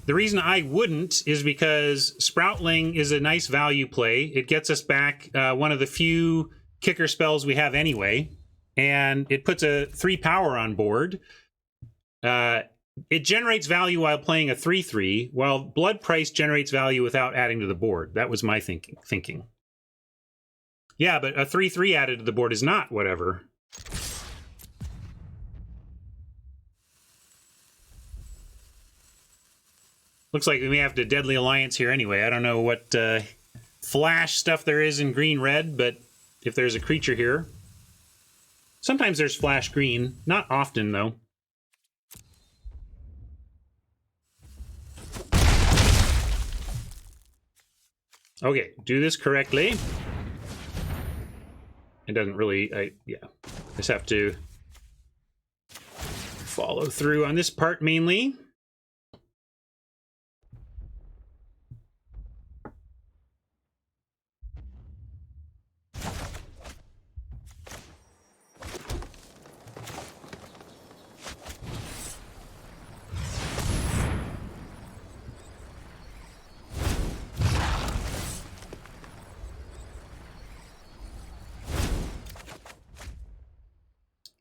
The reason I wouldn't is because Sproutling is a nice value play. It gets us back one of the few kicker spells we have anyway, and it puts a 3 power on board. It generates value while playing a 3/3, while Blood Price generates value without adding to the board. That was my thinking. Yeah, but a 3/3 added to the board is not whatever. Looks like we may have to Deadly Alliance here anyway. I don't know what flash stuff there is in green-red, but if there's a creature here. Sometimes there's flash green. Not often, though. Okay, do this correctly. It doesn't really... yeah. Just have to follow through on this part mainly.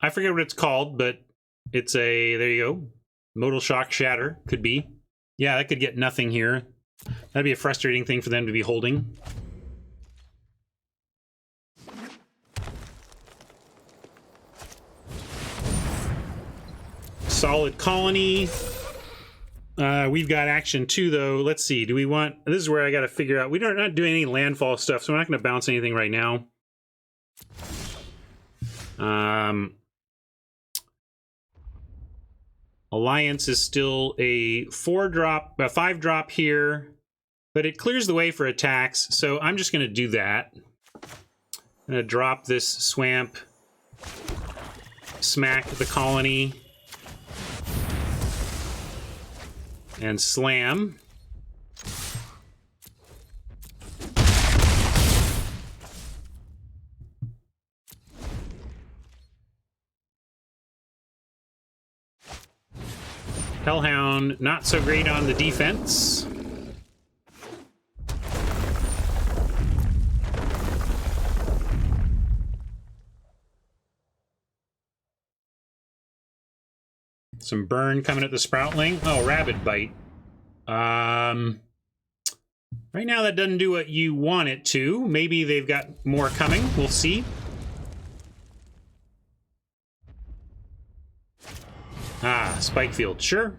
I forget what it's called, but it's a, there you go. Modal Shock Shatter, could be. Yeah, that could get nothing here. That'd be a frustrating thing for them to be holding. Solid Colony. We've got action too, though. Let's see, do we want, this is where I gotta figure out, we're not doing any landfall stuff, so we're not gonna bounce anything right now. Alliance is still a 5-drop here, but it clears the way for attacks, so I'm just going to do that. I'm going to drop this Swamp, smack the Colony, and slam. Hellhound, not so great on the defense. Some burn coming at the Sproutling. Oh, Rabid Bite. Right now that doesn't do what you want it to. Maybe they've got more coming. We'll see. Ah, Spike Field, sure.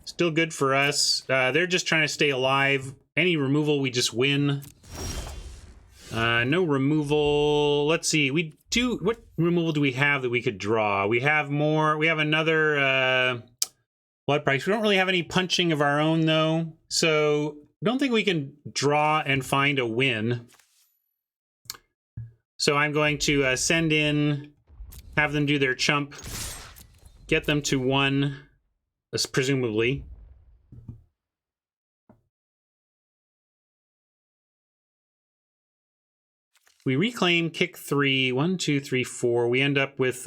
Still good for us. They're just trying to stay alive. Any removal, we just win. No removal. Let's see. We do. What removal do we have that we could draw? We have more. We have another Blood Price. We don't really have any punching of our own, though. So don't think we can draw and find a win. So I'm going to send in, have them do their chump, get them to 1, presumably. We reclaim, kick 3, 1, 2, 3, 4. We end up with,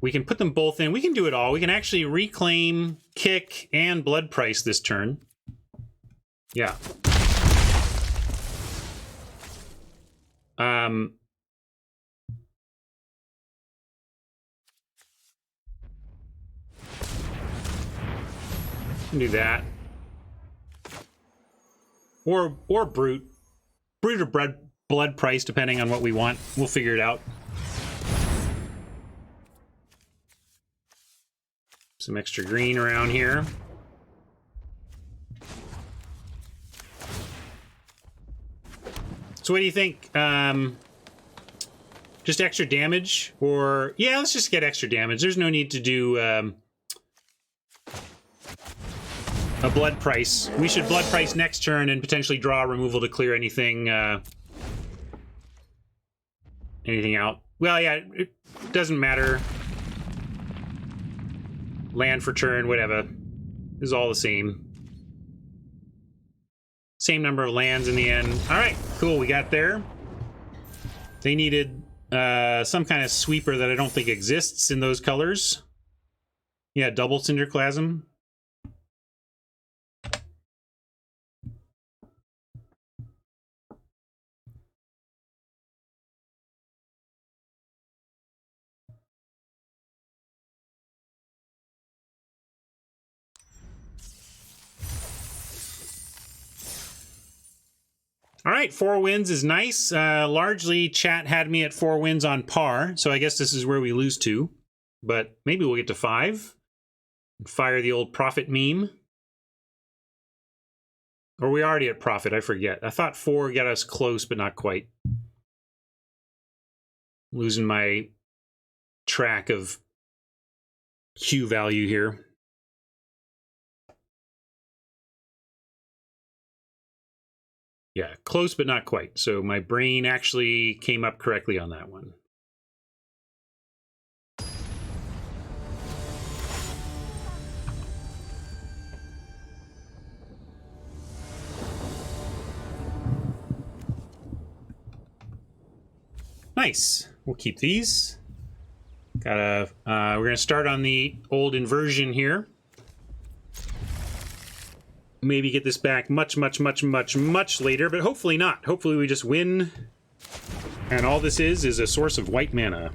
we can put them both in. We can do it all. We can actually reclaim, kick, and Blood Price this turn. Yeah. Do that. Or Brute. Brute or Blood Price, depending on what we want. We'll figure it out. Some extra green around here. So what do you think? Just extra damage? Or, yeah, let's just get extra damage. There's no need to do a Blood Price. We should Blood Price next turn and potentially draw a removal to clear anything anything out. Well, yeah, it doesn't matter. Land for turn, whatever. Is all the same. Same number of lands in the end. All right, cool. We got there. They needed some kind of sweeper that I don't think exists in those colors. Yeah, double Cinderclasm. All right, 4 wins is nice. Largely, chat had me at 4 wins on par, so I guess this is where we lose to. But maybe we'll get to 5. Fire the old profit meme. Or are we already at profit? I forget. I thought 4 got us close, but not quite. Losing my track of Q value here. Yeah, close but not quite. So my brain actually came up correctly on that one. Nice. We'll keep these. We're gonna start on the old inversion here. Maybe get this back much later, but hopefully not. Hopefully we just win. And all this is a source of white mana.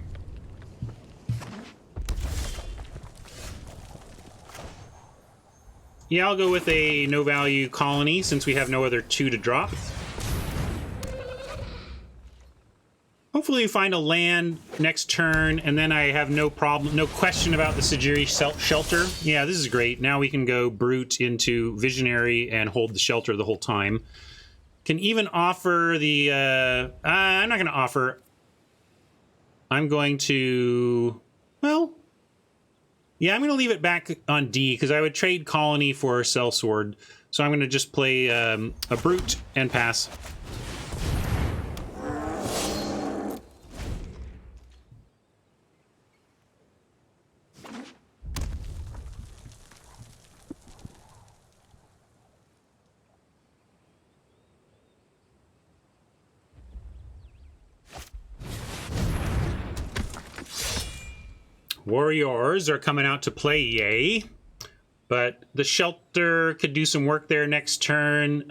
Yeah, I'll go with a no-value colony since we have no other 2 to drop. Hopefully we find a land next turn, and then I have no problem, no question about the Sajiri shelter. Yeah, this is great. Now we can go brute into Visionary and hold the shelter the whole time. Can even offer the... I'm not going to offer. I'm going to... Well... Yeah, I'm going to leave it back on D, because I would trade Colony for Sellsword. So I'm going to just play a brute and pass. Warriors are coming out to play, yay. But the shelter could do some work there next turn.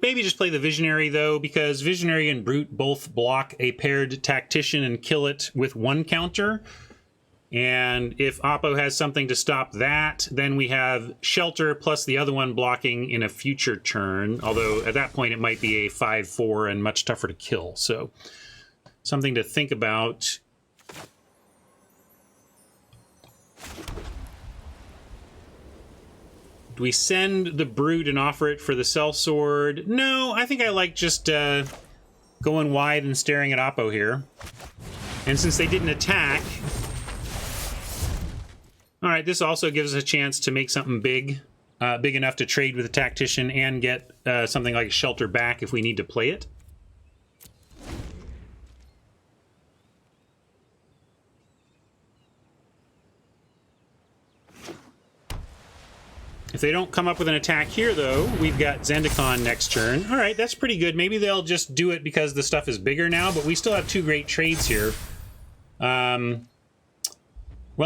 Maybe just play the Visionary, though, because Visionary and Brute both block a paired Tactician and kill it with 1 counter. And if Oppo has something to stop that, then we have Shelter plus the other one blocking in a future turn. Although at that point it might be a 5/4 and much tougher to kill. So something to think about. Do we send the Brute and offer it for the Sellsword? No, I think I like just going wide and staring at Oppo here. And since they didn't attack... Alright, this also gives us a chance to make something big. Big enough to trade with a Tactician and get something like a Shelter back if we need to play it. If they don't come up with an attack here, though, we've got Zendikar next turn. All right, that's pretty good. Maybe they'll just do it because the stuff is bigger now, but we still have 2 great trades here. Well,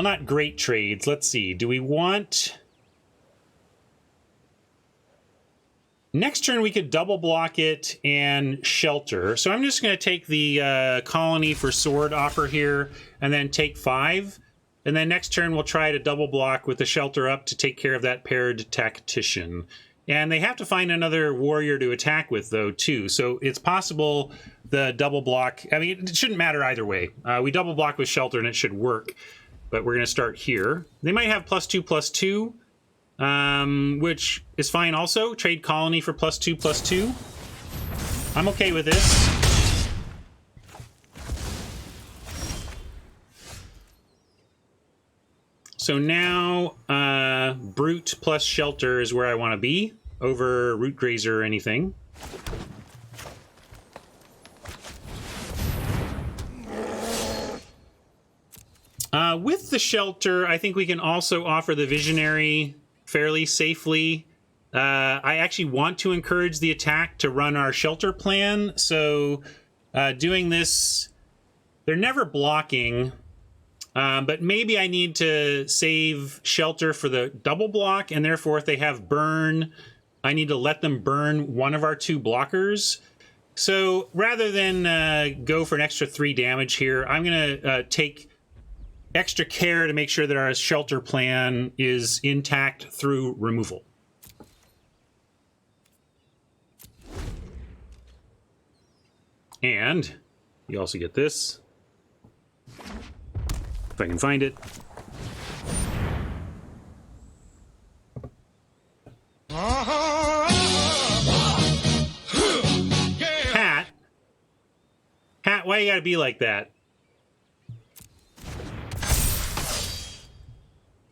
not great trades. Let's see. Do we want... Next turn, we could double block it and Shelter. So I'm just going to take the Colony for Sword offer here and then take 5. And then next turn, we'll try to double block with the Shelter up to take care of that paired Tactician. And they have to find another warrior to attack with, though, too. So it's possible the double block... I mean, it shouldn't matter either way. We double block with Shelter, and it should work. But we're going to start here. They might have +2/+2, which is fine also. Trade Colony for +2/+2. I'm okay with this. So now, Brute plus Shelter is where I want to be, over Root Grazer or anything. With the Shelter, I think we can also offer the Visionary fairly safely. I actually want to encourage the attack to run our shelter plan. So doing this, they're never blocking, but maybe I need to save shelter for the double block, and therefore if they have burn, I need to let them burn one of our 2 blockers. So rather than go for an extra 3 damage here, I'm going to take extra care to make sure that our shelter plan is intact through removal. And you also get this, if I can find it. Hat, why you gotta be like that?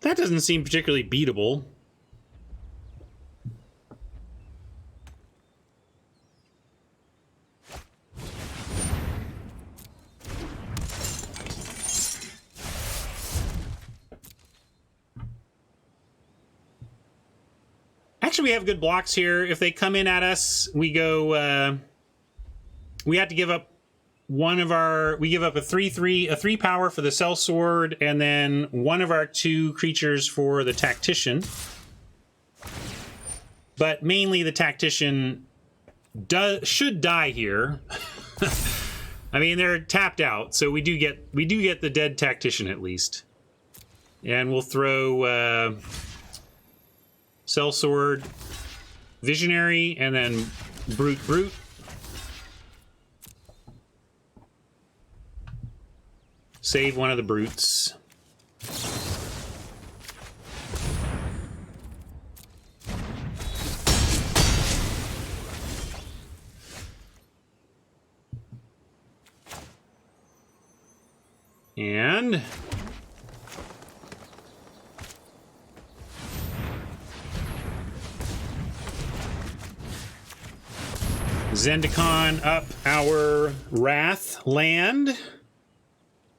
That doesn't seem particularly beatable. Actually, we have good blocks here. If they come in at us, we go, we have to give up one of our, we give up a 3 power for the sellsword, and then one of our 2 creatures for the tactician. But mainly the tactician should die here. I mean, they're tapped out, so we do get the dead tactician at least. And we'll throw sellsword, visionary, and then brute. Save one of the brutes. And Zendikar up our Wrath land.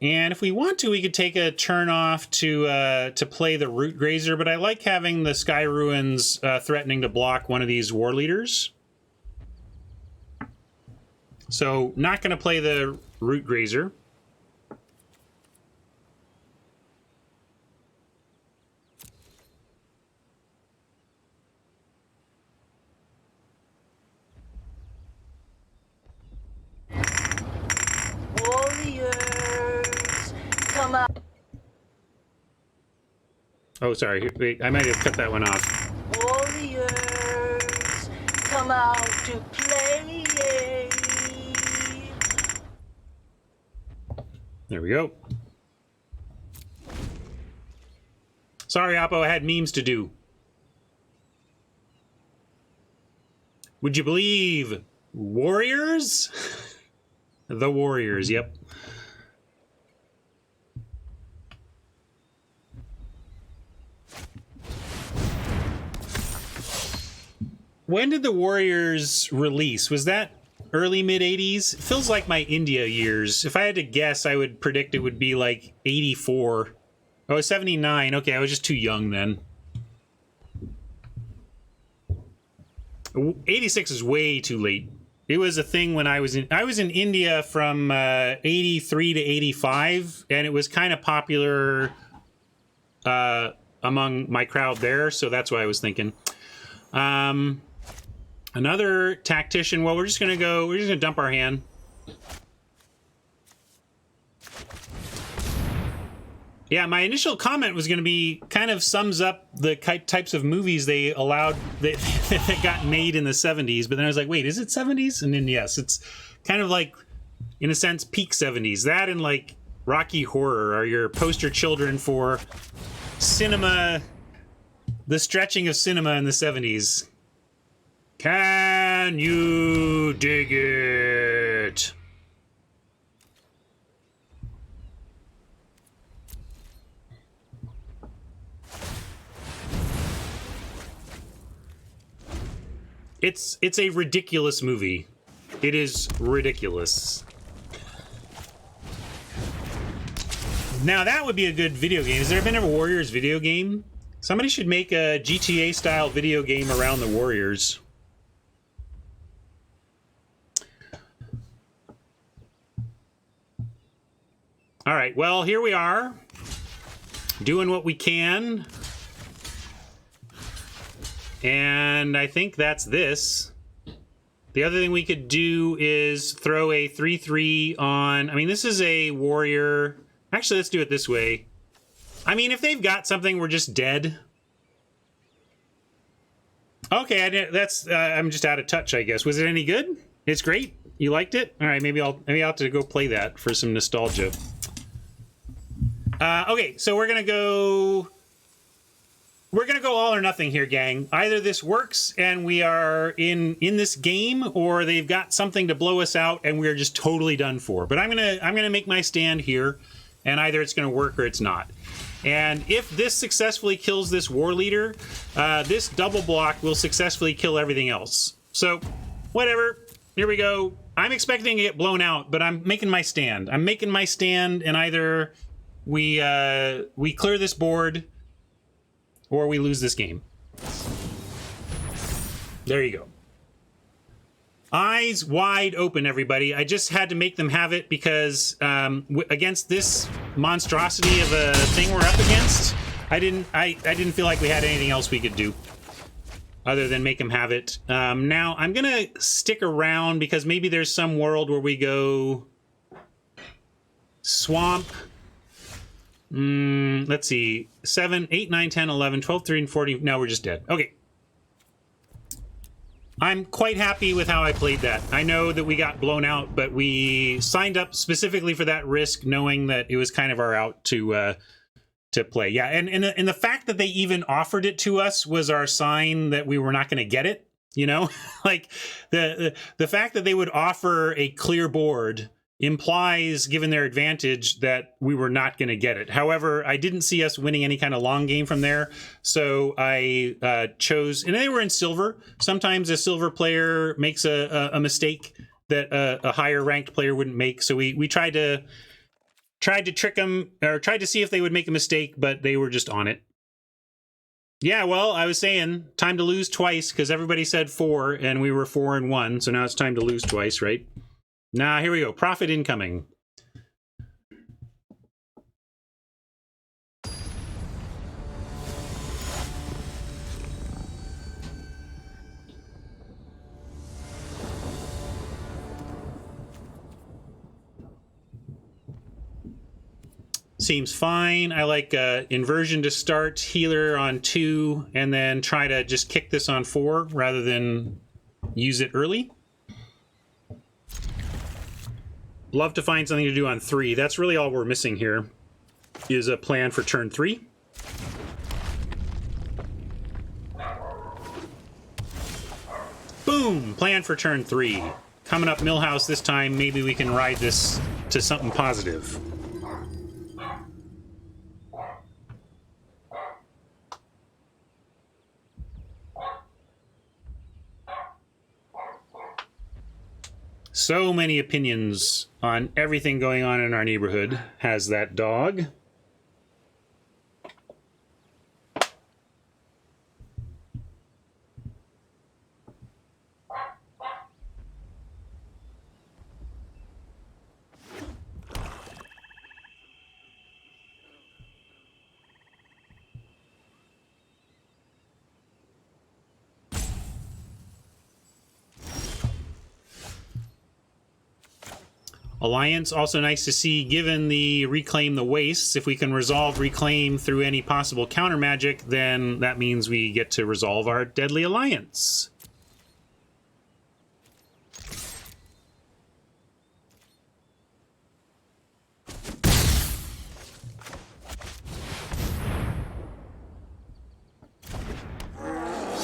And if we want to, we could take a turn off to play the Root Grazer, but I like having the Sky Ruins threatening to block one of these war leaders. So, not going to play the Root Grazer.
Warriors, come out.
Oh, sorry. Wait, I might have cut that one off.
Warriors, come out to play.
There we go. Sorry, Oppo, I had memes to do. Would you believe Warriors? The Warriors, yep. When did the Warriors release? Was that early mid-80s? It feels like my India years. If I had to guess, I would predict it would be like 84. Oh, 79. Okay, I was just too young then. 86 is way too late. It was a thing when I was in India from 83 to 85, and it was kind of popular among my crowd there, so that's why I was thinking. Another tactician. Well, we're just gonna dump our hand. Yeah, my initial comment was gonna be kind of sums up the types of movies they allowed that got made in the 70s, but then I was like, wait, is it 70s? And then yes, it's kind of like, in a sense, peak 70s. That and like Rocky Horror are your poster children for cinema, the stretching of cinema in the 70s. Can you dig it? It's a ridiculous movie. It is ridiculous. Now that would be a good video game. Has there been a Warriors video game? Somebody should make a GTA-style video game around the Warriors. All right, well, here we are, doing what we can. And I think that's this. The other thing we could do is throw a 3-3 on... I mean, this is a warrior. Actually, let's do it this way. I mean, if they've got something, we're just dead. Okay, I'm just out of touch, I guess. Was it any good? It's great. You liked it? All right, maybe I'll have to go play that for some nostalgia. Okay, so we're gonna go all or nothing here, gang. Either this works and we are in this game, or they've got something to blow us out and we're just totally done for. But I'm gonna make my stand here, and either it's gonna work or it's not. And if this successfully kills this war leader, this double block will successfully kill everything else. So, whatever. Here we go. I'm expecting to get blown out, but I'm making my stand. I'm making my stand, and either we clear this board, or we lose this game. There you go. Eyes wide open, everybody. I just had to make them have it because against this monstrosity of a thing we're up against, I didn't feel like we had anything else we could do other than make them have it. Now I'm gonna stick around because maybe there's some world where we go swamp. Let's see. 7, 8, 9, 10, 11, 12, 13, 14. Now we're just dead. Okay. I'm quite happy with how I played that. I know that we got blown out, but we signed up specifically for that risk, knowing that it was kind of our out to play. Yeah, and the fact that they even offered it to us was our sign that we were not going to get it. You know, like the fact that they would offer a clear board implies, given their advantage, that we were not going to get it. However, I didn't see us winning any kind of long game from there, so I chose, and they were in silver. Sometimes a silver player makes a mistake that a higher ranked player wouldn't make, so we tried to trick them, or tried to see if they would make a mistake, but they were just on it. Yeah, well, I was saying, time to lose twice, because everybody said 4, and we were 4-1, so now it's time to lose twice, right? Nah, here we go. Profit incoming. Seems fine. I like inversion to start, healer on 2, and then try to just kick this on 4 rather than use it early. Love to find something to do on 3. That's really all we're missing here, is a plan for turn 3. Boom! Plan for turn 3. Coming up Millhouse this time, maybe we can ride this to something positive. So many opinions on everything going on in our neighborhood has that dog. Alliance, also nice to see, given the Reclaim the Wastes. If we can resolve Reclaim through any possible counter magic, then that means we get to resolve our Deadly Alliance.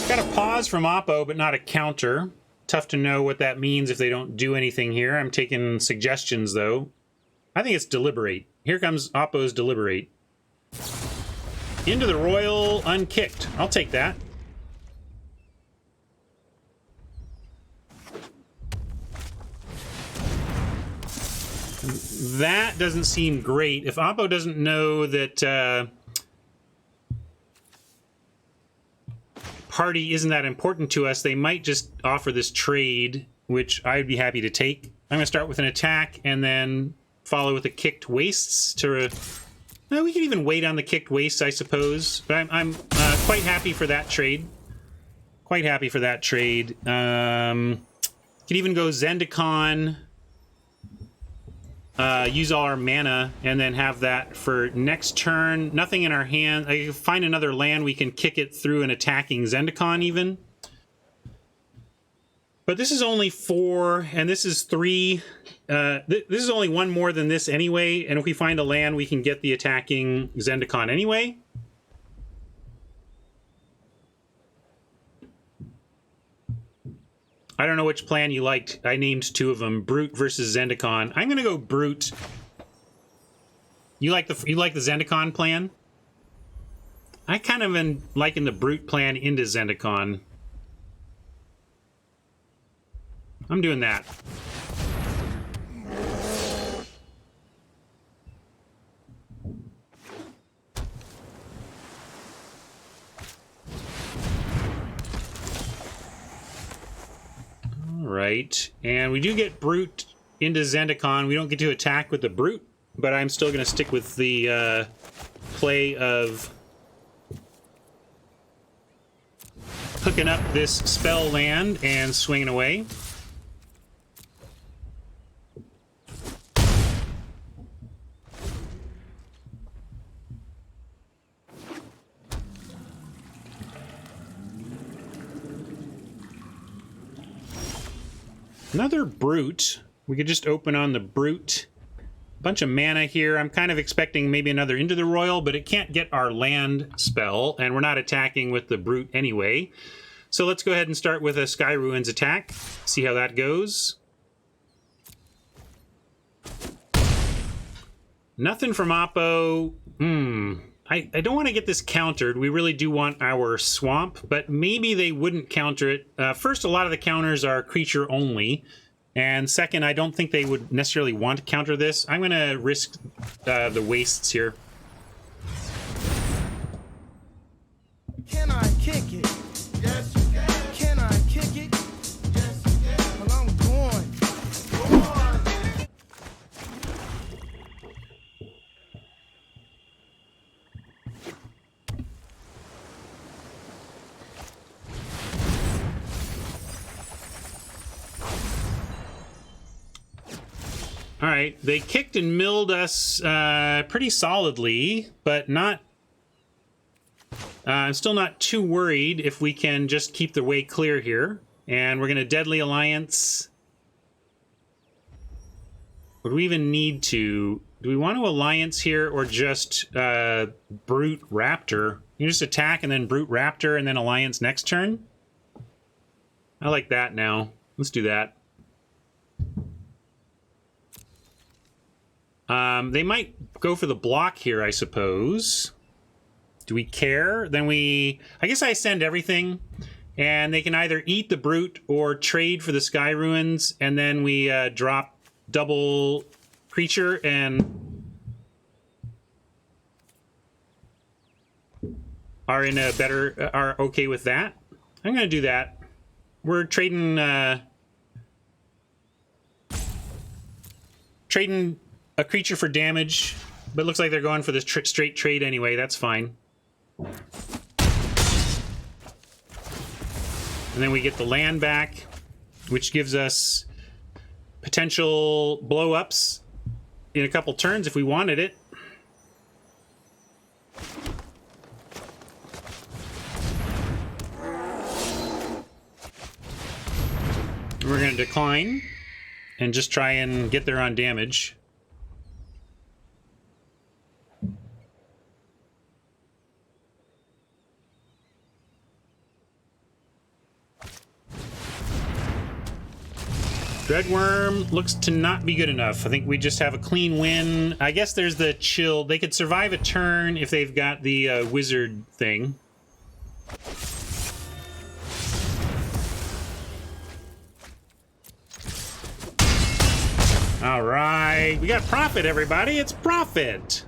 Got a pause from Oppo, but not a counter. Tough to know what that means if they don't do anything here. I'm taking suggestions, though. I think it's Deliberate. Here comes Oppo's Deliberate. Into the Royal, unkicked. I'll take that. That doesn't seem great. If Oppo doesn't know that party isn't that important to us, they might just offer this trade, which I'd be happy to take. I'm going to start with an attack and then follow with the kicked wastes to... we can even wait on the kicked wastes, I suppose. But I'm quite happy for that trade. Quite happy for that trade. Could even go Zendikar, use all our mana, and then have that for next turn. Nothing in our hand. I can find another land, we can kick it through an attacking Zendikar even. But this is only 4, and this is 3. This is only 1 more than this anyway, and if we find a land, we can get the attacking Zendikar anyway. I don't know which plan you liked. I named 2 of them, Brute versus Zendikar. I'm going to go Brute. You like the Zendikar plan? I kind of been liking the Brute plan into Zendikar. I'm doing that. All right, and we do get Brute into Zendikar. We don't get to attack with the Brute, but I'm still going to stick with the play of hooking up this spell land and swinging away. Another Brute. We could just open on the Brute. Bunch of mana here. I'm kind of expecting maybe another Into the Royal, but it can't get our land spell, and we're not attacking with the Brute anyway. So let's go ahead and start with a Sky Ruins attack. See how that goes. Nothing from Oppo. I don't want to get this countered. We really do want our swamp, but maybe they wouldn't counter it. First, a lot of the counters are creature only. And second, I don't think they would necessarily want to counter this. I'm going to risk the wastes here.
Can I kick it? Yes, you can. Can I kick it? Yes, you can. Well, I'm going. Go on.
All right, they kicked and milled us pretty solidly, but not... I'm still not too worried if we can just keep the way clear here. And we're going to Deadly Alliance. Would we even need to... Do we want to Alliance here or just Brute Raptor? You just attack and then Brute Raptor and then Alliance next turn? I like that now. Let's do that. They might go for the block here, I suppose. Do we care? Then I guess I send everything, and they can either eat the Brute or trade for the Sky Ruins, and then we drop double creature and are in a better, are okay with that. I'm going to do that. We're trading a creature for damage, but it looks like they're going for the straight trade anyway. That's fine. And then we get the land back, which gives us potential blow-ups in a couple turns if we wanted it. We're going to decline and just try and get there on damage. Dreadworm looks to not be good enough. I think we just have a clean win. I guess there's the chill. They could survive a turn if they've got the wizard thing. All right. We got profit, everybody. It's profit.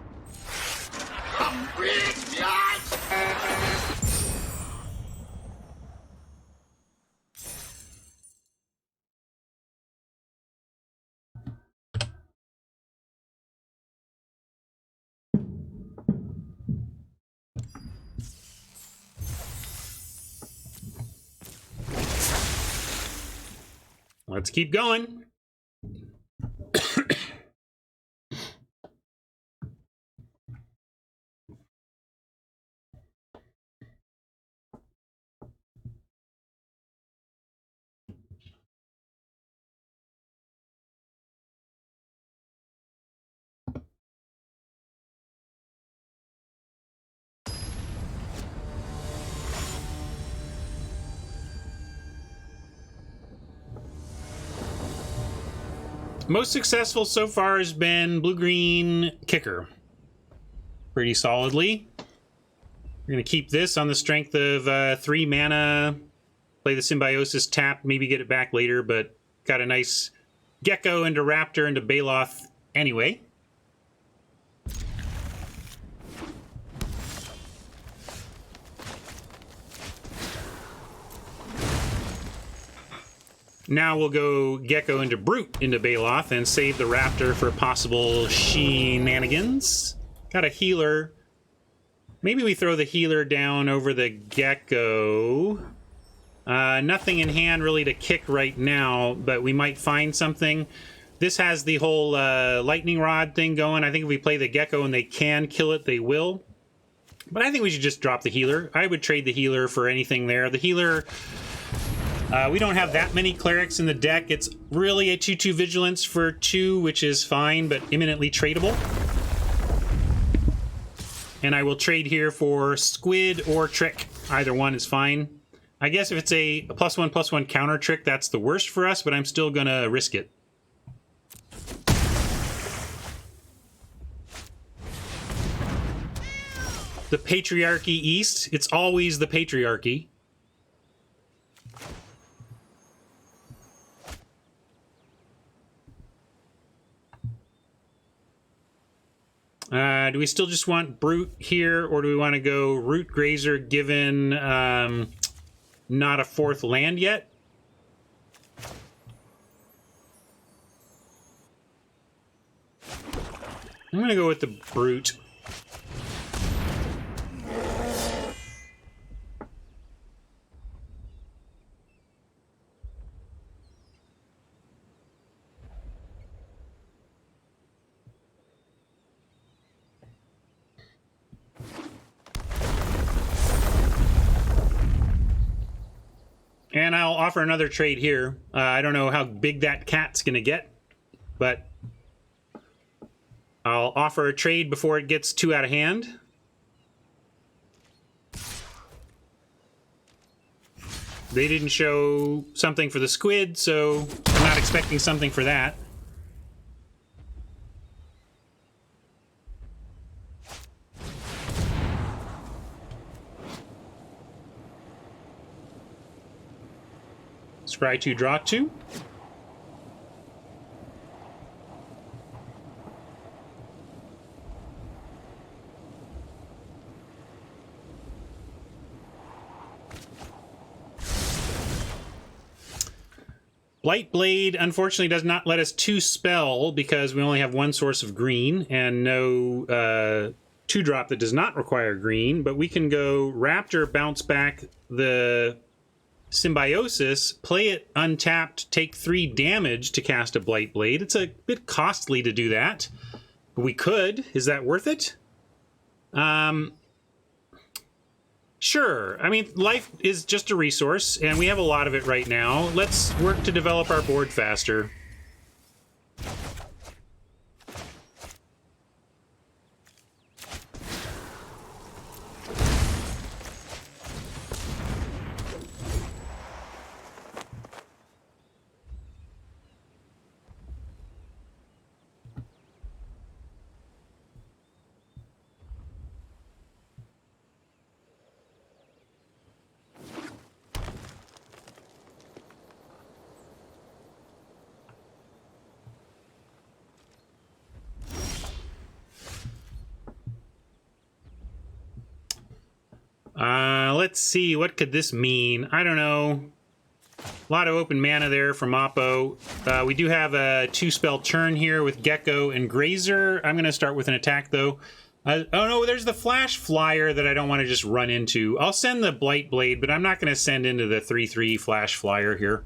Let's keep going. Most successful so far has been blue-green kicker. Pretty solidly. We're going to keep this on the strength of 3 mana. Play the Symbiosis tap, maybe get it back later, but got a nice Gecko into Raptor into Baloth anyway. Now we'll go Gecko into Brute into Baloth and save the Raptor for possible shenanigans. Got a healer. Maybe we throw the healer down over the Gecko. Nothing in hand really to kick right now, but we might find something. This has the whole lightning rod thing going. I think if we play the Gecko and they can kill it, they will. But I think we should just drop the healer. I would trade the healer for anything there. The healer... we don't have that many clerics in the deck. It's really a 2/2 vigilance for 2, which is fine, but imminently tradable. And I will trade here for Squid or Trick. Either one is fine. I guess if it's a +1/+1 counter Trick, that's the worst for us, but I'm still gonna risk it. The Patriarchy East. It's always the Patriarchy. Do we still just want Brute here, or do we want to go Root Grazer given not a 4th land yet? I'm going to go with the Brute. And I'll offer another trade here. I don't know how big that cat's going to get, but I'll offer a trade before it gets too out of hand. They didn't show something for the squid, so I'm not expecting something for that. Scry 2, draw 2. Blightblade, unfortunately, does not let us 2-spell because we only have 1 source of green and no 2-drop that does not require green, but we can go Raptor, bounce back the Symbiosis, play it untapped, take 3 damage to cast a Blightblade. It's a bit costly to do that, but we could. Is that worth it? Sure. I mean, life is just a resource, and we have a lot of it right now. Let's work to develop our board faster. Let's see, what could this mean? I don't know. A lot of open mana there from Oppo. We do have a 2-spell turn here with Gecko and Grazer. I'm going to start with an attack, though. Oh, no, there's the Flash Flyer that I don't want to just run into. I'll send the Blightblade, but I'm not going to send into the 3/3 Flash Flyer here.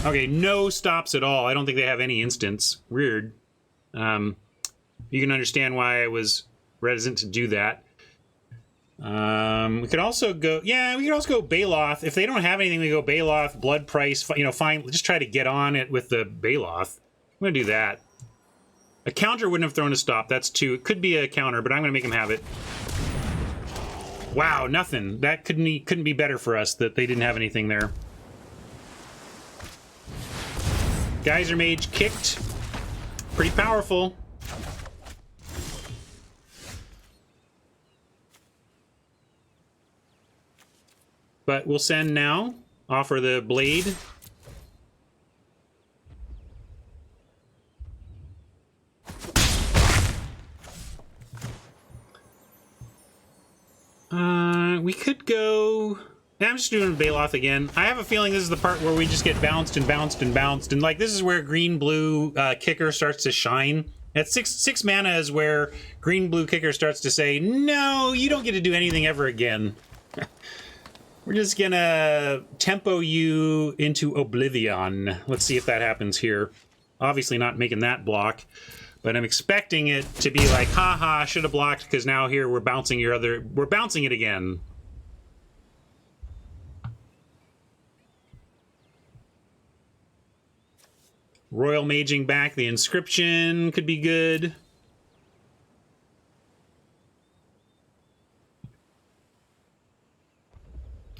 Okay, no stops at all. I don't think they have any instants. Weird. You can understand why I was reticent to do that. We could also go... Yeah, we could also go Baloth. If they don't have anything, we go Baloth, Blood Price, you know, fine. Just try to get on it with the Baloth. I'm going to do that. A counter wouldn't have thrown a stop. That's 2. It could be a counter, but I'm going to make him have it. Wow, nothing. That couldn't be better for us that they didn't have anything there. Geyser Mage kicked. Pretty powerful. But we'll send now. Offer the blade. We could go... I'm just doing Baloth again. I have a feeling this is the part where we just get bounced and bounced and bounced. And like, this is where green-blue kicker starts to shine. At 6 mana is where green-blue kicker starts to say, no, you don't get to do anything ever again. We're just gonna tempo you into oblivion. Let's see if that happens here. Obviously not making that block. But I'm expecting it to be like, haha, should have blocked, because now here we're bouncing we're bouncing it again. Royal Maging back the inscription could be good.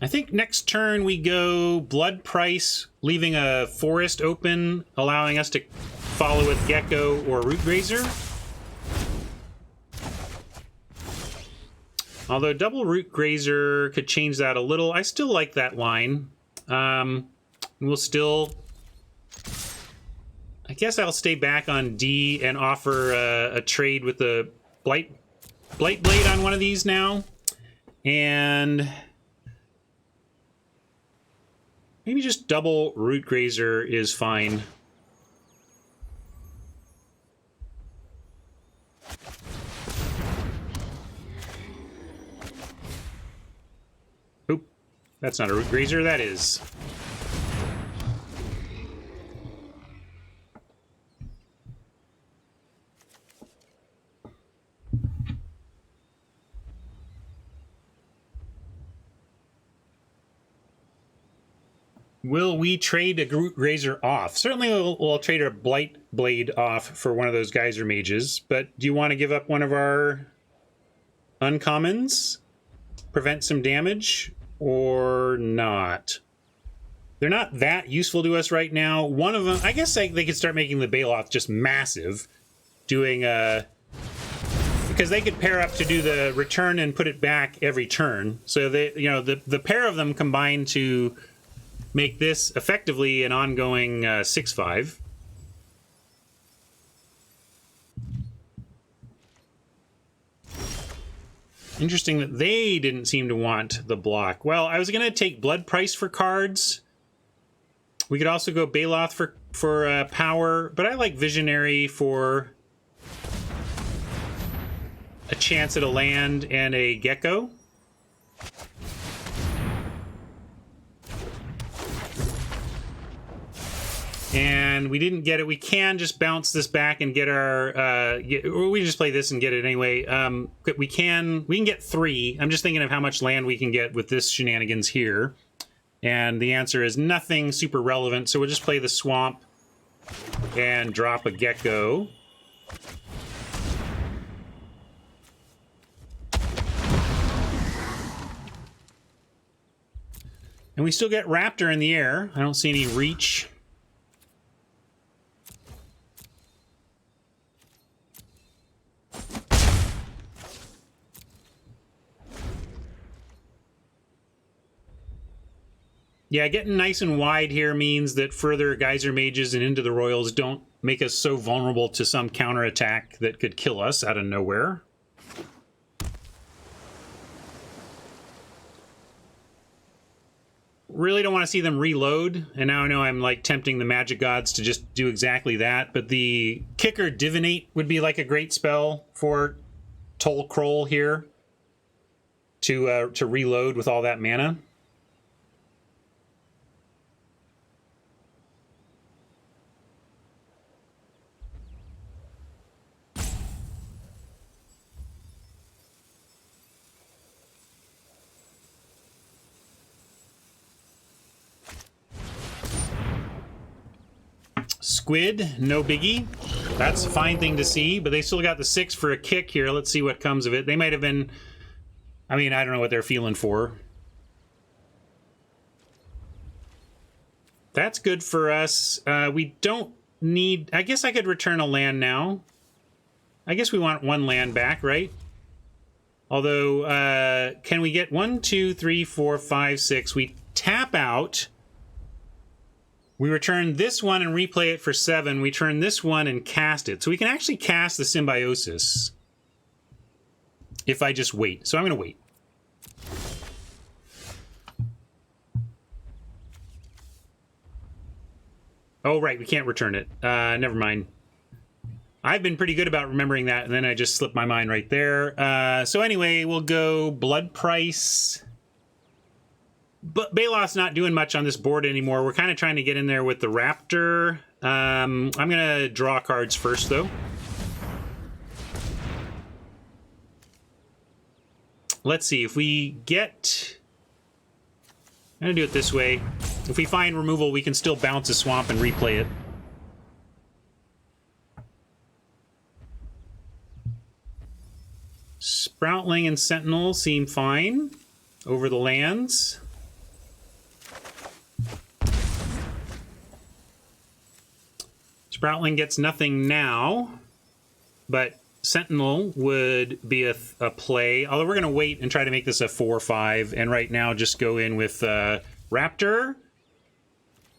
I think next turn we go Blood Price, leaving a forest open, allowing us to follow with Gecko or Root Grazer. Although double Root Grazer could change that a little. I still like that line. We'll still... I guess I'll stay back on D and offer a trade with the Blight Blade on one of these now. And... maybe just double Root Grazer is fine. Oop, that's not a Root Grazer, that is. Will we trade a Root Grazer off? Certainly we'll trade a Blight Blade off for one of those Geyser Mages, but do you want to give up one of our uncommons? Prevent some damage? Or not? They're not that useful to us right now. One of them, I guess they could start making the Baloth just massive. Doing because they could pair up to do the return and put it back every turn. So they, you know, the pair of them combine to make this effectively an ongoing 6/5. Interesting that they didn't seem to want the block. Well, I was going to take Blood Price for cards. We could also go Baloth for power, but I like Visionary for a chance at a land and a Gecko. And we didn't get it. We can just bounce this back and get our... or we just play this and get it anyway. We can get 3. I'm just thinking of how much land we can get with this shenanigans here. And the answer is nothing super relevant. So we'll just play the Swamp and drop a Gecko. And we still get Raptor in the air. I don't see any reach. Yeah, getting nice and wide here means that further Geyser Mages and into the Royals don't make us so vulnerable to some counterattack that could kill us out of nowhere. Really don't want to see them reload, and now I know I'm like tempting the Magic Gods to just do exactly that, but the Kicker Divinate would be like a great spell for Toll Kroll here to reload with all that mana. squid, no biggie. That's a fine thing to see, but they still got the 6 for a kick here. Let's see what comes of it. They might have been... I mean, I don't know what they're feeling for. That's good for us. We don't need... I guess I could return a land now. I guess we want 1 land back, right? Although, can we get 1, 2, 3, 4, 5, 6? We tap out. We return this one and replay it for 7. We turn this one and cast it. So we can actually cast the Symbiosis if I just wait. So I'm going to wait. Oh, right. We can't return it. Never mind. I've been pretty good about remembering that, and then I just slipped my mind right there. So anyway, we'll go Blood Price. But Balot's not doing much on this board anymore. We're kind of trying to get in there with the Raptor. I'm going to draw cards first, though. Let's see. If we get... I'm going to do it this way. If we find removal, we can still bounce a swamp and replay it. Sproutling and Sentinel seem fine over the lands. Sproutling gets nothing now, but Sentinel would be a play. Although we're going to wait and try to make this a 4/5, and right now just go in with Raptor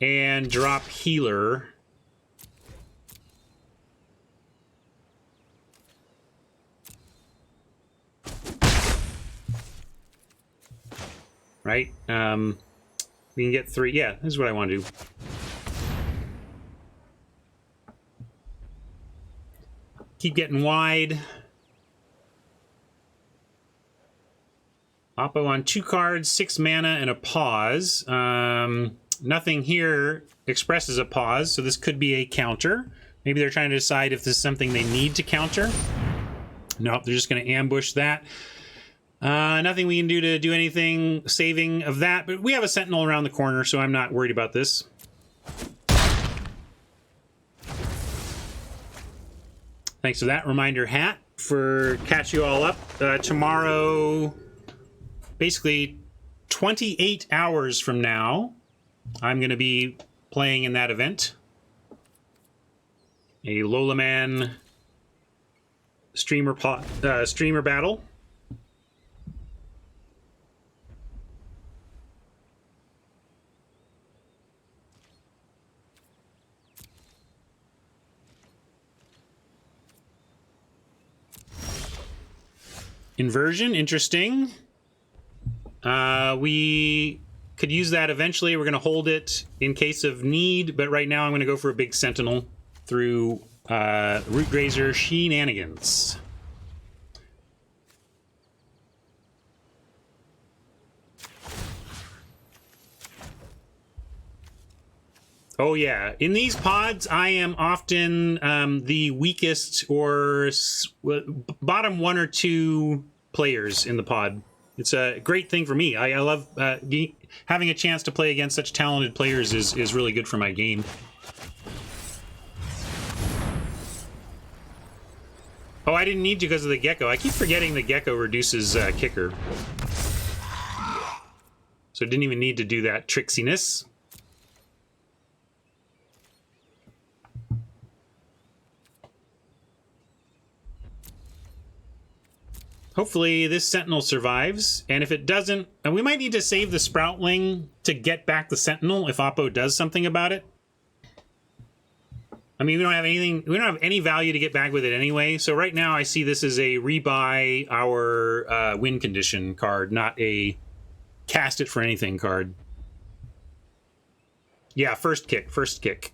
and drop Healer. Right? We can get 3. Yeah, this is what I want to do. Keep getting wide. Oppo on 2 cards, 6 mana, and a pause. Nothing here expresses a pause, so this could be a counter. Maybe they're trying to decide if this is something they need to counter. Nope, they're just going to ambush that. Nothing we can do to do anything saving of that, but we have a Sentinel around the corner, so I'm not worried about this. Thanks for that reminder hat for catch you all up. Tomorrow, basically 28 hours from now, I'm going to be playing in that event. A Lola Man streamer battle. Inversion, interesting. We could use that eventually. We're going to hold it in case of need, but right now I'm going to go for a big Sentinel through Root Grazer Shenanigans. Oh yeah, in these pods, I am often the weakest or bottom 1 or 2 players in the pod. It's a great thing for me. I love having a chance to play against such talented players is really good for my game. Oh, I didn't need to because of the Gecko. I keep forgetting the Gecko reduces kicker. So I didn't even need to do that tricksiness. Hopefully this Sentinel survives, and if it doesn't, and we might need to save the Sproutling to get back the Sentinel if Oppo does something about it. I mean, we don't have anything, we don't have any value to get back with it anyway, so right now I see this as a rebuy our win condition card, not a cast it for anything card. Yeah, first kick, first kick.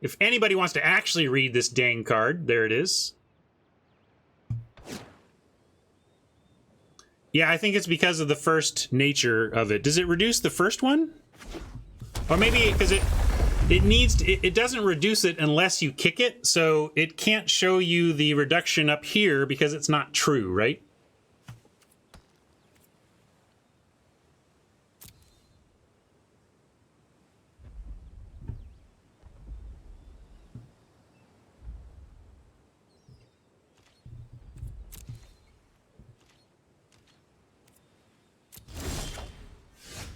If anybody wants to actually read this dang card, there it is. Yeah, I think it's because of the first nature of it. Does it reduce the first one? Or maybe because it doesn't reduce it unless you kick it, so it can't show you the reduction up here because it's not true, right?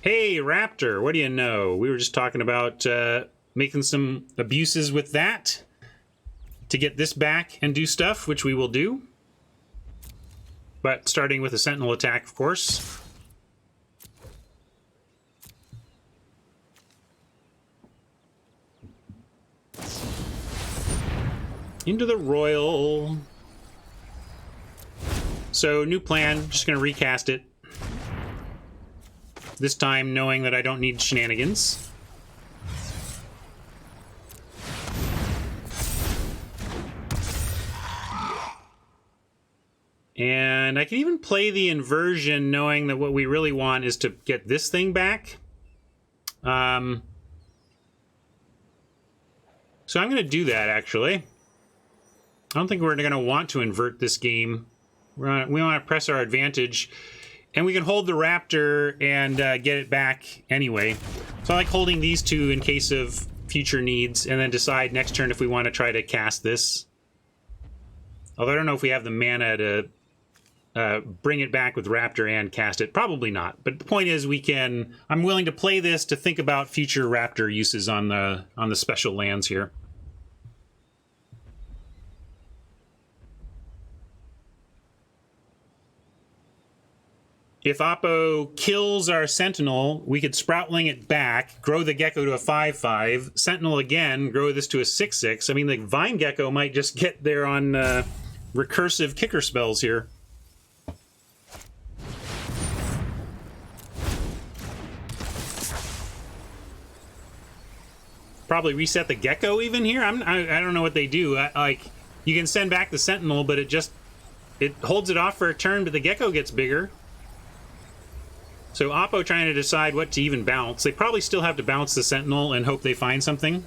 Hey, Raptor, what do you know? We were just talking about making some abuses with that to get this back and do stuff, which we will do. But starting with a Sentinel attack, of course. Into the Royal. So, new plan. Just going to recast it. This time knowing that I don't need shenanigans. And I can even play the inversion knowing that what we really want is to get this thing back. So I'm going to do that, actually. I don't think we're going to want to invert this game. We want to press our advantage. And we can hold the Raptor and get it back anyway. So I like holding these two in case of future needs, and then decide next turn if we want to try to cast this. Although I don't know if we have the mana to bring it back with Raptor and cast it. Probably not. But the point is, we can. I'm willing to play this to think about future Raptor uses on the special lands here. If Oppo kills our Sentinel, we could Sproutling it back, grow the Gecko to a 5/5, Sentinel again, grow this to a 6/6. I mean, the Vine Gecko might just get there on recursive kicker spells here. Probably reset the Gecko even here? I don't know what they do. Like, you can send back the Sentinel, but it holds it off for a turn, but the Gecko gets bigger. So Oppo trying to decide what to even bounce. They probably still have to bounce the Sentinel and hope they find something.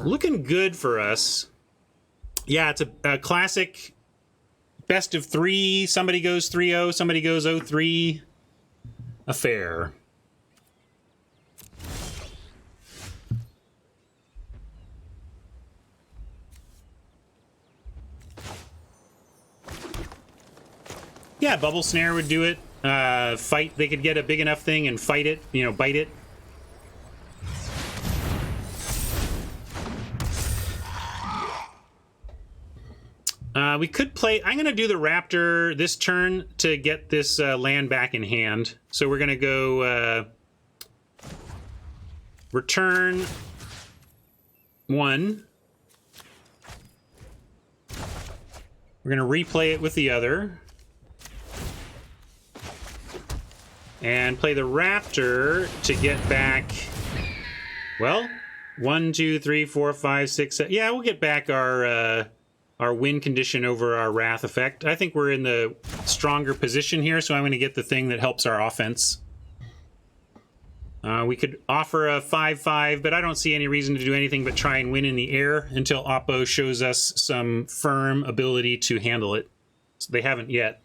Looking good for us. Yeah, it's a classic best of 3. Somebody goes 3-0, somebody goes 0-3 affair. Yeah, Bubble Snare would do it. Fight. They could get a big enough thing and fight it. You know, bite it. We could play. I'm going to do the Raptor this turn to get this land back in hand. So we're going to go return 1. We're going to replay it with the other. And play the Raptor to get back. Well, 1, 2, 3, 4, 5, 6, 7. Yeah, we'll get back our win condition over our Wrath effect. I think we're in the stronger position here, so I'm going to get the thing that helps our offense. We could offer a 5/5, but I don't see any reason to do anything but try and win in the air until Oppo shows us some firm ability to handle it. So they haven't yet.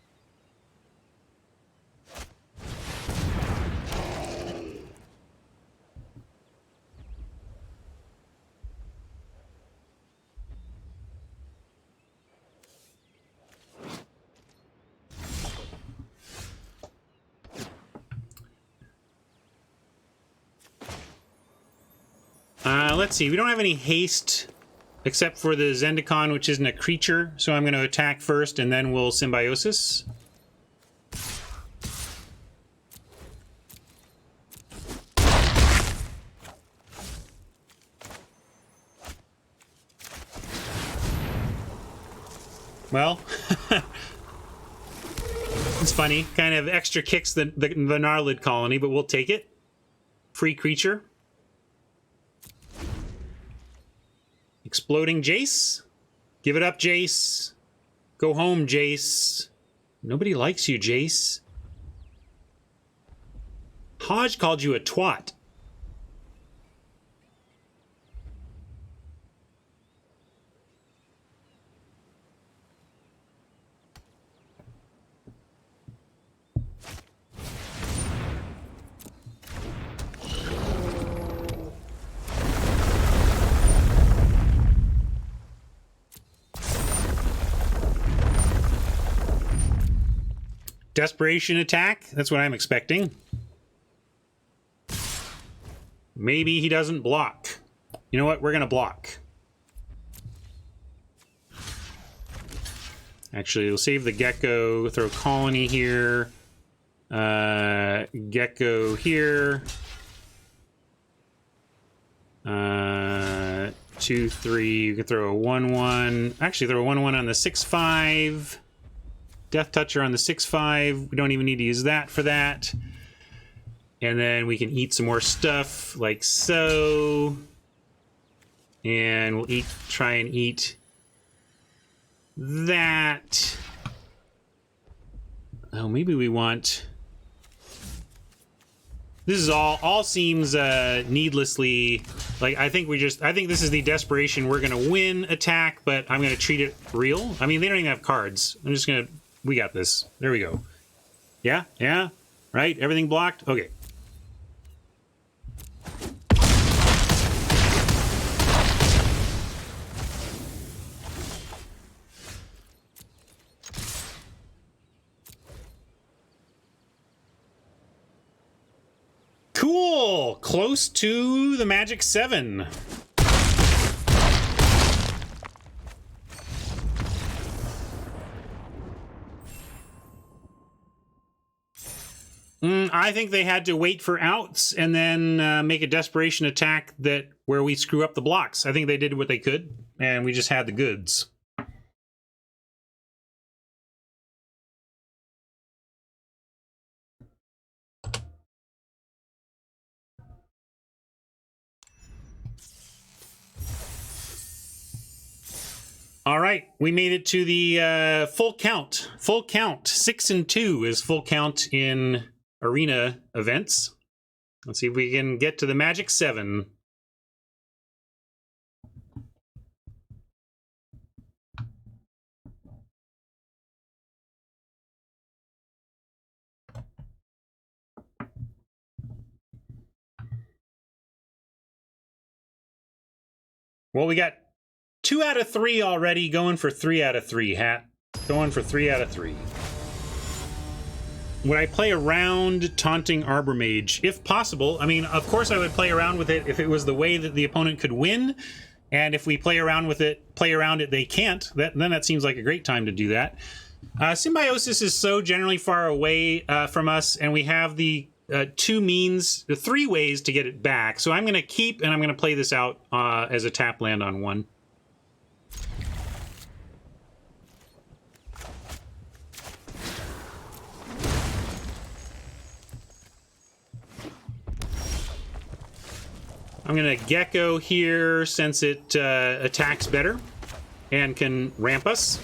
Let's see. We don't have any haste except for the Zendikar, which isn't a creature. So I'm going to attack first, and then we'll Symbiosis. Well, it's funny. Kind of extra kicks the Narlid colony, but we'll take it. Free creature. Exploding Jace. Give it up, Jace. Go home, Jace. Nobody likes you, Jace. Hodge called you a twat. Desperation attack. That's what I'm expecting. Maybe he doesn't block. You know what? We're going to block. Actually, we'll save the gecko. Throw colony here. Gecko here. 2, 3. You can throw a 1-1. Actually, throw a 1-1 on the 6-5. Death Toucher on the 6-5. We don't even need to use that for that. And then we can eat some more stuff, like so. And we'll try and eat that. Oh, maybe we want... This is all seems needlessly... Like, I think this is the desperation. We're going to win attack, but I'm going to treat it real. I mean, they don't even have cards. I'm just going to... We got this. There we go. Yeah? Yeah? Right? Everything blocked? Okay. Cool! Close to the Magic 7. I think they had to wait for outs and then make a desperation attack where we screw up the blocks. I think they did what they could, and we just had the goods. All right, we made it to the full count. Full count. 6 and 2 is full count in arena events. Let's see if we can get to the Magic 7. Well, we got 2 out of 3 already, going for 3 out of 3, Hat. Going for 3 out of 3. Would I play around Taunting Arbor Mage? If possible. I mean, of course I would play around with it if it was the way that the opponent could win. And if we play around it, they can't. Then that seems like a great time to do that. Symbiosis is so generally far away from us, and we have the 3 ways to get it back. So I'm going to keep, and I'm going to play this out as a tap land on 1. I'm going to Gecko here since it attacks better and can ramp us.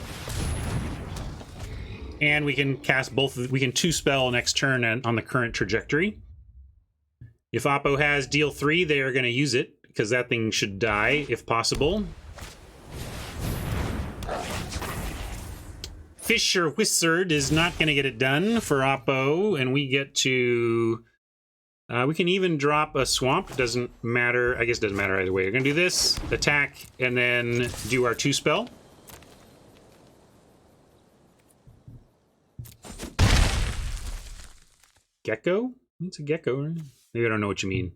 And we can cast both. We can 2-spell next turn on the current trajectory. If Oppo has deal 3, they are going to use it because that thing should die if possible. Fisher Wizard is not going to get it done for Oppo, and we get to... we can even drop a swamp. It doesn't matter. I guess it doesn't matter either way. We're going to do this, attack, and then do our 2-spell. Gecko? It's a gecko, right? Maybe I don't know what you mean.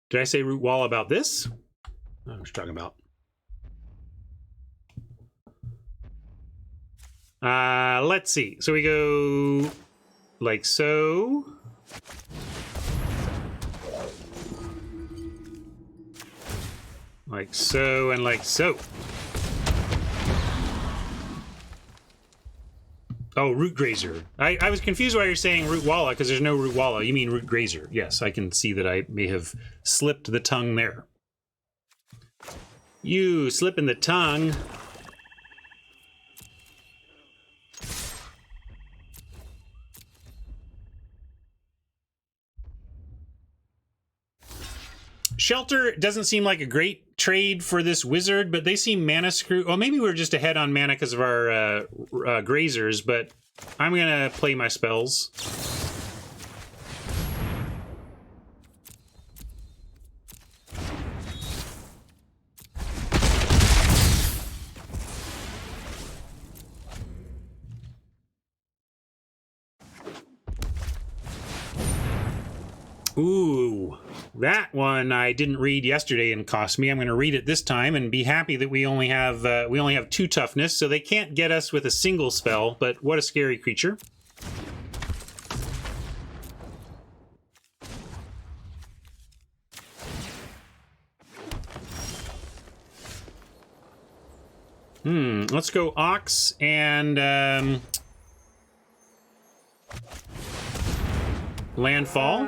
Did I say root wall about this? Oh, what you talking about? Let's see. So we go like so. Like so and like so. Oh, Root Grazer. I was confused why you're saying Root Walla, because there's no Root Walla. You mean Root Grazer. Yes, I can see that I may have slipped the tongue there. You slipping the tongue. Shelter doesn't seem like a great trade for this wizard, but they seem mana screw. Well, maybe we're just ahead on mana because of our grazers, but I'm going to play my spells. Ooh, that one I didn't read yesterday and cost me. I'm going to read it this time and be happy that we only have 2 toughness, so they can't get us with a single spell. But what a scary creature! Let's go Ox and Landfall.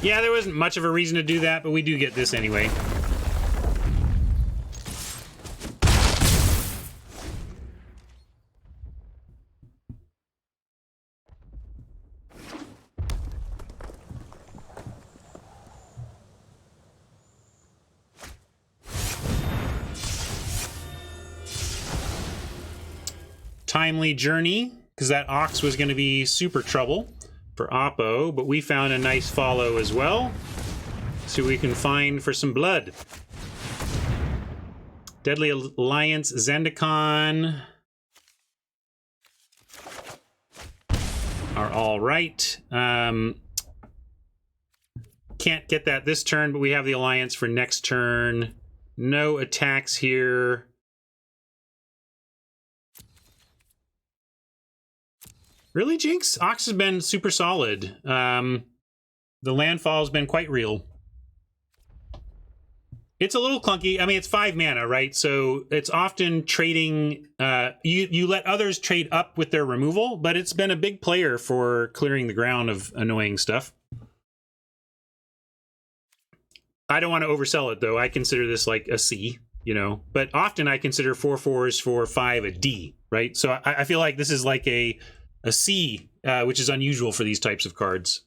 Yeah, there wasn't much of a reason to do that, but we do get this anyway. Timely Journey, because that Ox was going to be super trouble for Oppo, but we found a nice follow as well, so we can find for some blood. Deadly Alliance, Zendikar are all right. Can't get that this turn, but we have the Alliance for next turn. No attacks here. Really, Jinx? Ox has been super solid. The landfall has been quite real. It's a little clunky. I mean, it's 5 mana, right? So it's often trading... you let others trade up with their removal, but it's been a big player for clearing the ground of annoying stuff. I don't want to oversell it, though. I consider this like a C, you know? But often I consider 4/4s for 5 a D, right? So I feel like this is like a C, which is unusual for these types of cards.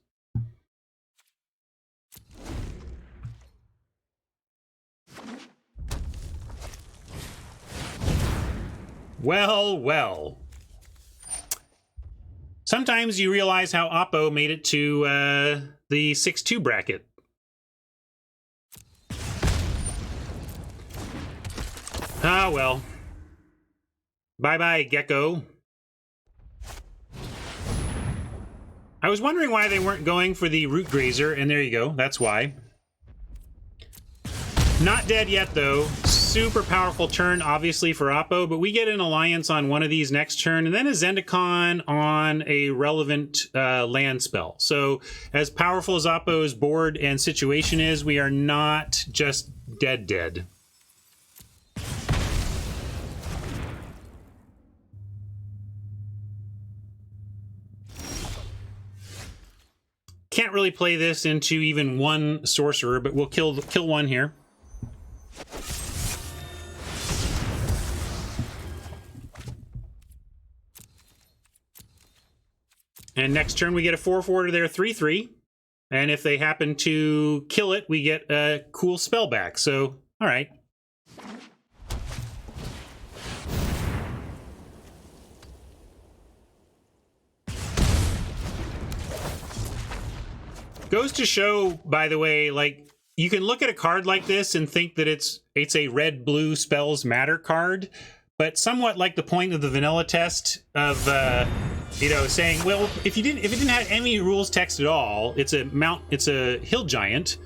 Well, well. Sometimes you realize how Oppo made it to the 6-2 bracket. Ah, well. Bye-bye, Gecko. I was wondering why they weren't going for the Root Grazer, and there you go. That's why. Not dead yet, though. Super powerful turn, obviously, for Oppo, but we get an Alliance on one of these next turn, and then a Zendikar on a relevant land spell. So, as powerful as Oppo's board and situation is, we are not just dead. Can't really play this into even one sorcerer, but we'll kill one here. And next turn we get a 4/4 to their 3/3. And if they happen to kill it, we get a cool spell back. So, all right. Goes to show, by the way, like, you can look at a card like this and think that it's a red-blue spells matter card, but somewhat like the point of the vanilla test of, you know, saying, well, if it didn't have any rules text at all, it's a hill giant,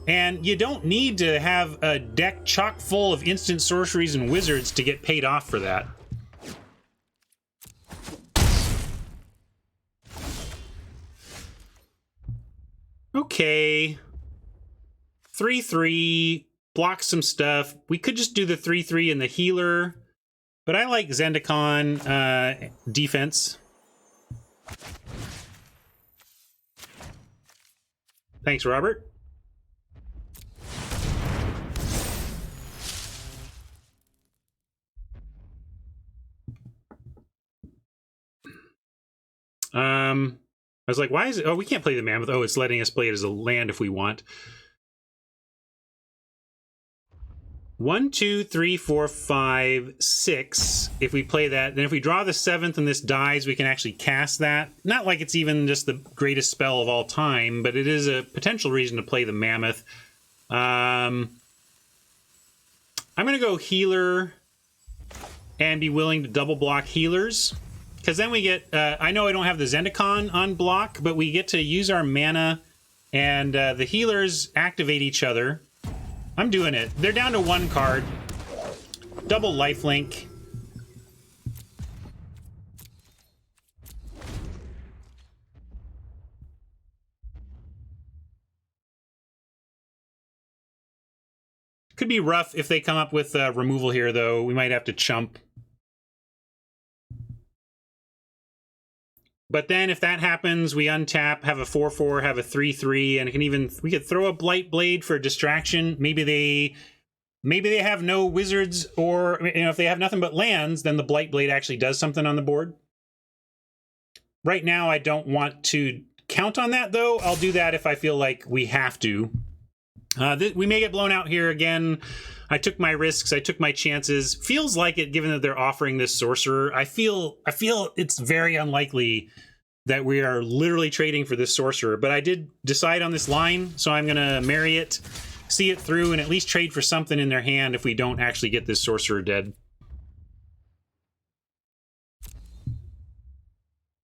and you don't need to have a deck chock full of instant sorceries and wizards to get paid off for that. Okay. 3/3, block some stuff. We could just do the 3/3 and the healer, but I like Zendikar defense. Thanks, Robert. I was like, why is it? Oh, we can't play the Mammoth. Oh, it's letting us play it as a land if we want. 1, 2, 3, 4, 5, 6. If we play that, then if we draw the 7th and this dies, we can actually cast that. Not like it's even just the greatest spell of all time, but it is a potential reason to play the Mammoth. I'm going to go healer and be willing to double block healers. Because then we get, I know I don't have the Zendikar on block, but we get to use our mana, and the healers activate each other. I'm doing it. They're down to 1 card. Double lifelink. Could be rough if they come up with removal here, though. We might have to chump. But then if that happens, we untap, have a 4/4, have a 3/3, and we could throw a Blight Blade for distraction. Maybe they have no wizards, or if they have nothing but lands, then the Blight Blade actually does something on the board. Right now, I don't want to count on that, though. I'll do that if I feel like we have to. We may get blown out here again. I took my risks. I took my chances. Feels like it, given that they're offering this sorcerer. I feel it's very unlikely that we are literally trading for this sorcerer. But I did decide on this line, so I'm going to marry it, see it through, and at least trade for something in their hand if we don't actually get this sorcerer dead.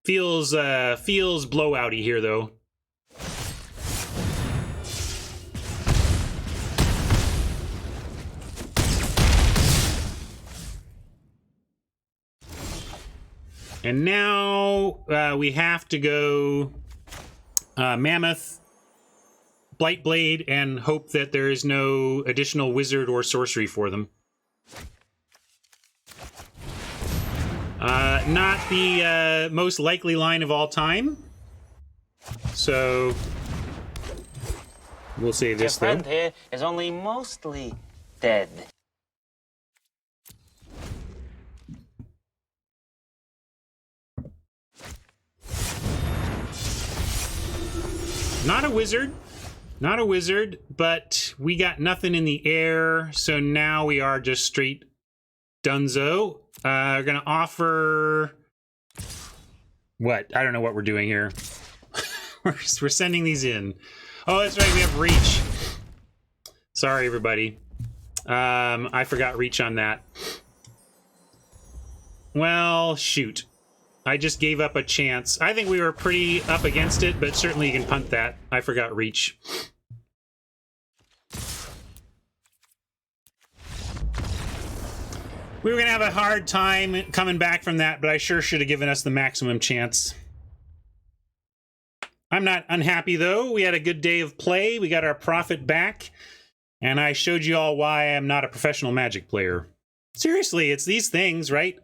Feels blowouty here, though. And now we have to go Mammoth, Blight Blade, and hope that there is no additional wizard or sorcery for them. Not the most likely line of all time. So we'll save this, though.
Your friend here is only mostly dead.
Not a wizard, but we got nothing in the air, so now we are just straight dunzo. We're gonna offer... What? I don't know what we're doing here. we're sending these in. Oh, that's right, we have reach. Sorry, everybody. I forgot reach on that. Well, shoot. I just gave up a chance. I think we were pretty up against it, but certainly you can punt that. I forgot reach. We were going to have a hard time coming back from that, but I sure should have given us the maximum chance. I'm not unhappy, though. We had a good day of play. We got our profit back, and I showed you all why I'm not a professional Magic player. Seriously, it's these things, right?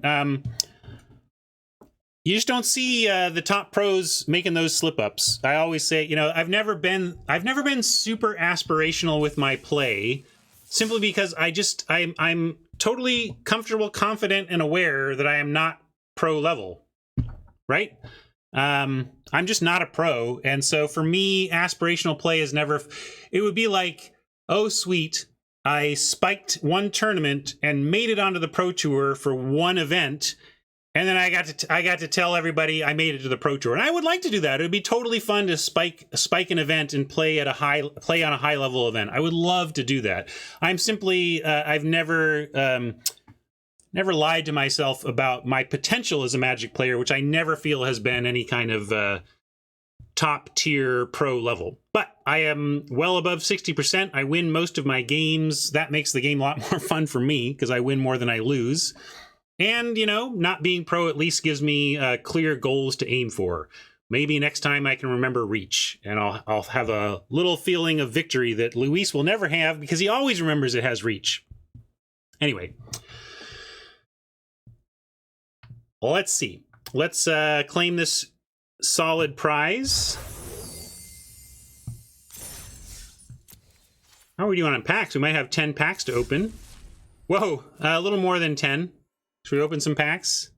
You just don't see the top pros making those slip-ups. I always say, I've never been super aspirational with my play, simply because I'm totally comfortable, confident, and aware that I am not pro level, right? I'm just not a pro, and so for me, aspirational play is never. It would be like, oh sweet, I spiked one tournament and made it onto the Pro Tour for one event. And then I got to tell everybody I made it to the Pro Tour, and I would like to do that. It would be totally fun to spike an event and play on a high level event. I would love to do that. I'm simply I've never lied to myself about my potential as a Magic player, which I never feel has been any kind of top tier pro level. But I am well above 60%. I win most of my games. That makes the game a lot more fun for me because I win more than I lose. And, not being pro at least gives me clear goals to aim for. Maybe next time I can remember reach, and I'll have a little feeling of victory that Luis will never have because he always remembers it has reach. Anyway. Well, let's see. Let's claim this solid prize. How are we doing on packs? We might have 10 packs to open. Whoa, a little more than 10. Should we open some packs?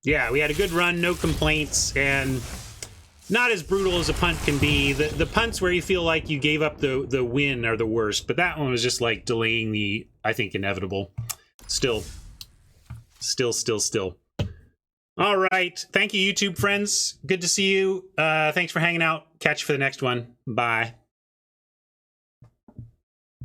Yeah, we had a good run, no complaints, and not as brutal as a punt can be. The punts where you feel like you gave up the win are the worst, but that one was just like delaying the, I think, inevitable. Still. All right. Thank you, YouTube friends. Good to see you. Thanks for hanging out. Catch you for the next one. Bye.